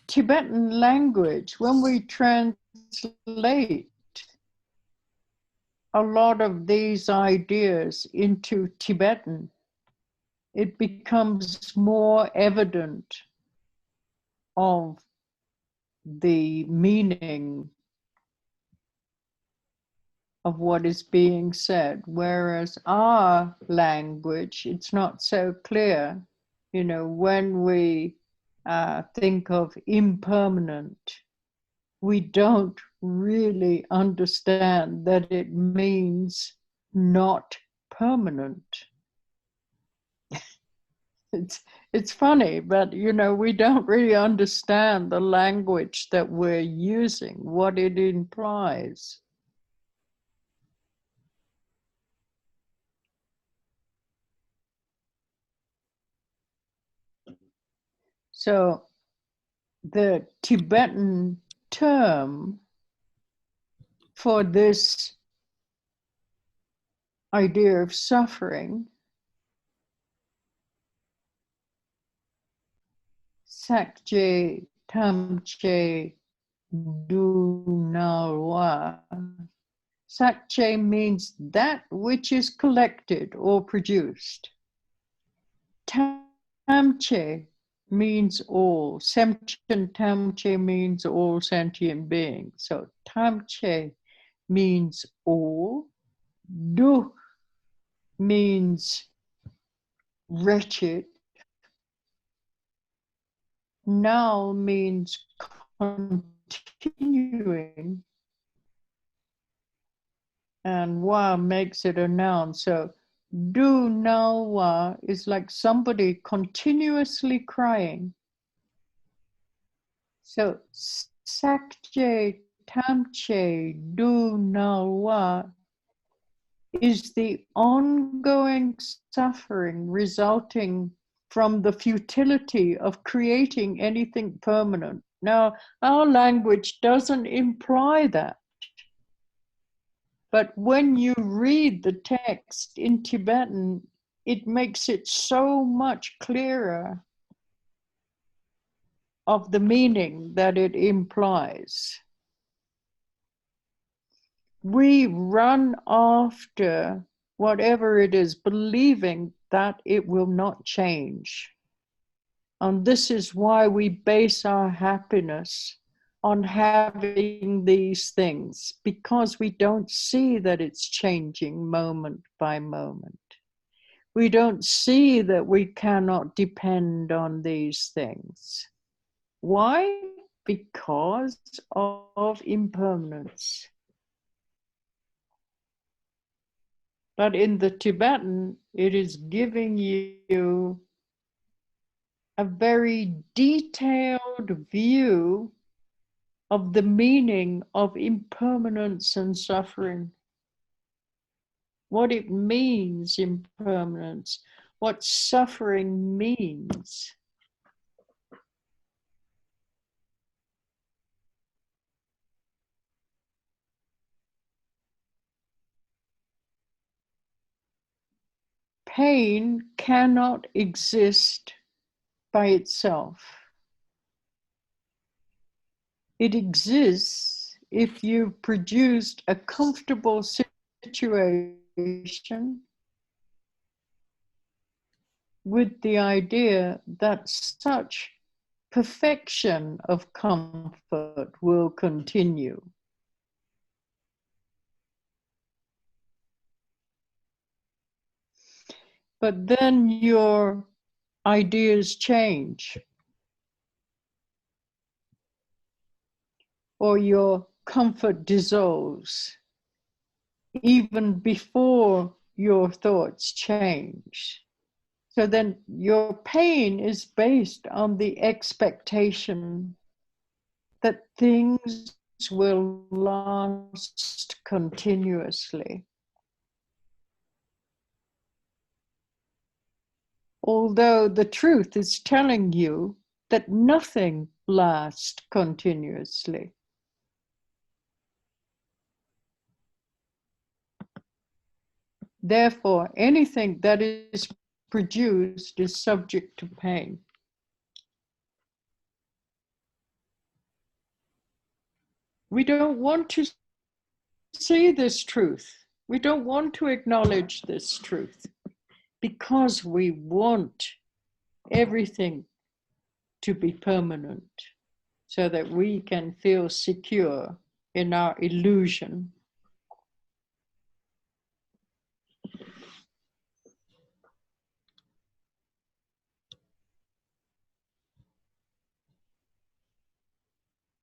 S1: Tibetan language, when we translate a lot of these ideas into Tibetan, it becomes more evident of the meaning of what is being said, whereas our language, it's not so clear. You know, when we think of impermanent, we don't really understand that it means not permanent. it's funny, but you know, we don't really understand the language that we're using, what it implies. So the Tibetan term for this idea of suffering, Sakje Tamche Dunalwa. Sakche means that which is collected or produced. Tamche means all. Semchen Tamche means all sentient beings. So Tamche means all. Du means wretched. Now means continuing. And wa makes it a noun. So du now wa is like somebody continuously crying. So sakje tamche du now wa is the ongoing suffering resulting from the futility of creating anything permanent. Now, our language doesn't imply that. But when you read the text in Tibetan, it makes it so much clearer of the meaning that it implies. We run after whatever it is, believing that it will not change. And this is why we base our happiness on having these things, because we don't see that it's changing moment by moment. We don't see that we cannot depend on these things. Why? Because of impermanence. But in the Tibetan, it is giving you a very detailed view of the meaning of impermanence and suffering. What it means, impermanence, what suffering means. Pain cannot exist by itself. It exists if you've produced a comfortable situation with the idea that such perfection of comfort will continue. But then your ideas change, or your comfort dissolves, even before your thoughts change. So then your pain is based on the expectation that things will last continuously. Although the truth is telling you that nothing lasts continuously. Therefore, anything that is produced is subject to pain. We don't want to see this truth. We don't want to acknowledge this truth because we want everything to be permanent so that we can feel secure in our illusion.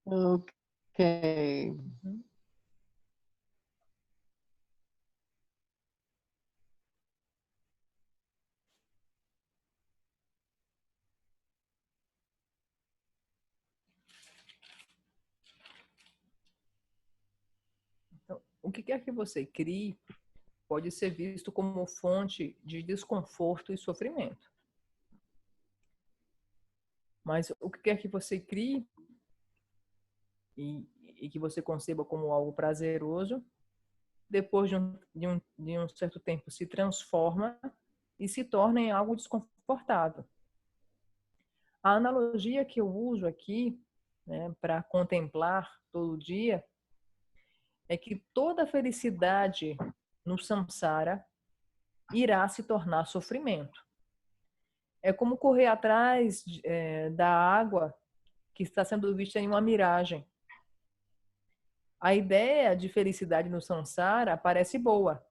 S1: Okay.
S2: o que quer que você crie pode ser visto como fonte de desconforto e sofrimento. Mas o que quer que você crie e que você conceba como algo prazeroso, depois de um certo tempo se transforma e se torna em algo desconfortável. A analogia que eu uso aqui, né, para contemplar todo dia, é que toda felicidade no samsara irá se tornar sofrimento. É como correr atrás da água que está sendo vista em uma miragem. A ideia de felicidade no samsara parece boa.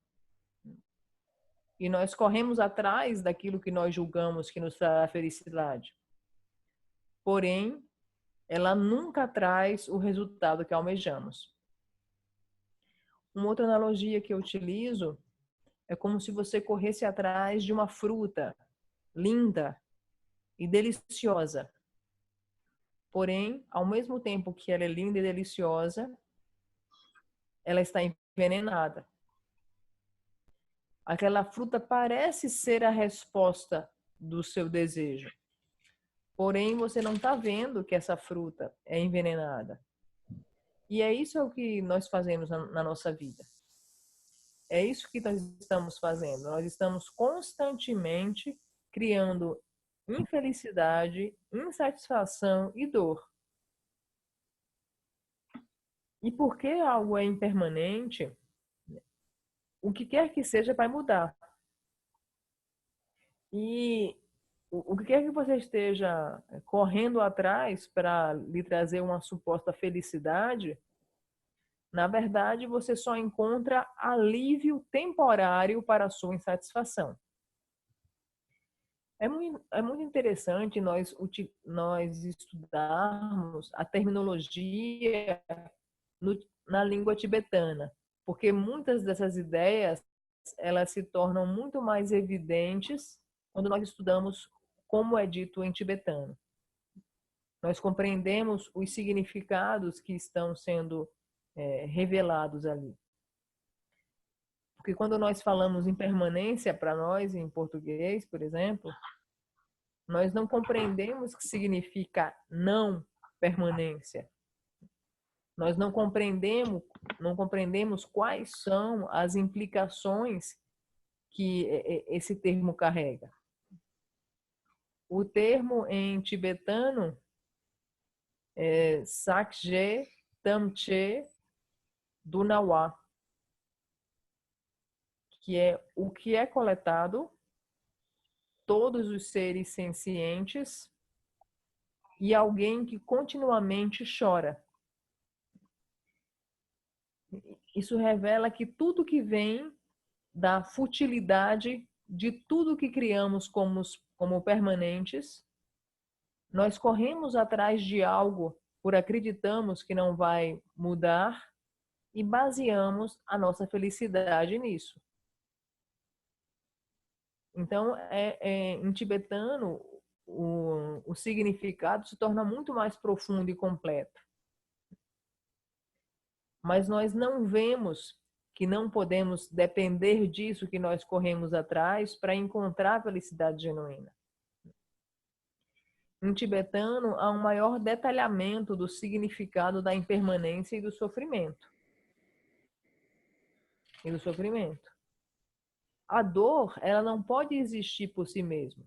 S2: E nós corremos atrás daquilo que nós julgamos que nos trará felicidade. Porém, ela nunca traz o resultado que almejamos. Uma outra analogia que eu utilizo é como se você corresse atrás de uma fruta linda e deliciosa. Porém, ao mesmo tempo que ela é linda e deliciosa, ela está envenenada. Aquela fruta parece ser a resposta do seu desejo. Porém, você não está vendo que essa fruta é envenenada. E é isso que nós fazemos na nossa vida. É isso que nós estamos fazendo. Nós estamos constantemente criando infelicidade, insatisfação e dor. E porque algo é impermanente, o que quer que seja vai mudar. E o que quer que você esteja correndo atrás para lhe trazer uma suposta felicidade, na verdade você só encontra alívio temporário para a sua insatisfação. É muito interessante nós estudarmos a terminologia na língua tibetana, porque muitas dessas ideias elas se tornam muito mais evidentes quando nós estudamos como é dito em tibetano. Nós compreendemos os significados que estão sendo revelados ali. Porque quando nós falamos impermanência para nós, em português, por exemplo, nós não compreendemos o que significa não permanência. Nós não compreendemos quais são as implicações que esse termo carrega. O termo em tibetano é Sakje Tamche Dunawa, que é o que é coletado, todos os seres sencientes e alguém que continuamente chora. Isso revela que tudo que vem da futilidade de tudo que criamos como permanentes, nós corremos atrás de algo por acreditamos que não vai mudar e baseamos a nossa felicidade nisso. Então, em tibetano, o significado se torna muito mais profundo e completo. Mas nós não vemos que não podemos depender disso que nós corremos atrás para encontrar a felicidade genuína. Em tibetano, há um maior detalhamento do significado da impermanência e do sofrimento. A dor, ela não pode existir por si mesma.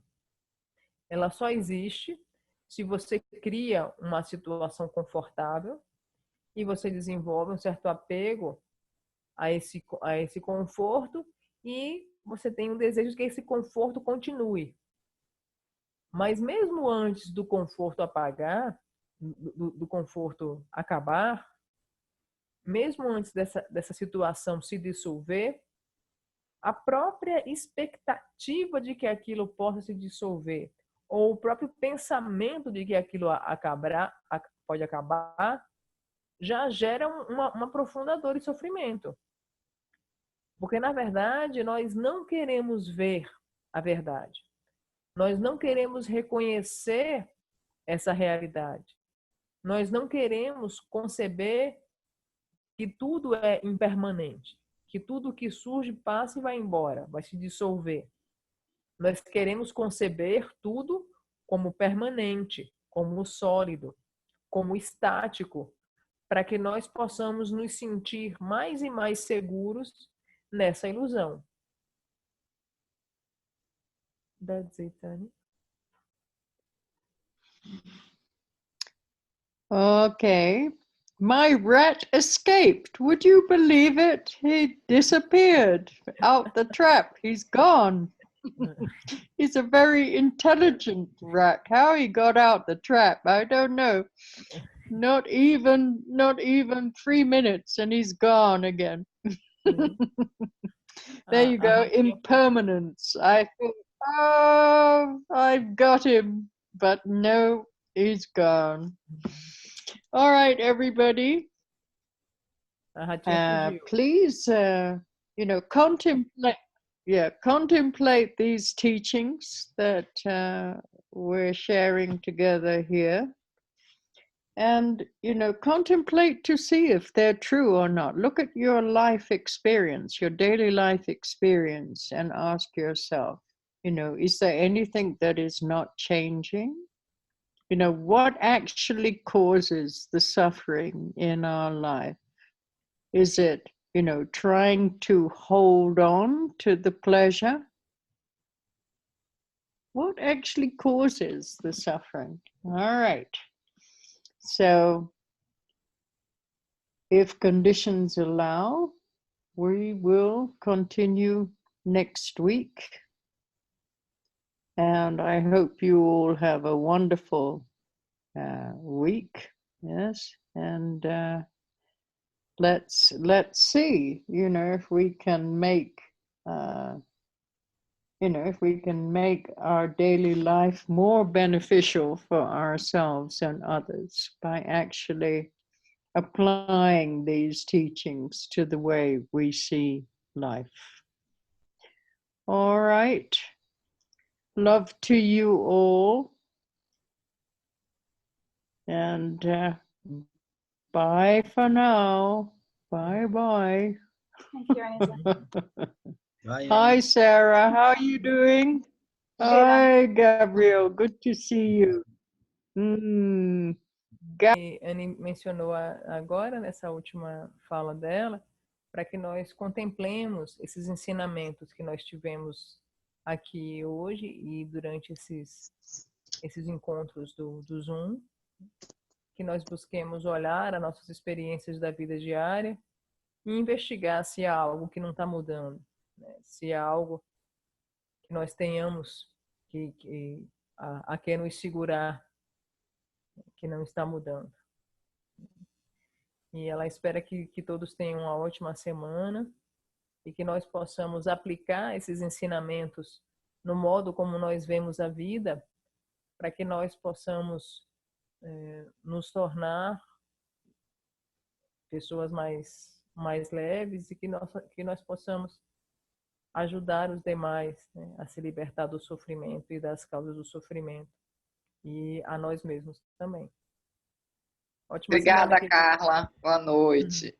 S2: Ela só existe se você cria uma situação confortável e você desenvolve um certo apego a esse conforto e você tem um desejo de que esse conforto continue. Mas mesmo antes do conforto apagar, do conforto acabar, mesmo antes dessa situação se dissolver, a própria expectativa de que aquilo possa se dissolver, ou o próprio pensamento de que aquilo pode acabar, já gera uma profunda dor e sofrimento. Porque, na verdade, nós não queremos ver a verdade. Nós não queremos reconhecer essa realidade. Nós não queremos conceber que tudo é impermanente, que tudo que surge passa e vai embora, vai se dissolver. Nós queremos conceber tudo como permanente, como sólido, como estático, para que nós possamos nos sentir mais e mais seguros nessa ilusão. That's it, Annie.
S1: Okay. My rat escaped. Would you believe it? He disappeared out the trap. He's gone. He's a very intelligent rat. How he got out the trap, I don't know. Not even 3 minutes and he's gone again. There you go, impermanence. I thought, oh, I've got him, but no, he's gone. All right, everybody. Please, contemplate these teachings that we're sharing together here. And, contemplate to see if they're true or not. Look at your life experience, your daily life experience, and ask yourself, is there anything that is not changing? What actually causes the suffering in our life? Is it, trying to hold on to the pleasure? What actually causes the suffering? All right. So, if conditions allow, we will continue next week. And I hope you all have a wonderful week. Yes. And let's see, if we can make, if we can make our daily life more beneficial for ourselves and others by actually applying these teachings to the way we see life. All right. Love to you all. And bye for now. Bye-bye.
S4: Thank you, Anisa.
S5: Bye,
S1: Hi, Sarah. How are you doing? Hi, Gabriel. Good to see you.
S2: Anne mencionou agora, nessa última fala dela, para que nós contemplemos esses ensinamentos que nós tivemos aqui hoje e durante esses encontros do Zoom, que nós busquemos olhar as nossas experiências da vida diária e investigar se há algo que não está mudando, né? Se há algo que nós tenhamos a que nos segurar, que não está mudando. E ela espera que todos tenham uma ótima semana e que nós possamos aplicar esses ensinamentos no modo como nós vemos a vida, para que nós possamos nos tornar pessoas mais leves e que nós possamos ajudar os demais, né, a se libertar do sofrimento e das causas do sofrimento e a nós mesmos também. Ótima
S6: Obrigada,
S2: semana,
S6: Carla. Boa noite.